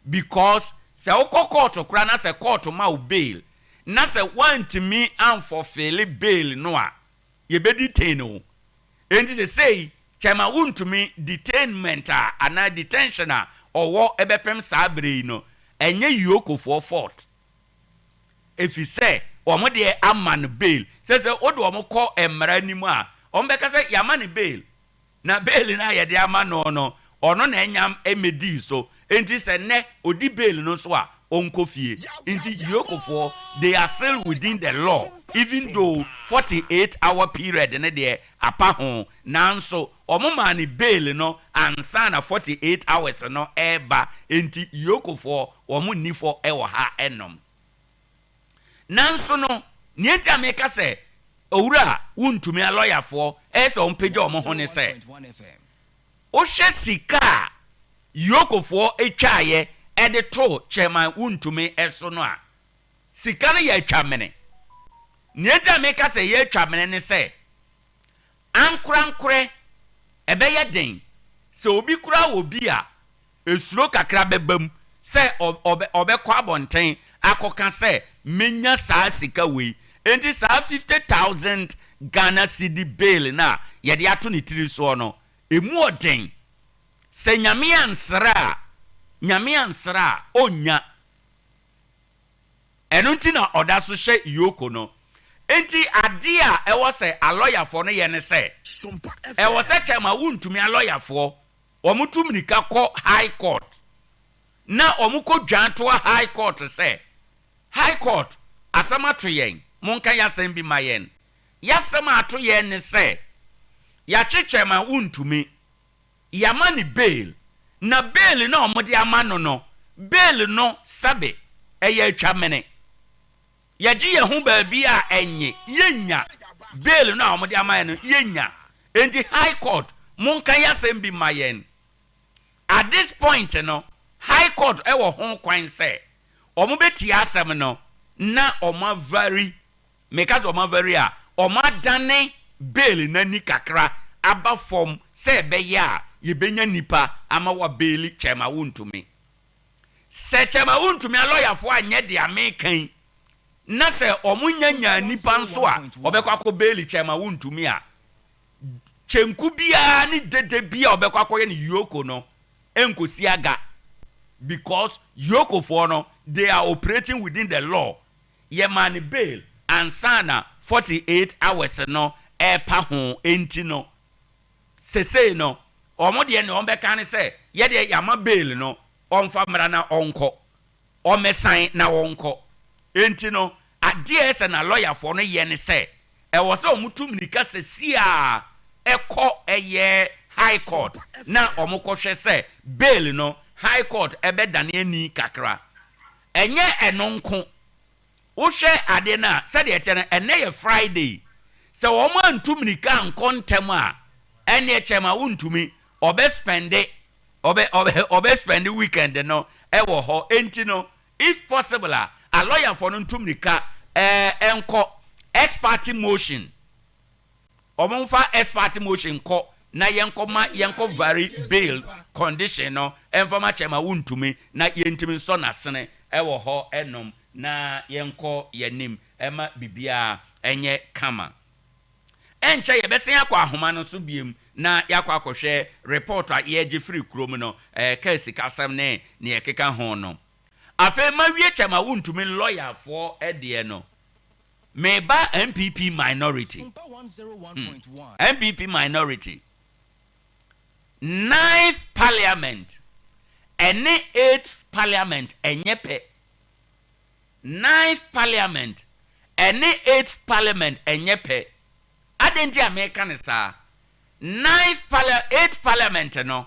because se okokot kura na se court ma o bail na se want me am for fail bail no a ye be detain o enti se say chema wuntumi detainment ana detention a owo ebepem sabre no enye yoko for fault if you say o mo de aman bail se o do o mo call emra nimu a o mbeka se yaman bail na bail na ye de amano no ono na enyam emedi so enti se ne odi bail no so a onkofie enti yokofo they are still within the law even though 48-hour period ne de apa ho nanso omomani bail no ansa na 48 hours no eba enti yokofo omunifo ewo ha enom nanso no nienti ameka se owura wuntumi a lawyer for ese ompeja omo ho ne se o hye sika yokofo etwaye edito chema wuntumi eso no a sika no ya twamene nienti ameka se ye twamene ne se ankrankre ebe ye den se obi kura obi a esuro kakra bebam se obekwa bonten akoka se menya saa sika we enti saa 50,000 Ghana cedi bail na ye de ato ne tiri so no emu oden se nyame ansra onya enunti na oda so hye yoko no enti Adea e was say a lawyer for no ye ne say e was say chema wuntumi a lawyer for omutum nika ko high court na omuko dwanto high court say high court asama to yen monka yasem bi mayen yasem ato yen ne say ya chechema wuntumi yamani bail na bail na omode amano no bail no sabe eye atwamene yaji ye hu ba bi a enye yenya bail na omode amaye no yenya enti high court monka yasem bi mayen at this point no high court e wo ho kwan say omo beti asem no na omo very because omo very a omo dane bail na ni kakra aba form say be ya ye benya nipa ama wa bail chema wuntumi se chema wuntumi a lawyer fo anye de amekan na se omo nyanya nipa nso a obekwa ko bail chema wuntumi a chenku bia ni dede bia obekwa ko ye ni yoko no enkosi aga because yoko for no they are operating within the law ye man bail and sana 48 hours no e pa ho enti no sese no omode ne ombeka ne se ye de yama bail no omfa mra na onko omesan na onko enti no Adea se na lawyer for no ye ne se e wo se omutum nika sesi a ekọ eye high court na omukọhwe se bail no high court ebe dane ani kakra enye enonko wo hwe ade na se de ete na ene ye Friday se wo ma ntum nika nkontem a ene echema wuntumi obe spend weekend no e wo ho enti no if possible a lawyer for no ntum nika enko ex parte motion omonfa ex parte motion ko na yenko very bail condition no enfama chema wuntumi na yentimi so na sene e wo ho enom na yenko yenim ema bibia enye kama enche yebesen akwa ahoma no so biem na yakwa akohwe report a ye free krom no case kasam ne yekeka ho no afa ma wie chema wuntumi lawyer for ede no meba MPP minority Sompa 101.1 MPP minority 9th parliament any 8th parliament enyepe 9th parliament any 8th parliament enyepe adenti America ne sa 8th parliament no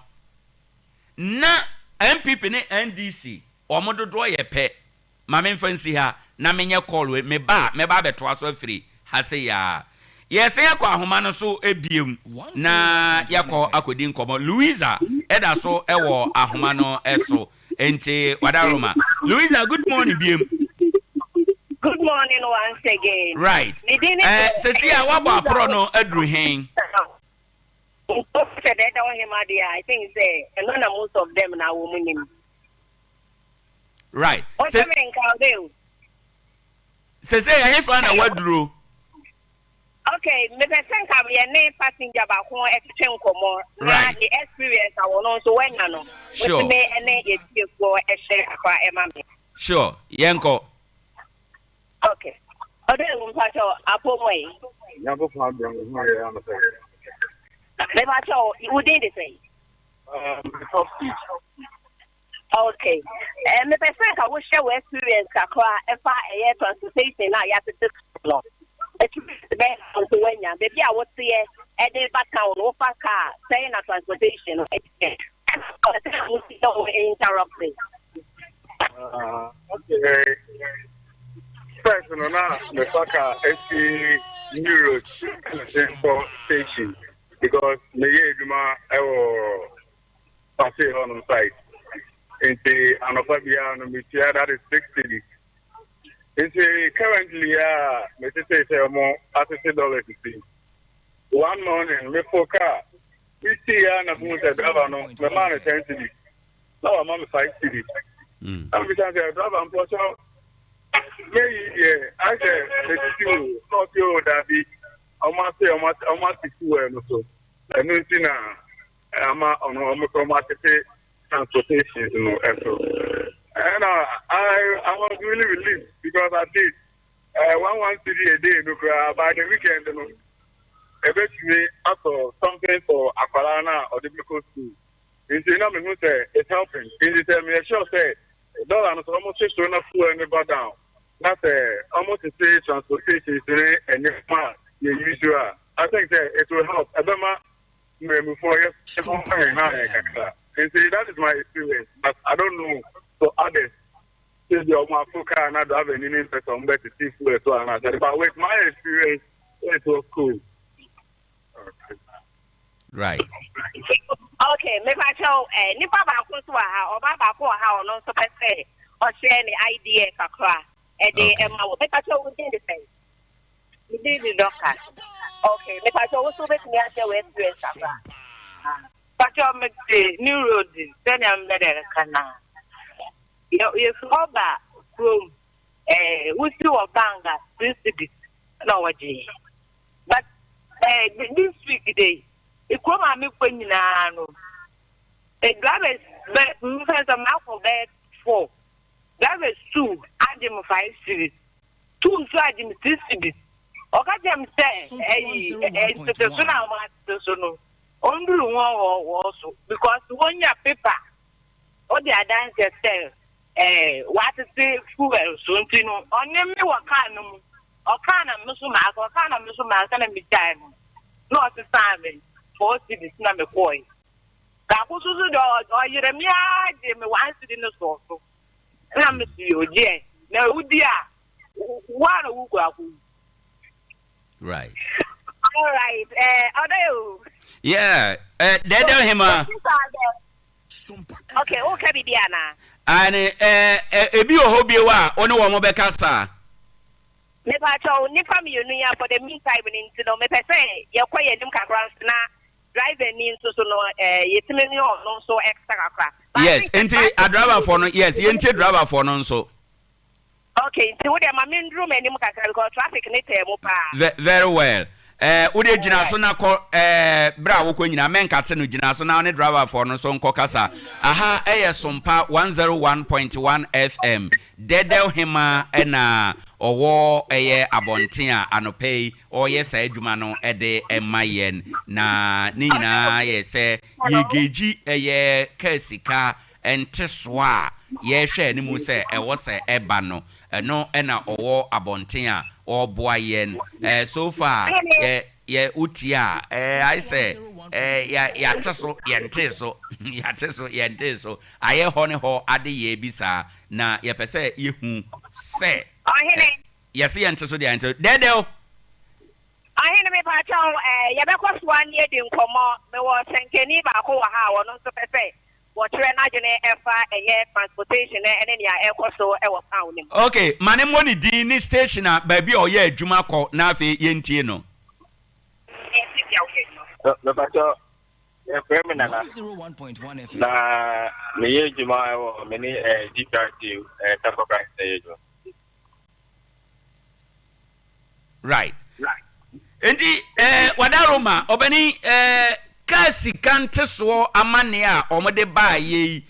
na MPP ne NDC omododo yepe mame mfansi ha na menye call we meba beto aso afiri ha se ya yesi yakwa ahoma no so ebiem na yakọ akodi nkomo Louisa eda so ewo ahoma no eso enti wadaroma Louisa good morning biem. Good morning once again. Right. Cecilia waba pro no adru hen. I think say most of them na women. Right. Cecilia he fa na wadru. Okay, me person ka be na passenger ba ko etchen komo na the experience I won so when no. Sure. Me ene e tie ko e share akwa e ma me. Sure. Yenko. Okay. Ode un pacho apomwe. Nyabo fa bro no ya am say. Me pacho you did the say. Okay. Me person ka we share experience akwa e fa e transportation na ya te explore. It's the best on the way now. Baby, I was here at the back town, no car, saying a transportation. Interrupting. Okay. First, no, the Saka SC Neuro station because the Yeduma pass on site. In the Anopabia, that is 6 cities. It's currently let's say more $30 to see. One morning, before car, we see na bunta driver no, the man is 10 cities. Now I'm on 5 cities. I'm going to drive and push out. Maybe I say the city not you that be. I must say I must be too so. And you see now, I'm on transportation, you know, and so. And I was really relieved because I did 1 city a day, no, by the weekend, no. Eventually, after something for Aqualana or the Biblical School. In the name of it's helping. In the term, sure say, $1 is almost 6 to enough food and never down. That's almost the same transportation today and next month, the usual. I think that it will help. I don't know before you that is my experience, but I don't know for others. Since the Omoafuka and I don't have any interest on where to see food as well. But with my experience, it was cool. Right. Okay, maybe I tell Nipa Bakuswa or Baba for how no so say or share any idea kakra. And they maybe I tell within the same. We did the doctor. Okay, maybe I tell also with me at the West Dress. But you make the new road, then I'm better. You saw that from we see a banga, this no, but this week today. Come and make when you know. A driver is a mouth of bed 4. Drivers 2, add them 5 cities. 2 charge him 6 cities. Or got them say, only one also because one year paper or the dance say, what is the fuel soon to know. On them, what kind of Musuma, or kind of Musuma, can be time. Not the time. 4 cities na me koi. Ka kususu do o Yeremia de me 1 city no so. Na me si oje. Na udi a wa na wu gwa ku. Right. All right. Odo. Yeah. Dedo hima. Okay, o ka bibia na. Ani ebi ohobi wa oni wo mo bekasa. Me pa cho nipa mi yenu ya for the meantime into no me pese ye kwaye nim kakra na driver ni so no yetimeni no so extra kakra. Yes, enti a driver for no yes, yenti driver for no so. Okay, so we dey ma min room enim kakra because traffic ni temo pa. Very well. Ude jina so na ko bra wo ko nyina menkate no jina so na ne driver for no so nko kasa. Aha Sompa 101.1 FM. Dedel hima na owo abonten a anopei oye sa adwuma no de emayen na ni nyina ye se yegeji kasika enteso a ye hwe ni mu se ewo se eba no no na owo abonten a oboayen so far ye utia I say ya teso yenteso ya teso yenteso aye ho ne ho ade ye bisa na ye pese ye hu se yes yenteso de ento dedel ahene me pa chaw ye be ko swan ye di nkomo me wo senkeni ba ko wa ha wo no so pese wo tre na gene efa transportation ene ne ya ekoso e wo town nim. Okay mane money di ni station a ba bi o ye adwuma ko na afi ye ntie no. The battle, na 101.1 FM. Na me juma o me ni DPRT Tarkwa stage. Right. Endi wadaroma obani kasi kante so amane a omode ba ye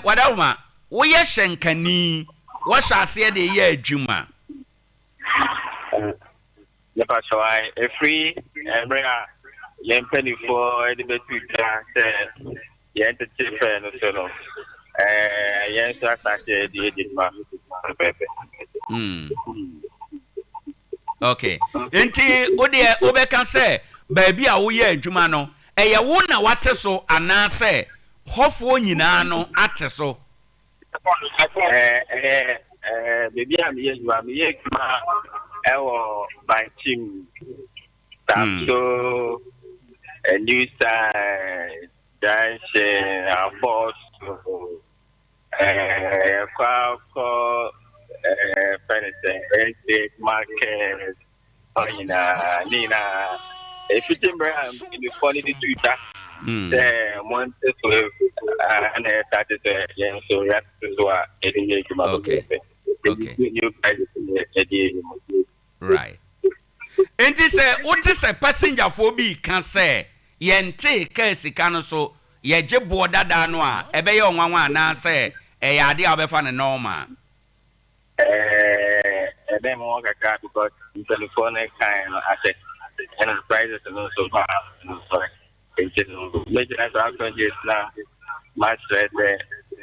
wadaroma wo ye hyenkani wo hyase de ye adwuma. The battle I free area yempeni for the betu say yente chife no so no yente asase di edima pepe. Okay. Enti ode obeka say baabi a wo ye adwuma no eye wo na wate so anase hofo nyina no ate so. Baby am ye adwuma ewo banchim so a new side dancing a boss penny market Nina if you think in the funny Twitter one and started so that's what okay right. And this what is a passenger for be can say yente kasika no so ye je boda da no a ebe ye onwanwa na say e yade obefa ne normal then more because in California kind of asset and the prices are not so bad. So major countries now much said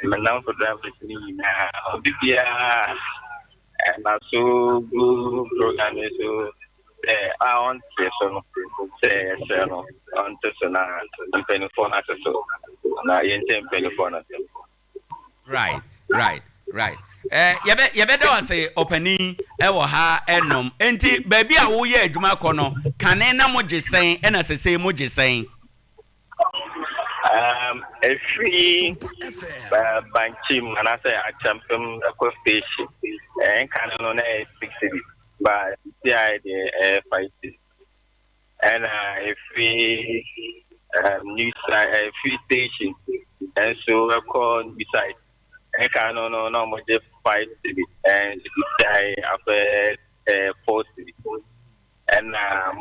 now for drive with me now. And also good program so I want to say on to so telephone so na yente telephone. Right. Yebe do say opening ewo ha enom enti baabi a wo ye adwuma kɔ no kane na mo gesen na sese mo gesen a free banchim and I say Acheampong station and can on a 60 but the 50 and a free news a free station and so I call beside I can no more just 5 city and die after 4 city and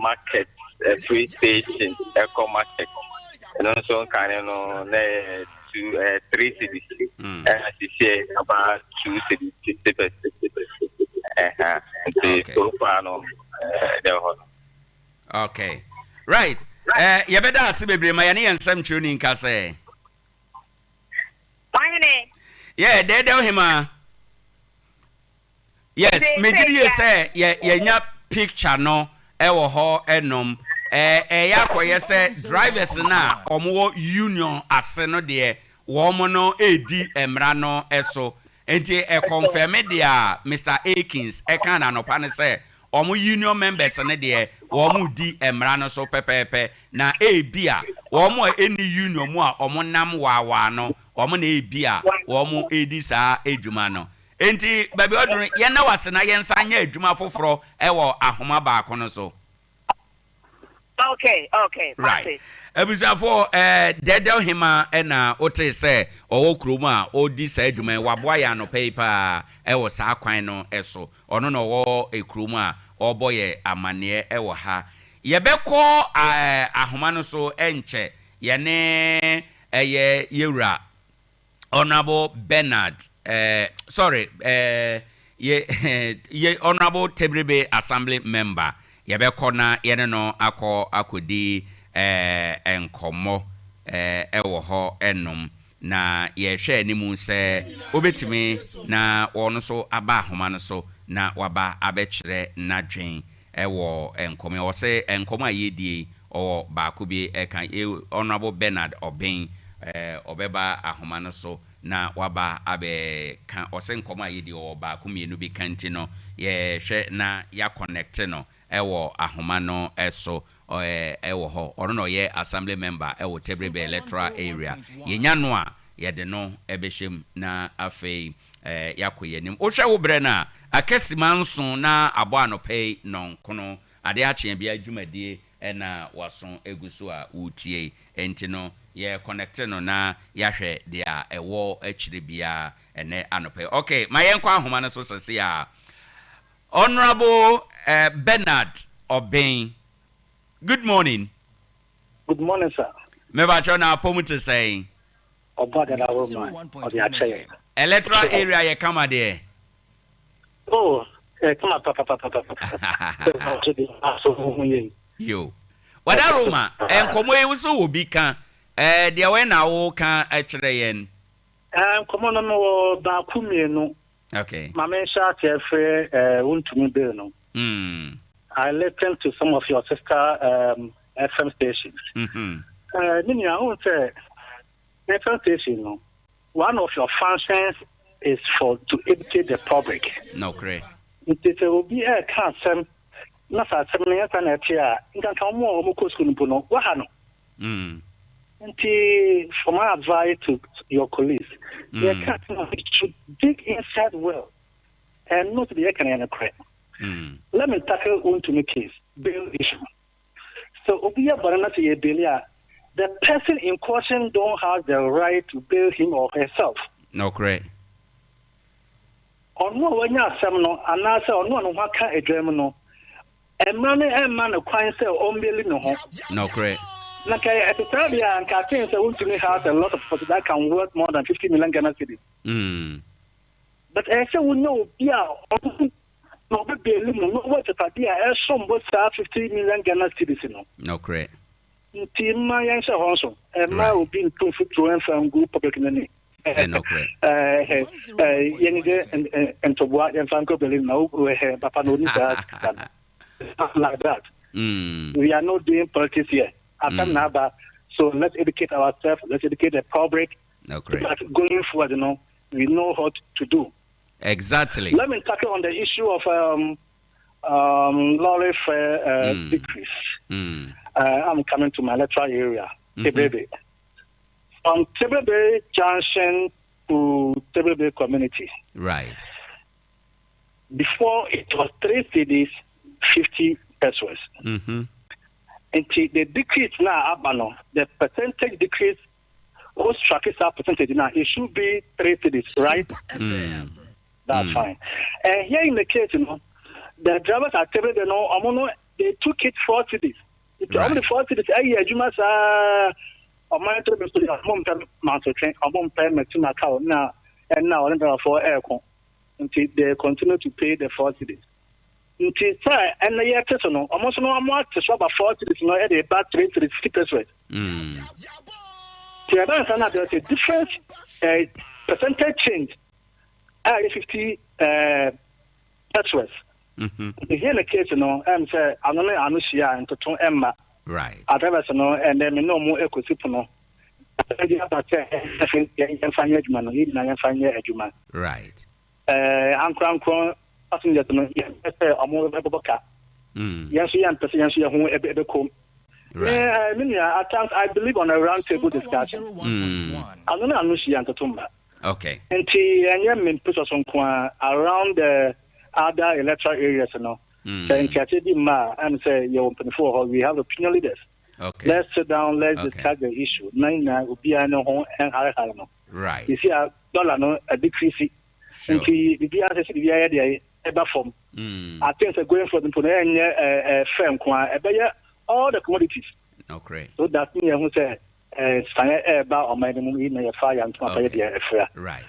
market a free station eco market and also kind of 3 cities and as you say about 2 cities okay right you better ask me my and some tuning kase yeah they do him yes me did you say yeah picture no ewo ho enom yakwoye say drivers na omo union ase no de wo mo no edi emra no eso enti confirm dia Mr Akins kan na no pa ne say omo union members ne de wo mo di emra no so pepepe na bia wo mo any union mu a omo nam wawa no omo na bia wo mo edi sa edwuma no enti baby odun ye na wase na ye nsa nya edwuma foforo ewo ahoma ba kono so. Okay. Right. Ebusafo dedel hima na ote se owo kroma odi sa adwuma waboa ya no paper ewo sa kwan no eso ono no wo ekroma oboye amane ewo ha yebekọ ahoma no so enche ye ne yewura Honorable Bernard ye Honorable Tebrebe Assembly member yebekọ na yene no akodi enkomo ewo ho enom na yehwe animu se obetimi na wono so aba ahoma no so na waba abekire nadwen ewo enkomo wo se enkomo ayedie owo baako bi ekan Honorable Bernard Oben obeba ahoma no so na waba abe kan ose enkomo ayedie owo baako mienu bi kanti no yehwe na ya connect no ewo ahoma no eso ewo ho ono no ye assembly member ewo Tebrebe electoral area yenya no a yede no ebehjem na afei yakoye nim o hwe wo bre na akesima nso na abo anopai non kono Adea Akye Abia adwumadie na waso eguso a utie enti no ye connect no na yahwe dia ewo akire bia ene anopai okay mayenkwa ahoma no so sese ya Honorable Bernard Oben. Good morning. Good morning, sir. Meba chona pomuto say. Obada la woman. Electoral area ye kama there. Oh, come on, papa. Yo. Wada Roma, enkomo e wuso obi kan. Dia we na wo kan akire yen. Enkomo no ba kumienu. Okay. Mamesha Tiafre Untumi Bill. I listened to some of your sister FM stations. I won't say FM station. One of your functions is to educate the public. No, correct. It will be a cancer. Not as a million and here. You can come more Mukoskun. Wahano. For my advice to your colleagues, they should dig inside well and not be a can credit. Let me tackle Untumi case, bail issue. So Obia Baranati Ebelia, the person in question don't have the right to bail him or herself. No, correct. On no when you are some no, and answer on no one can a German. A man a crime cell on no. No, correct. Like at the time, and Catherine Untumi has a lot of people that can worth more than 50 million Ghana cedis. But I say we know, no be no what party some both 50 million Ghana cedis no. No correct. Team my answer also. Ma will be in to and from group public money. No correct. And to what and Franco Berlin now Papa no that like that. We are not doing politics here. So let's educate ourselves, let's educate the public. Okay. But going forward, we know what to do. Exactly. Let me tackle on the issue of lorry fare decrease. I'm coming to my electoral area, Tebebe. From Tebebe Junction to Tebebe community. Right. Before it was 3 cedis, 50 pesos. And the decrease now, the percentage decrease, whose track is that percentage now, it should be 3 cedis, right? That's fine. And here in the case, the drivers are telling they took it 4 cedis. It's only 4 cedis. You must my now and now for aircon until they continue to pay the 4 cedis. And the year personal, almost no more to swap about 4 cedis, no, at a bad rate to the 50 pesos. There's a different percentage change. 50 pesos. Here in the case, I'm saying, I'm only Anusia and to Emma. Right. I and then no more ecosystem. Right. I'm crown passenger I'm more of a boca. Yes, young person, who ever come. At times I believe on a round table discussion. I don't know Anusia and Totumba. Okay. And young put us on around the other electoral areas, saying and say we have opinion leaders. Okay. Let's sit down, let's discuss the issue. Right. You see a dollar a decrease. And the ever form. I think going for the firm all the commodities. Okay. So that's me who say about or my fire and right.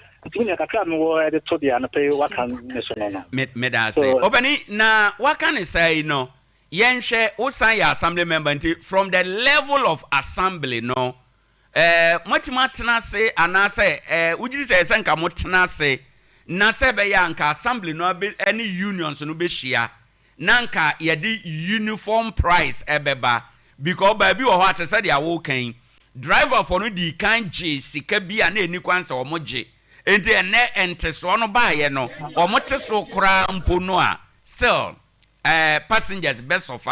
Obani na what can I say yenhwe usan ya assembly member from the level of assembly motima tena se anase ujiri se senka motena se na se be ya nka assembly no be any unions no be hia nanka ye di uniform price ebeba because baby wo ho atese dia wo kan driver for no di kan je sika bia na eni kwanse wo moje enti ene enteso no ba ye no wo moteso kura mpo no a still passengers best of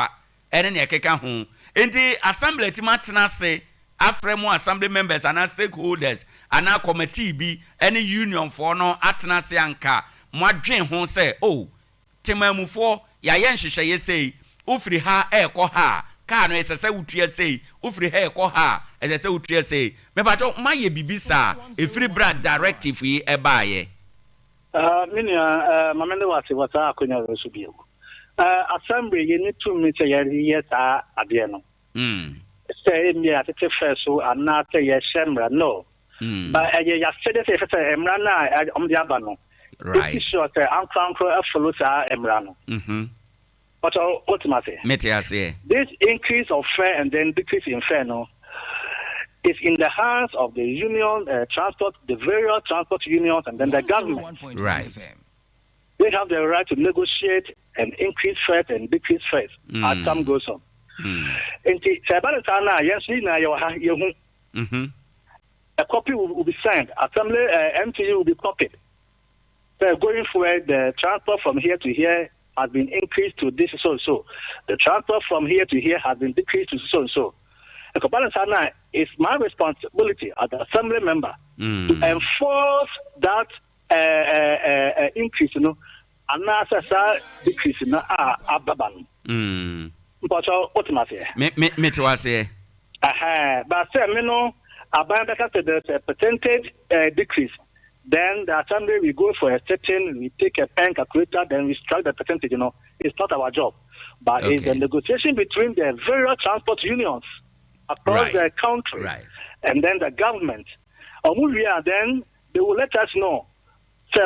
ene ne keka ho enti assembly tima tena se afremo assembly members and stakeholders and a committee bi any union for no atena se anka mo adwen ho se temamufo ya ye nhyehyeye sei ufiri ha ekọ ha ka no esese wutua sei ufiri ha ekọ ha esese wutua sei me ba jo maye bibisa efiri brand directive yi ebaaye minia mamende wata akonya resu bio assembly ye ni tu mi se ye ta ade no say me at the first so and not say shemra no but ya said say emra na the abano right sure say uncle follow sa emra no but ultimately this increase of fare and then decrease in fare no is in the hands of the union the various transport unions and then the government. Right. They have the right to negotiate and increase fares and decrease fares as time goes on. And a copy will be signed. Assembly MTU will be copied. So going forward, the transport from here to here has been increased to this so and so. The transport from here to here has been decreased to so and so. It's my responsibility as an assembly member to enforce that increase, and not decrease in Ababan. But ultimately, but there's a percentage decrease. Then the assembly we go for a certain, we take a pen calculator, then we strike the percentage. It's not our job, but it's a negotiation between the various transport unions across the country, and then the government. Then they will let us know. Say,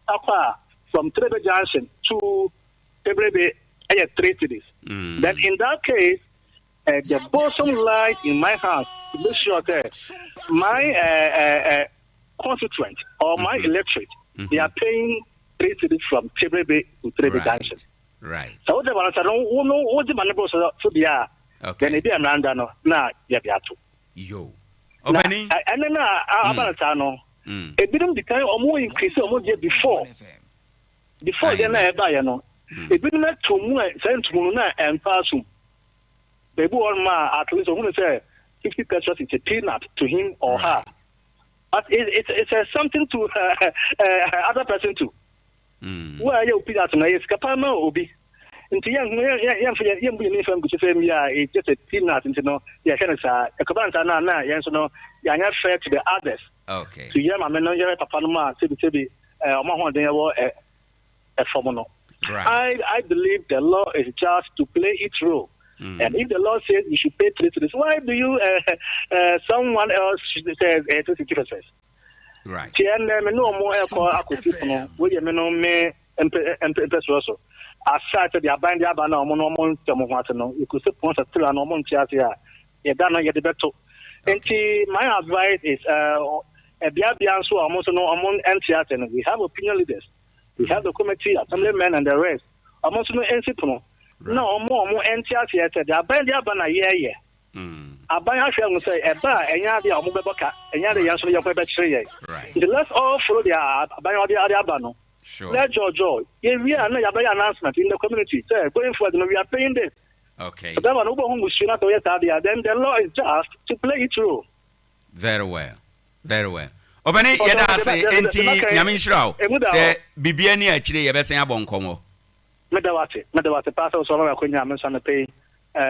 Tarkwa from Trebe Junction to Tebrebe, 3 cities. Then in that case, the bottom line in my house to make sure that my constituent or my electorate, they are paying 3 cities from Tebrebe to Trebe Junction. Right. So what the balance I don't know what the money goes to be then it be an andano na yabiatu. Yo. Opening and then Abanatano. It didn't become or more increase almost before. Before then I buy no. It didn't let to send to Muna and Passum. They on ma at least I want to say 50 pesos is a peanut to him or her. But it's something to other person too. Where you put that is Capama Obi. Into young uniform, which is just a peanut into no, yeah, a cabana, yes, no, you're not fair to the others. Okay. To Yama, Menoya, Papanama, Tibi, Mahon, they were a formal. I believe the law is just to play its role. And if the law says you should pay 3 to this, why do you, someone else says 250%? Right. No more alcohol, William Menome and Pesroso. Aside the Abandi Abana, Monomon, Tomoatano, you could suppose a 3 normal Chiatia, Yadana Yadibeto. And my advice is a Biabianso, almost no among Antiatan. We have opinion leaders. We have the committee, assemblymen, and the rest. Almost no Encipono. No more Antiatia, the Abandi Abana, yeah. Abaya shall say a bar and Yadia Mubaka and Yada Yaso Yapatree. Right. Let's all follow the Abano. Sure. Let Joe. If we are not Abaya announcement in the community, going forward, we are paying this. Okay. But then the law is just to play it through. Very well. Very well. Obani yada say enti nyame nhyiraw. Say bibia ni akire ye besen abonkomo. Medawate pass so ma ko nyame so na pay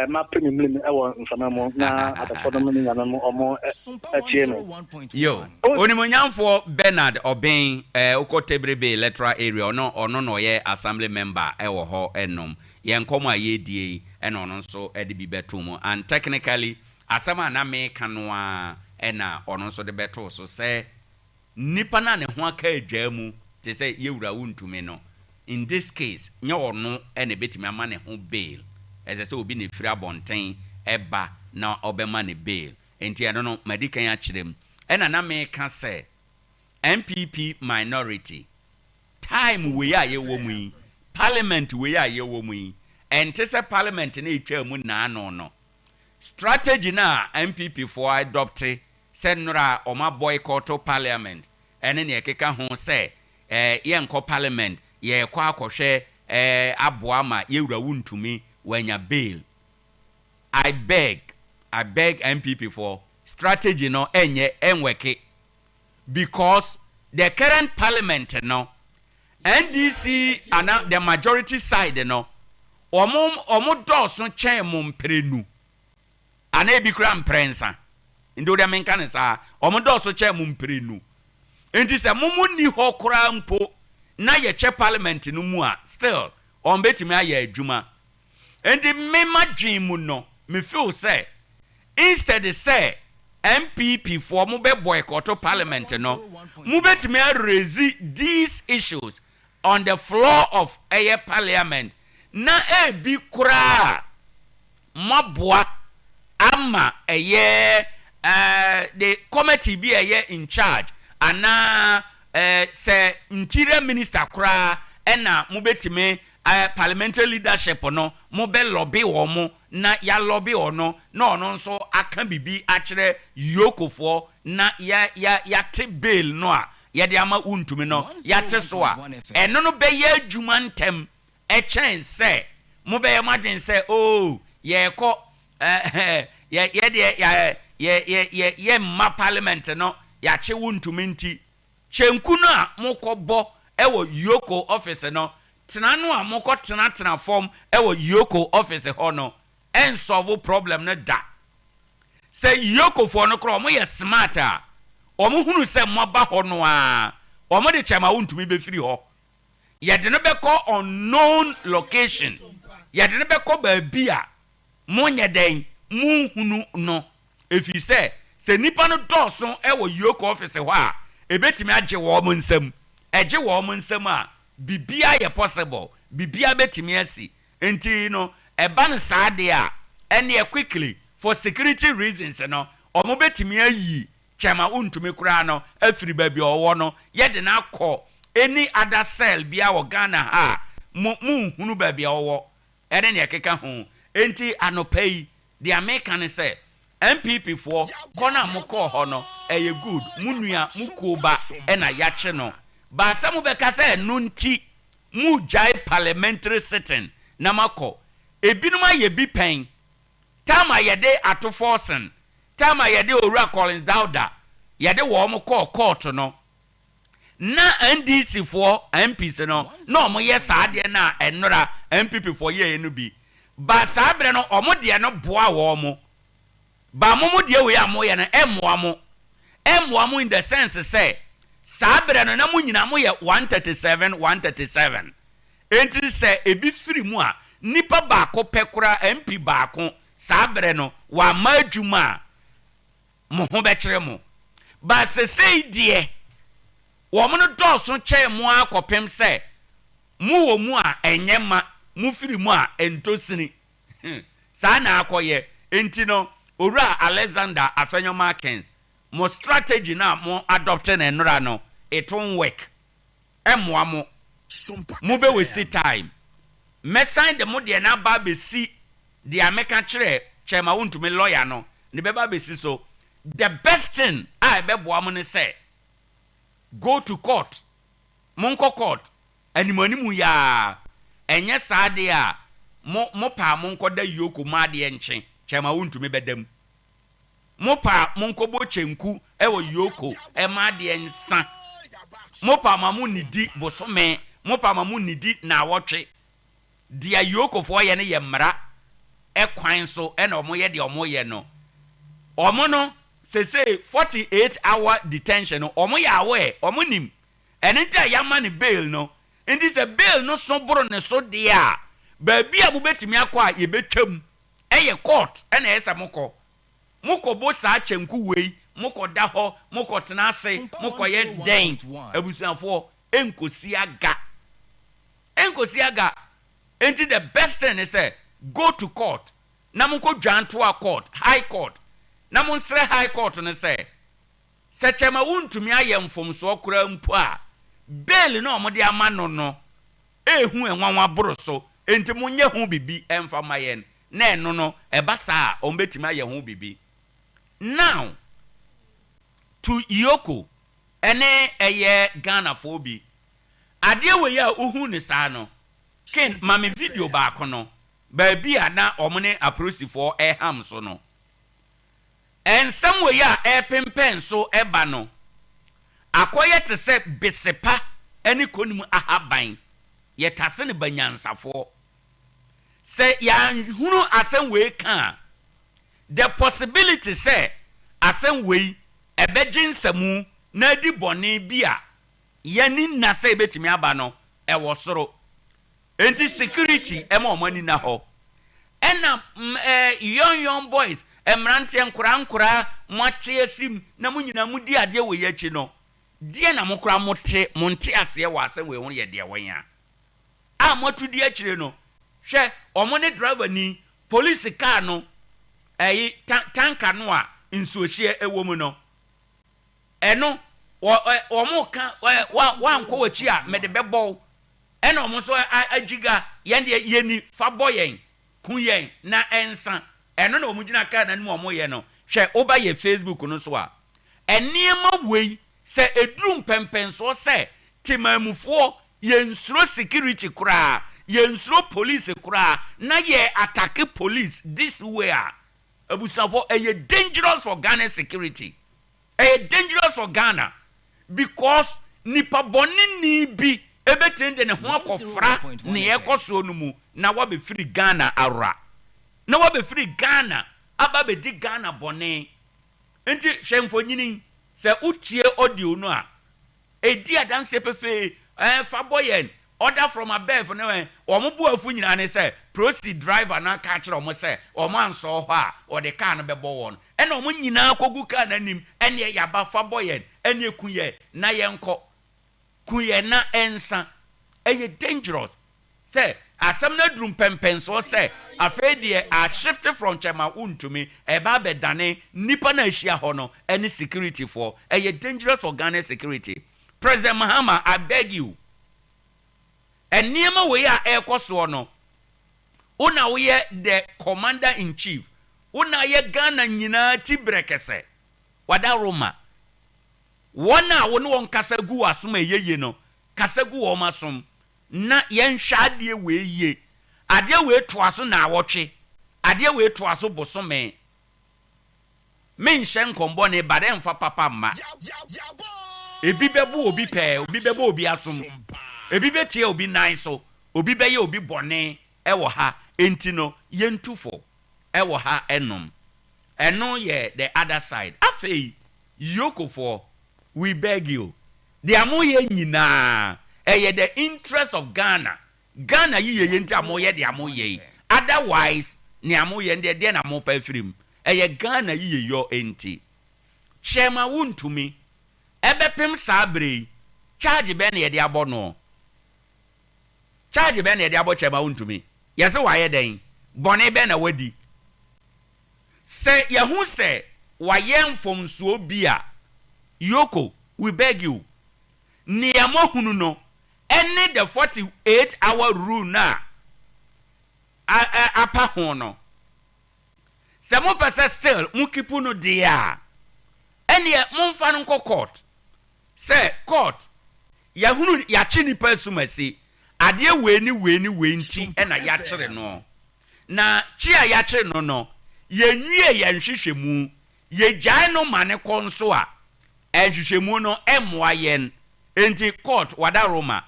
ma premium e wo mfamamo na atafodom ni nyame mo omo atie no. Yo, onimonyamfo Bernard Oben Okotebrebe electoral area ono no ye assembly member e wo ho enom. Ye nkomo aye die e no nso e de bi betum and technically asama na me kanoa e na ono nso de beto so say nipa na ne ho aka adwamu te say yewura wuntumi no. In this case, nyo ene betimi ama ne ho bail. As I say obi ne firi abonten eba na obema ne bail. Enti I don't know medikan ya kirem. Ena na me ka say MPP minority time we ya ye wo mu yi, parliament we ya ye wo mu yi. Enti say parliament na etwa mu na no. Strategy na MPP for adopt say nora o ma boycott parliament. Ene ne ekeka ho say ye nko parliament ye kwa akohwe aboa ma yewura wuntumi wanya bail. I beg MPP for strategy no enweke because the current parliament no NDC and the majority side no omo doso chen mum prenu ana ebi kura mprensa ndo de menka ne sa omo doso chen mum prenu enti se mumu ni ho kura mpo na ye che parliament no mu a still on betimi aye adwuma endi mema dream no me feel say instead say MPP for mu be boycott parliament no mu betimi raise these issues on the floor of a parliament na ebi kura maboa ama the committee be in charge ana say interior minister kura ena mu betime parliamentary leadership no mo be lobby wo mo na ya lobby ono na ono nso aka bibi akire yokofo na ya te bail no a ya de ama untumi no ya te so a eno no be ya adwuma ntem e chen say mo be ya madwen say oh ye ko ye ma parliament no ya che untumi nti chenku no a mokobo ewo yoko office no tena no a moko tena form ewo yoko office ho no en solve problem no da say yoko for no kro mo ye smart a omo hunu se mo ba ho no a omo de chema wontumi be firi ho ye de no be call unknown location ye de no be call ba bia mo nye den mo hunu no efi se nipa no doso ewo yoko office ho a ebetimi agye wo mo nsam a bibia ye possible bibia betimi asi enti no eba no saade a ene quickly for security reasons no omo betimi ayi chema untumi kura no afiri ba bi owo no ye de na akọ any other cell bia wo Ghana ha mu hunu ba bia owo ene ne keka ho enti anopai the American say MPP for kona moko ho no eye good munua mukoba ena yache no ba samu beka say no nti mu jai parliamentary sitting na mako ebinum aye bi pen tama yede ato forcing tama yede Owura Collins Dauda yede wo mo court no na NDC for MPs no no mo ye saade na enora MPP for ye no bi ba sabre no omo de no boa wo mo ba mo de we amoye no emmoa mo in the sense say sabre no na mo nyina mo ye 137 enti say ebi firi mu a nipa ba ko pekura MP ba ko sabre no wa madwuma mo ho be kire mo ba se sei die wo mo no doso che mo akopem say mu wo mu a enyema mu firi mu a entosini sa na akoye enti no Owura Alexander Afenyo Markins mo strategy na mo adopting enora no it won't work emwa mo be waste time me sign the mo de na ba be si the American chere chema wontumi lawyer no ne be ba be si so the best thing I be boa mo ne say go to court monko court animanimu ya enye saade a mo pa monko da yoko ma de enche chema wontumi bedam mo pa monko bo chenku ewo yoko e ma de ensa mo pa mamu nidi bosome mo pa mamu nidi na wotwe dia yoko fo ye ne ye mra e kwan so e na omo ye de omo ye no omo no say 48-hour detention no omo ya we omo nim enita ya ma ne bail no indi se bail no so boro ne so de a ba bia bu betimi akwa ye betwam eye court e na esa moko bo sa chenku wei moko da ho moko tena ase moko ye den abusuafo enkosi aga enti the best thing is say go to court na moko dwanto a court high court na monsre high court ne say se chema wuntumi ayemfomso okura mpo a bail na omode amano no ehu enwanwa boro so enti munye hu bibi emfa mayen na eno no ebasa ombetimi aye hu bibi now to Iyoko ene eye Ghana for bi ade we ya uhu ne sa no ken mame video ba kono ba bia na omne approach for ham so no en somewhere ya pempen so eba no akoye te se besepa eni konum ahaban ye tase ne banyansafo se ya hunu asem we kan the possibility say asem we ebejinsamu na di bone bia yani na say betimi aba no e wosoro enti security ema omani na ho ena young boys emrante nkura mote asim na munyina mudi ade we yachi no die na mokura monte ase wa asem we ho ye de wan a motu di akire no hwe omone driver ni police car no tanka no a nsuohie ewo no eno omo ka wa nko wachi a mede bebo eno omo so ajiga yende yeni fa boyen kuyen na ensa eno na omo gina ka na nmu omo ye no hwe oba ye Facebook no so a eniema wei se edrum pempen so se timamufo ye nsuro security kura ye nsuro police kura na ye attack police this way abusafo ye dangerous for Ghana security dangerous for Ghana because nipa bonni ni bi ebetende ne ho akofra ne ekoso no mu na wa be free Ghana ara na wa be free Ghana aba be di Ghana bonni enti hwemfo nyini se utie audio no a edi adanse pefe fa boyen order from above no omobu afu nyina ne say proceed driver na ka kire omo say omo anso ho a o de car no bebo won ena omo nyina kogu car na nim ene ya ba fa boyen ene kuye na yenko kuye na ensa dangerous say asɛm na drum pɛmpɛn so say afei deɛ a shift from chema untumi eba bedane nipa na ahyia hɔ no any security for dangerous for Ghana security. President Mahama, I beg you, and nneɛma wei a ɛrekɔ soɔ no una woyɛ the commander in chief una yɛ Ghana nyinaa ti brekɛsɛ wada Roma wɔn a wɔn wɔn kasa gu asom ɛyɛyɛ no kasa gu wɔn asom na yɛnhwɛ adeɛ wei yie adeɛ wei toa so na awɔtwe adeɛ wei toa so bosome menhyɛ nkɔmbɔ ne ba dɛ mfa papa mma ebi bɛbu obi pɛɛ obi bɛbɔ obi asom ebi bɛtie obi nan so obi bɛyɛ obi bɔne ɛwɔ ha enti no yɛntufo ɛwɔ ha ɛnom ɛno yɛ the other side afei yokofoɔ we beg you the amoye nyinaa the interest of Ghana yiye yenti amoye the amoye otherwise ni amoye ndɛ na mo pa firim Ghana yiye yo enti chema wuntumi ebepem sabre charge be na ye de abɔ no charge be na ye de abɔ chema wuntumi yese waye den bɔne be na wadi se yehu se waye mfomsuo bia yoko we beg you niamo hunu no any the 48-hour rule na apa ho no se mo pese still mo kipu no dia any mo mfa no court se court ya hunu ya chi ni pasumasi ade we ni nti na ya kire no na chi a ya kire no ye nwie ye nhwehwemu ye gyae no mane konso a ehwehwemu no emmoa yen enti court wada Roma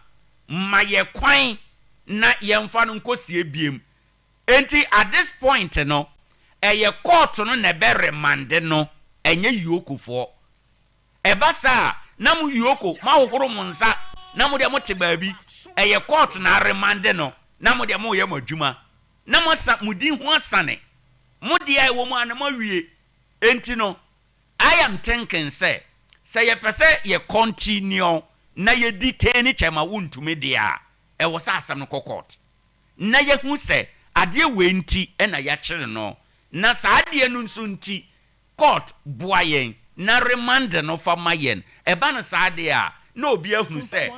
ma ye kwan na yemfa no nkosie biem enti at this point no court no na be remand no enye yokufo ebasa na mu yoko ma hohoro mu nsa na mu de mo te baabi court na remand no na mu de mo ye madwuma na mo sa mudi ho asane mo de ai wo mu anama wie enti no I am thinking say ye pese ye continue na ye detain chema wuntumi dia was asam no court na ye hu se ade we nti na ya kire no na sa ade no nso nti court boa yen na remand no fa mayen eba no sa ade a na obi ahu se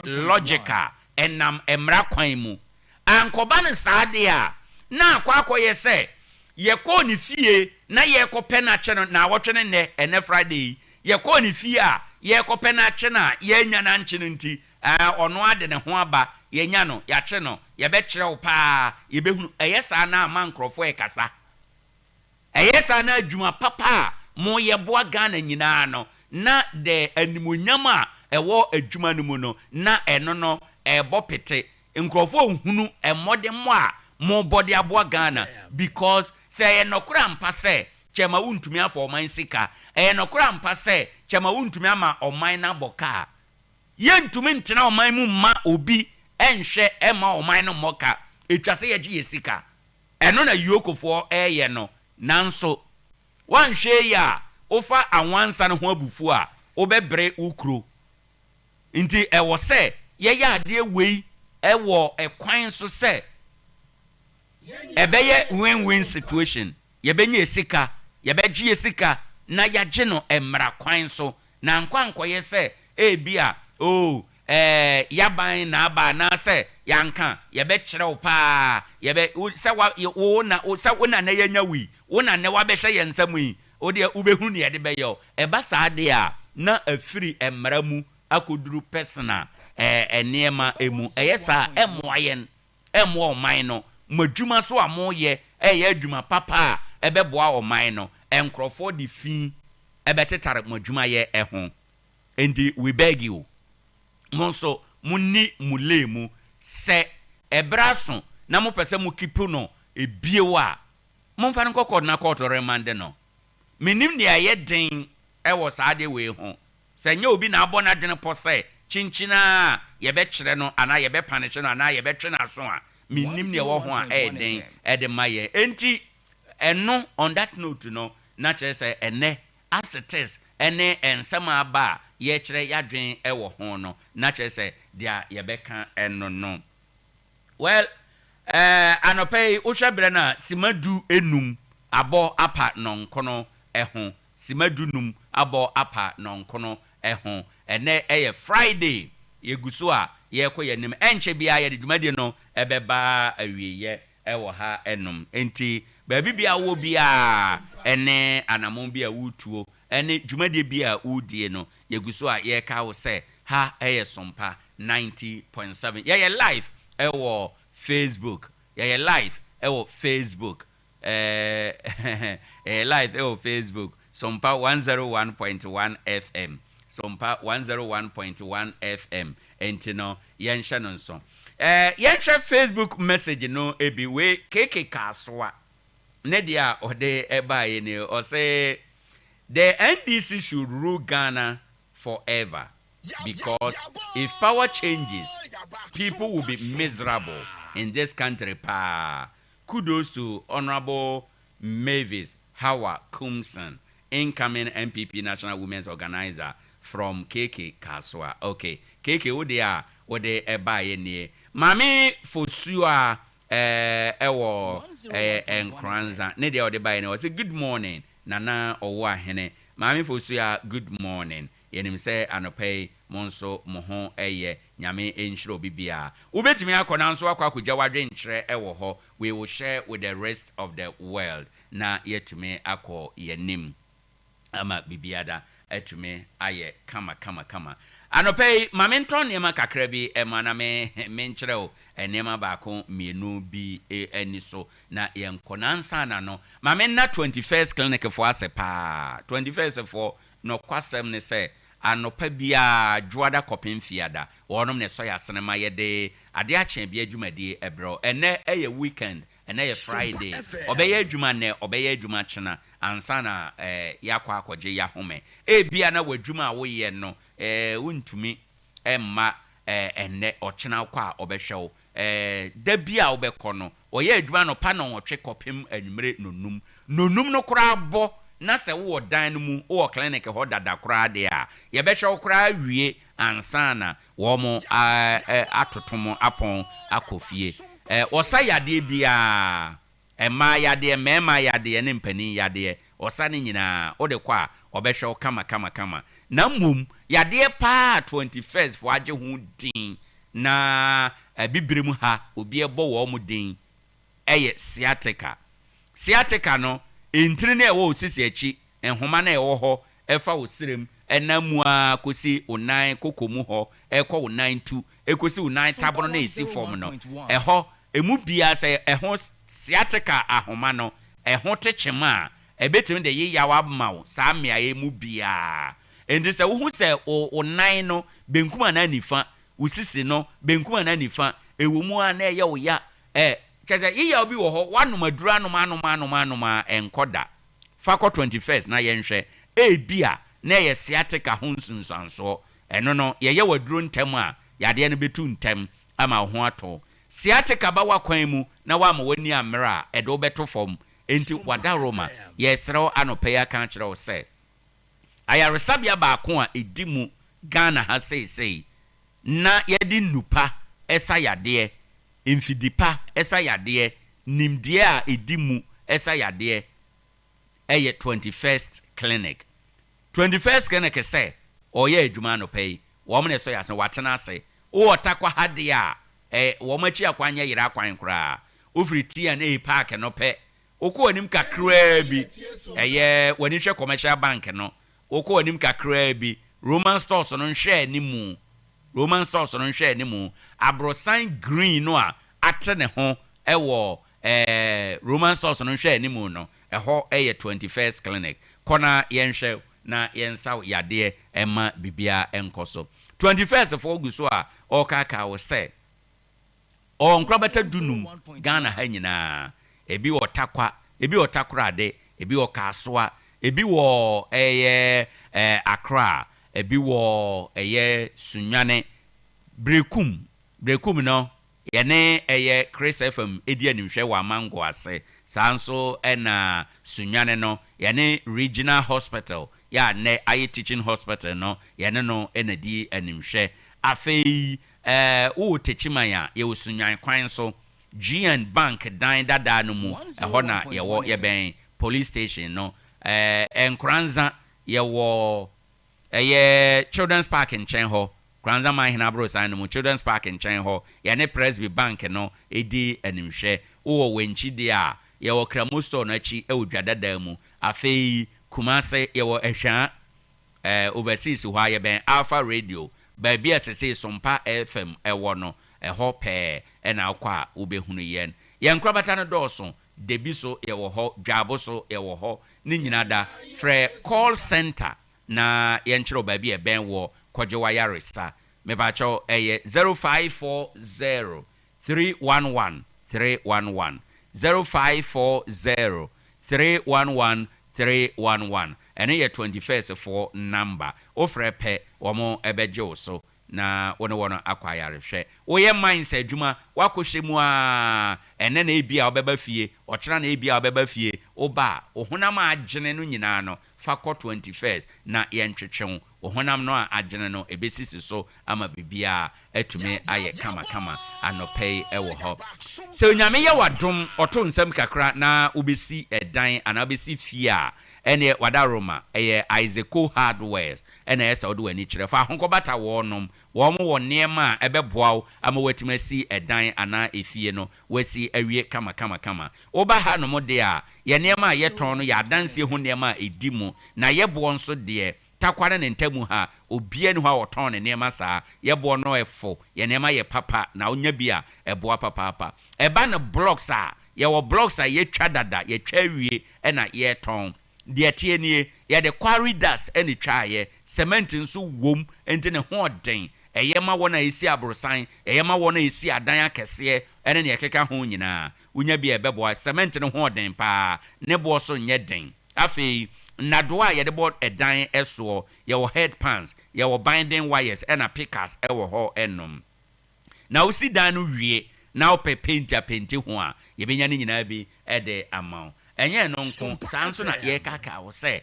logical enam emra kwan mu ankoba no sa ade a na akwakoye se ye ko ni fie na ye ko penache no na wotwe ne ene Friday ye ko ni fie a ye ko penache na ye nya na nche nti ono ade ne ho aba ye nya no ya che no ye be kire wo pa ye be hunu eyesa na ama nkrofo e kasa eyesa na adwuma papa mo ye boa Ghana nyina no na de animonyam a ewo adwuma no mu no na eno no ebo pete nkrofo hunu emode mo a mo body aboa Ghana because say enokura mpa se chema wuntumi afọ oman sika enokura mpa se chema wuntumi ama oman na boka yentumi ntena oman mu ma obi enhwe ema oman no moka etwase ye gi sika eno na yokofo eye no nanso wanhwe ya ofa anwansa no ho abufu a obebre ukro nti ewo se ye ya ade wei ewo ekwan so se ebeye win-win situation yebenye esika yebeji esika na yaje no emra kwan so na nkwankoye se ebia yaban na aba na se yanka yebe kire wo pa yebe se wo na yenya wi wo na ne wa be hye yensam yi wo de ubehu ne yede beyo eba saade a na afiri emra mu akoduru personal enema emu eyesa emoayen emo oman no madwuma so amoye adwuma papa ebeboa oman no enkrofo de fi ebetetare madwuma ye eho and we beg you monso munni mulemu se ebraso na mo pese mo kipu no ebiewa momfa no kokod na court remand no minim ne aye den ewo saade we ho se nya obi na abona dwene pose chinchina yebe kire no ana yebe punish no ana yebe twe na so a minim ne wo ho a den de maye enti eno on that note no na chere say ene as it is ene ensema ba ye kyerɛ yadwen ɛwɔ ho no na kyerɛ sɛ dia yɛbɛka ɛno no well anɔpɛ wohwɛ brɛ na simadu enum abɔ apa nonkono ɛho simadu num abɔ apa nonkono ɛho ɛnɛ ɛyɛ Friday yeguso a yɛkɔ yɛnim ɛnkyɛ bia yɛde dwumadie no ɛbɛba awieyɛ ɛwɔ ha ɛnom enti baabi bia wo bia ɛne anamon bia wutuo ɛne dwumadie bia wudie no yeguso a yɛka wo sɛ ha ɛyɛ Sompa 90.7 yɛyɛ live ɛwɔ Facebook yɛyɛ live ɛwɔ Facebook live ɛwɔ Facebook Sompa 101.1 FM Sompa 101.1 FM enti no yɛnhyɛ no nso yɛnhwɛ Facebook message no ebi we keke kasoa ne dia ɔde ɛbaaye ne ɔsɛ the NDC should rule Ghana forever because if power changes people will be miserable in this country pa. Kudos to Honorable Mavis Hawa Kumson, incoming MPP National Women's Organizer from KK Kaswa. Okay, KK wo de ebaye nie. Mami Fosua ewo enkranza. Ne de ode baye ne say good morning Nana Owoahene. Mami Fosua good morning. Yenim say anopai monso moho eye nyame enhiro bibia ubetimi akona nso akwakuja wadwe nkyere ewo ho we will share with the rest of the world na yetumi akọ yenim ama bibiada etume aye kama anopai mamenton nema kakra bi emana me nkyere o enema baako mienu bi eni so na yenkona nsa na no mamenna 21st clinic for asepa 21st for no kwasem ne say anopa bia dwoada kopem fiada wonom ne so ya senema yede Adea Akye Abia adwumadi ebro ene eye weekend ene eye Friday obeye adwuma ne obeye adwuma chena ansa na yakwa akwaje ya home bia na wadwuma wo ye no wuntumi emma ene ochena kwa obehwew da bia obekọ no oye adwuma no pa no wotwe kopem anwumere nonum no kora bo na se wo dan no mu wo clinic ho dada kora de a ye be hwe kora wie ansana wo mo atotomo apon akofie osa yade bia ema yade mema yade ne mpanin yade osa ne nyina wo de kwa obehwe kama na mum yade pa 21st fo age hu din na bibirem ha obi ebo wo mu din eye sciatica no entri na ewo osisi echi enhoma na ewo ho efa osirem enamua kosi onan kokomu ho ekọ onan tu ekosi onan tabono na esi form no eho emu bia se eho sciatica ahoma no eho techema ebetimi de yiyawa mawo saa mea emu bia endi se wo hu se onan no benkuma na nifa usisi no benkuma na nifa ewomu a na eye wo ya cheze yiya obi wo ho wanum adura anuma enkoda fakọ 21st na yenhwe bia na ye sciatica hunsunsanso eno no ye waduro ntem a yade no betu ntem ama ho ato sciatica ba wakwan mu na wa ma wani amra edo beto fom enti wada roma ye srew anopeya kan kire wo se ayaresabia ba ko a edimu Ghana ha sei na yedi nupa esa yade infidipa esa yade nimdie a edimu esa yade eye 21st clinic say oye adwuma no pay wo mne so yasen watena ase wo takwa hade a wo machi akwanya yira akwan kra ofri tia na park no pe okọ onim kakra bi eye wani hwe commercial bank no okọ onim kakra bi Roman stores no nhwe ni mu abrosan green no a ate ne ho ewo Roman stores no nhwe ni mu no eho eye 21st clinic kona yenhwe na yensa yade ema bibia enkoso 21st for guso a okaka wo se onkrabata dunum Ghana ha nyina ebi wo takwa ebi wo takrade ebi wo kasoa ebi wo Accra ebi wo Sunyane brekum no yene Chris FM edi animhwe wa mango ase sanso ena Sunyane no yene regional hospital ya ne aye teaching hospital no ye ne no enadi animhwe afei wo techimanya ye wosunwan kwan so GN Bank dan dada no mu ho na ye wo ye ben police station no enkranza ye wo Children's Park in Chenho Kranza Mahina Bros and mu Children's Park in Chenho ye ne Presby Bank no edi animhwe wo wenchi dia ye wo Kramusto no chi dwada mu afei Kumase ye wo ehwa overseas ho ye ben Alpha Radio baabi asese Sompa FM ewo no ho pe na akwa obehunu yen yen krabata no dɔɔso debi so ye wo ho dwabo so ye wo ho ni nyina da frɛ call center na yen kyerɛ baabi e ben wo kɔgyewa yaresa me ba kyɛw 0540 311 311 0540 311 311 ene ye 21st for number ofrɛ pɛ wɔn ɛbɛgye so na wono akwayare hwɛ woyɛ mindset adwuma wakɔhye mu a ene na ebia obɛba fie ɔkyerɛ na ebia obɛba fie oba ohunam agyene no nyinaa no fa kɔ 21st na yɛntwetwe ohunam no a agyene no ebesisi so ama bibia atumi ayɛ kama anɔpɛi ɛwɔ hɔ sɛ onyame yɛ wadom ɔto nsɛm kakra na obesi ɛdan ana obesi fie a ene wadaroma Isaac Hardware ene esa odo ani kyerɛ fa honkɔbata wɔnom wɔn wɔ nneɛma a ɛbɛboaw ama watimasi ɛdan ana efie no wasi awie kama oba ha no mo de a ye nneɛma a yɛtɔn no yɛ adanse ho nneɛma a edi mu na yɛboɔ nso deɛ takware ne ntamu ha obia ne ho a wɔtɔn ne nneɛma saa yɛboɔ no ɛfo ye nneɛma yɛ papa na onya bi a ɛboa papa ɛba no blocks a yɛwɔ blocks a yɛtwa dada yɛtwa awie ɛna yɛtɔn deɛ tie nie yɛde quarry dust ɛne twaayɛ cement nso wom enti ne ho ɔden ɛyɛma wɔn a esi aborosan ɛyɛma wɔn a esi adan akɛseɛ ɛne ne yɛkeka ho nyinaa wonya bi ɛbɛboa cement ne ho ɔden paa ne boɔ so nyɛ den afei nadoa a yɛde bɔ ɛdan ɛsoɔ yɛwɔ head pans yɛwɔ binding wires ɛna pickers ɛwɔ hɔ ɛnom na wosi dan no wie na wopɛ painti ho a yɛbɛnya ne nyinaa bi ɛde ama enye no nko sanso na ye kaka wo se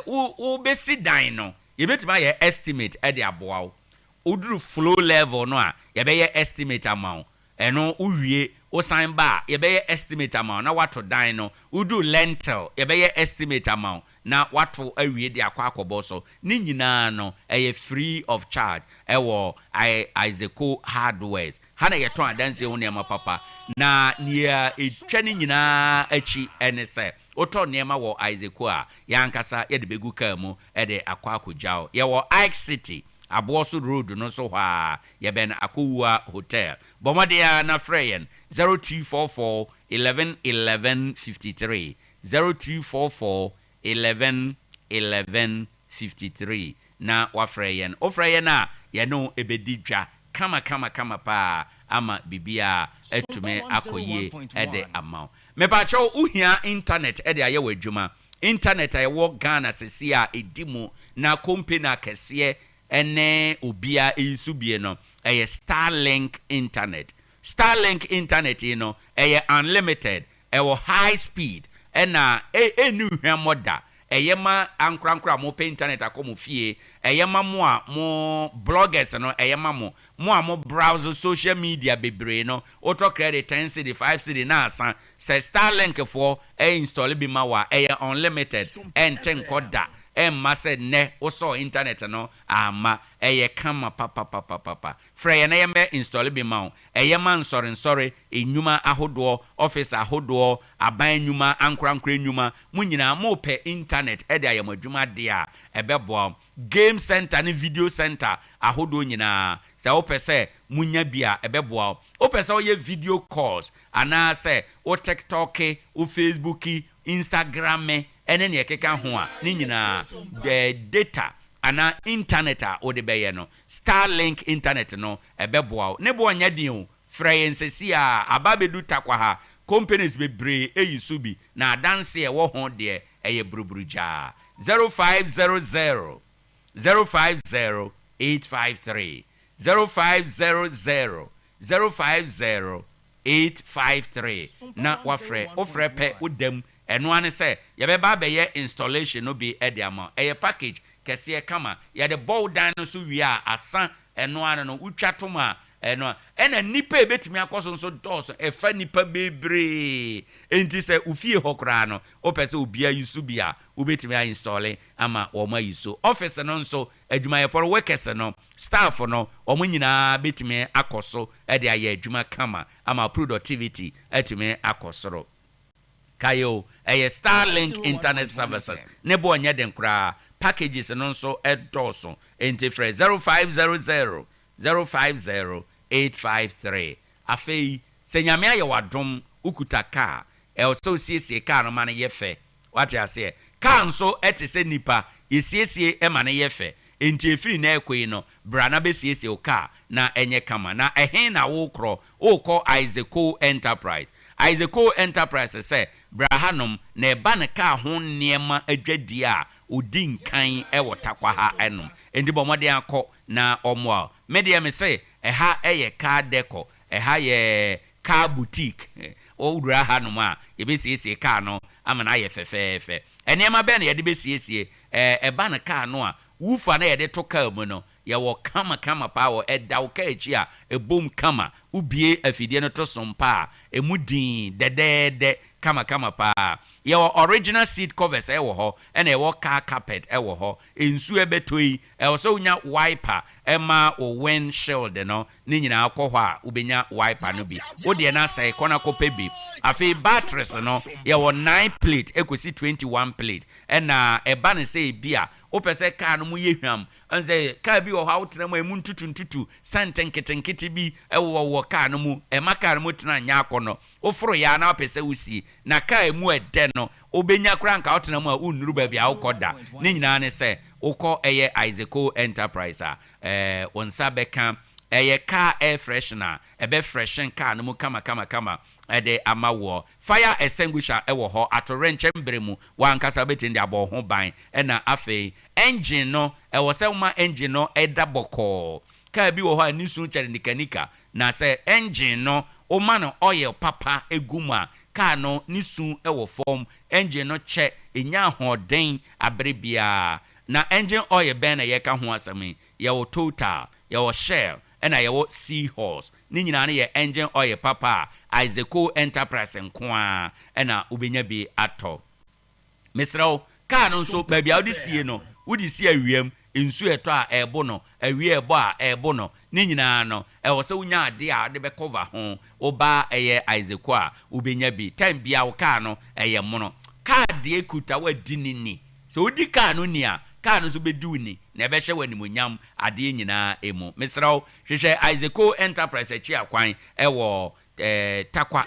wo besi dan no ye betima ye estimate e de aboa wo uduru flow level no a ye be ye estimate amount eno uwie wo san ba ye be ye estimate amount na wato dan no udu lentil ye be ye estimate amount na wato awie de akwa so ni nyina no free of charge ewo Isaac Hardware hana ye ton adanse ho nema papa na nia etwa ni nyina achi ene se oto nema wo Isaac a yankasa ye de begu ka mu e de akwa akojao ye wo Ike City Aboso Road no so ha ye ben Akowua Hotel bomode na freyen 0244 11 11 53 0244 11 11 53 na wafreyen ofreyen a ye no ebedidwa kama pa ama bibia etume akoye ede ama me pa cho uhia internet ede aye wadwuma internet aye wo Ghana sesi a edimu na company akese ene obia isubie no eye Starlink internet you know eye unlimited eye high speed ena enu hwa moda eyema ankrankra mo pe internet akomo fie eyema mo a mo bloggers no eyema mo a mo browse social media bebre no auto credit 10 cedi 5 cedi na asan se Starlink for install bi ma wa unlimited and 10 koda said ne also internet no ama kama papa frey na yeme install bi ma eyema sorry enwuma ahodo office ahodo aban nwuma ankrankra nwuma munyina mo pe internet ede ayamadwuma de a ebebo game center ne video center ahodo nyina se opese munya bia ebebo opese oye video calls ana se o TikTok o Facebook Instagram ene ne keka ho a ni nyina the data ana internet a o de beye no Starlink internet no ebeboa ne bo nya din o freyensesi a ababedu takwa ha companies bebre eyisubi na adanse e wo ho de eye burubruja 0500 050 853 0500 050 853 na wafre ofre pe udem ɛno ane sɛ yɛbɛba abɛyɛ installation no bi ɛde ama ɛyɛ package kɛseɛ kama yɛde bɔw dan no so wie a asa ɛno ane no wotwa tom a ɛno ɛna nipa ebetumi akɔso nso dɔɔso ɛfa nipa bebree enti sɛ ufie hɔ koraa no wopɛ sɛ obia yusu bi a wobetumi a install ama wɔn ayi so office no nso adwumayɛfo workers no staff no wɔn nyinaa betumi akɔso ɛde ayɛ adwuma kama ama productivity ɛtumi akɔsoro kayo ɛyɛ Starlink internet services ne bo ɔnyɛ den koraa packages no nso ɛdɔɔso enti frɛ 0500 050 853 afei sɛ nyame ayɛ wadom ukuta car ɛwɔ siesie car no ma no yɛ fɛ wate ase car nso ɛte sɛ nipa yɛsiesie ɛma no yɛ fɛ enti efiri na ɛkɔyi no bra na bɛsiesie o car na ɛnyɛ kama na ɛhen na wokɔ Isaaco Enterprise sɛ bra hanom na ɛba ne car ho nneɛma adwadi a odi nkan ɛwɔ Tarkwa ha ɛnom enti bɔ mmɔden akɔ na ɔmo a media me say ɛha ɛyɛ car deco ɛha yɛ car boutique owura ha no ma yɛbɛsiesie car no ama na yɛ fɛfɛɛfɛ ɛnneɛma bɛn na yɛde bɛsiesie ɛba ne car no a wufa na yɛde to car mu no yɛwɔ kama pa wɔ ɛdaw car akyi a ɛbom kama ubie afidie no to sompa a emu din dɛdɛɛdɛ kama pa yɛwɔ original seat covers ɛwɔ hɔ ɛna yɛwɔ car carpet ɛwɔ hɔ ensu ɛbɛtoi ɛwɔ sɛ wonya wiper ɛma o windshield no ne nyinaa kɔ hɔ a wobɛnya wiper no bi wodeɛ na sɛ kɔna kɔpɛ bi afei batteries no yɛwɔ 9 plate ekosi 21 plate ɛna ɛba ne sɛ bi a wopɛ sɛ car no mu yɛ hwam ɛnsɛ car bi wɔ hɔ a wotena mu emu ntutu sɛnte nketenkete bi ɛwɔ car no mu ɛma car no mu tena nya akɔ no woforo ya na wopɛ sɛ wosie na car emu ɛdɛ no obenya kora nka wotena mu a unnuru baabi a wokɔ da ne nyinaa ne sɛ wokɔ ɛyɛ Isaaco Enterprise a wonsa bɛka ɛyɛ car air freshener ɛbɛ freshen car no mu kama ɛde ama wɔ fire extinguisher ɛwɔ hɔ atorenkyɛm bere mu wankasa betin de abɔ ho ban ɛna afei engine no ɛwɔ sɛ uma engine no ɛda bɔkɔɔ car bi wɔ hɔ a ni su kyɛre nikanika na sɛ engine no oma no oil papa egum a car no ni su ɛwɔ form engine no kyɛ enya hoden abrebia na engine oil bɛn na yɛka ho asɛm yɛwɔ Total yɛwɔ Shell ɛna yɛwɔ Seahorse ne nyinaa ne yɛ engine oil papa Isaaco Enterprise nkoa ɛna ubenya bi atɔ mesrɛw car no nso baabi a wode sie no wode sie awiam nsu ɛtɔ a ɛbo no awie ɛbɔ a ɛbo no ne nyinaa no ɛwɔ sɛ wonya ade a de bɛkɔva ho woba ɛyɛ Isaaco a ubenya bi time bia wo car no ɛyɛ mono car de ekuta wadi nini sɛ wodi car no ni a car no so bɛdu ni na ɛbɛhyɛ w'animonyam adeɛ nyinaa emu mesrɛw hwehwɛ Isaaco Enterprise akyi akwan ɛwɔ Tarkwa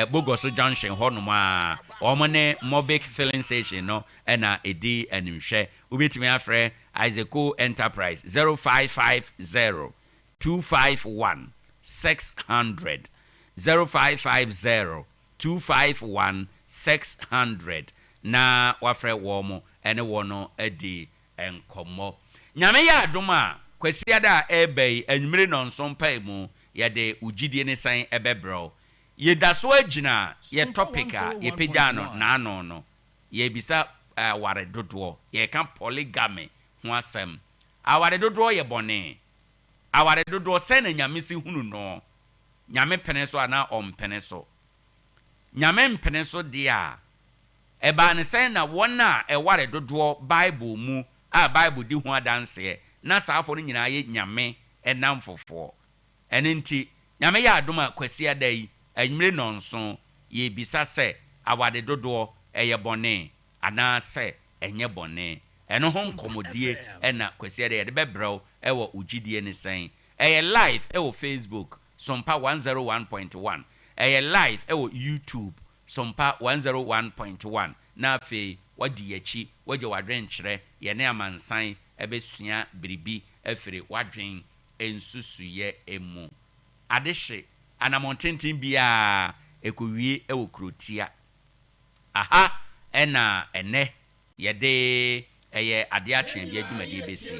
Bogoso Junction hɔ no a ɔmo ne Mobic filling station no ɛna edi animhwɛ wobɛtumi afrɛ Isaaco Enterprise 0550 251 600 0550 251 600 na wafrɛ wɔ mo ɛne wɔ no adi nkɔmmɔ nyame yɛ adom a kwasiada ɛbɛyi anwumere no nso mpae mu yɛde ugidie ne san ɛbɛbrɛw yɛda so agyina yɛ topic a yɛpagya no naano no yɛbisa aware dodoɔ yɛka polygamy ho asɛm aware dodoɔ yɛ bɔne aware dodoɔ sɛ na nyame si hunu no nyame pene so ana ɔmpene so nyame mpene so deɛ a ɛbaa ne sɛ na wɔn a ɛware dodoɔ Bible mu a Bible di ho adanseɛ na saafo no nyinaa yɛ nyame ɛnam fofoɔ ɛne nti nyame yɛ adom a kwasi ada yi anwumere nɔnso yɛbisa sɛ awade dodoɔ ɛyɛ bɔne anaasɛ ɛnyɛ bɔne ɛno ho nkɔmmɔdie ɛna kwasi ada yɛde bɛbrɛw ɛwɔ ugidie ne sɛn ɛyɛ live ɛwɔ Facebook Sompa 101.1 ɛyɛ live ɛwɔ YouTube Sompa 101.1 na afei wadi yakyi wagye wadwen kyerɛ yɛne amansan ɛbɛsua biribi afiri wadwen ensusuye emu adehye anamontenten bia ekowie ewo krotia aha ɛna ɛnɛ yɛde ɛyɛ Adea Akye Abia dwumadi besi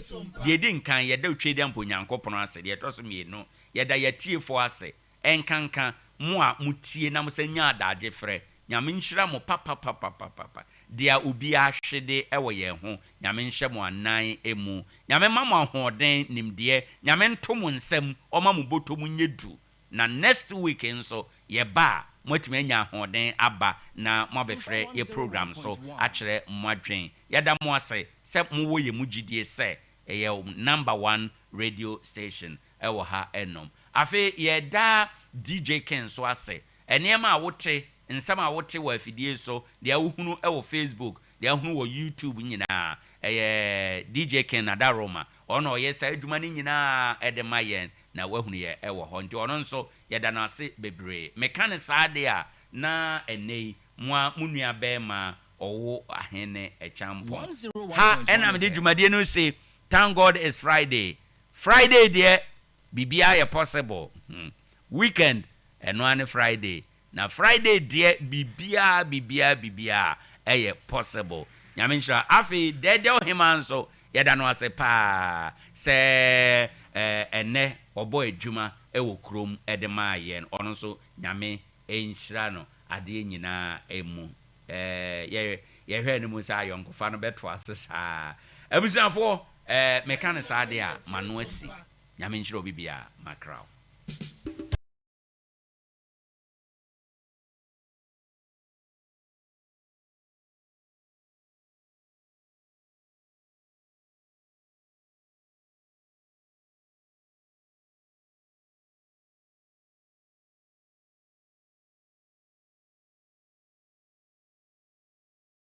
yɛdi nkan yɛda otwedi ampo Nyankopɔn ase deɛ ɛtɔ so mienu yɛda yɛtiefo ase ɛnkankan mo a mutie na mo sɛ nya adagye frɛ nyame nhyira mo papa dia obi ahwede ewo ye ho nyame nhyɛ mo anan emu nyame ma mo ahoden nimdeɛ nyame nto mo nsɛm ɔma mo boto mo nyedu na next week nso ye ba motumi anya ahoden aba na mo abɛfrɛ ye program so akyerɛ mo adwen yɛda mo ase sɛ mo wo ye mo gidie sɛ ɛyɛ number 1 radio station ɛwɔ ha ɛnom afi yɛda DJ Ken so ase ɛnɛma a wote nsɛm a wote wɔ afidie so deɛ wohunu ɛwɔ Facebook deɛ wohunu wɔ YouTube nyinaa ɛyɛ DJ Ken Adaroma ɔno ɔyɛ sɛ adwuma no nyinaa ɛde ma yɛn na wahunu yɛ ɛwɔ hɔ nti ɔno nso yɛda no ase bebree meka ne saa de a na ɛnɛyi moa mo nua bɛɛma Owoahene Acheampong ha ɛna mede dwumadie no se thank God is Friday deɛ bibia yɛ possible weekend ɛno ane Friday na Friday deɛ bibia ɛyɛ possible nyame nhyira afi dede ohima nso yɛda no ase pa sɛ ɛnɛ ɔbɔ adwuma ɛwɔ krom ɛde ma yɛn ɔno nso nyame nhyira no adeɛ nyinaa emu yɛhwɛ ne mu sɛ ayɔnkofa no bɛto ase saa abusuafo meka ne saa de a mano asi nyame nhyira obi bia makraw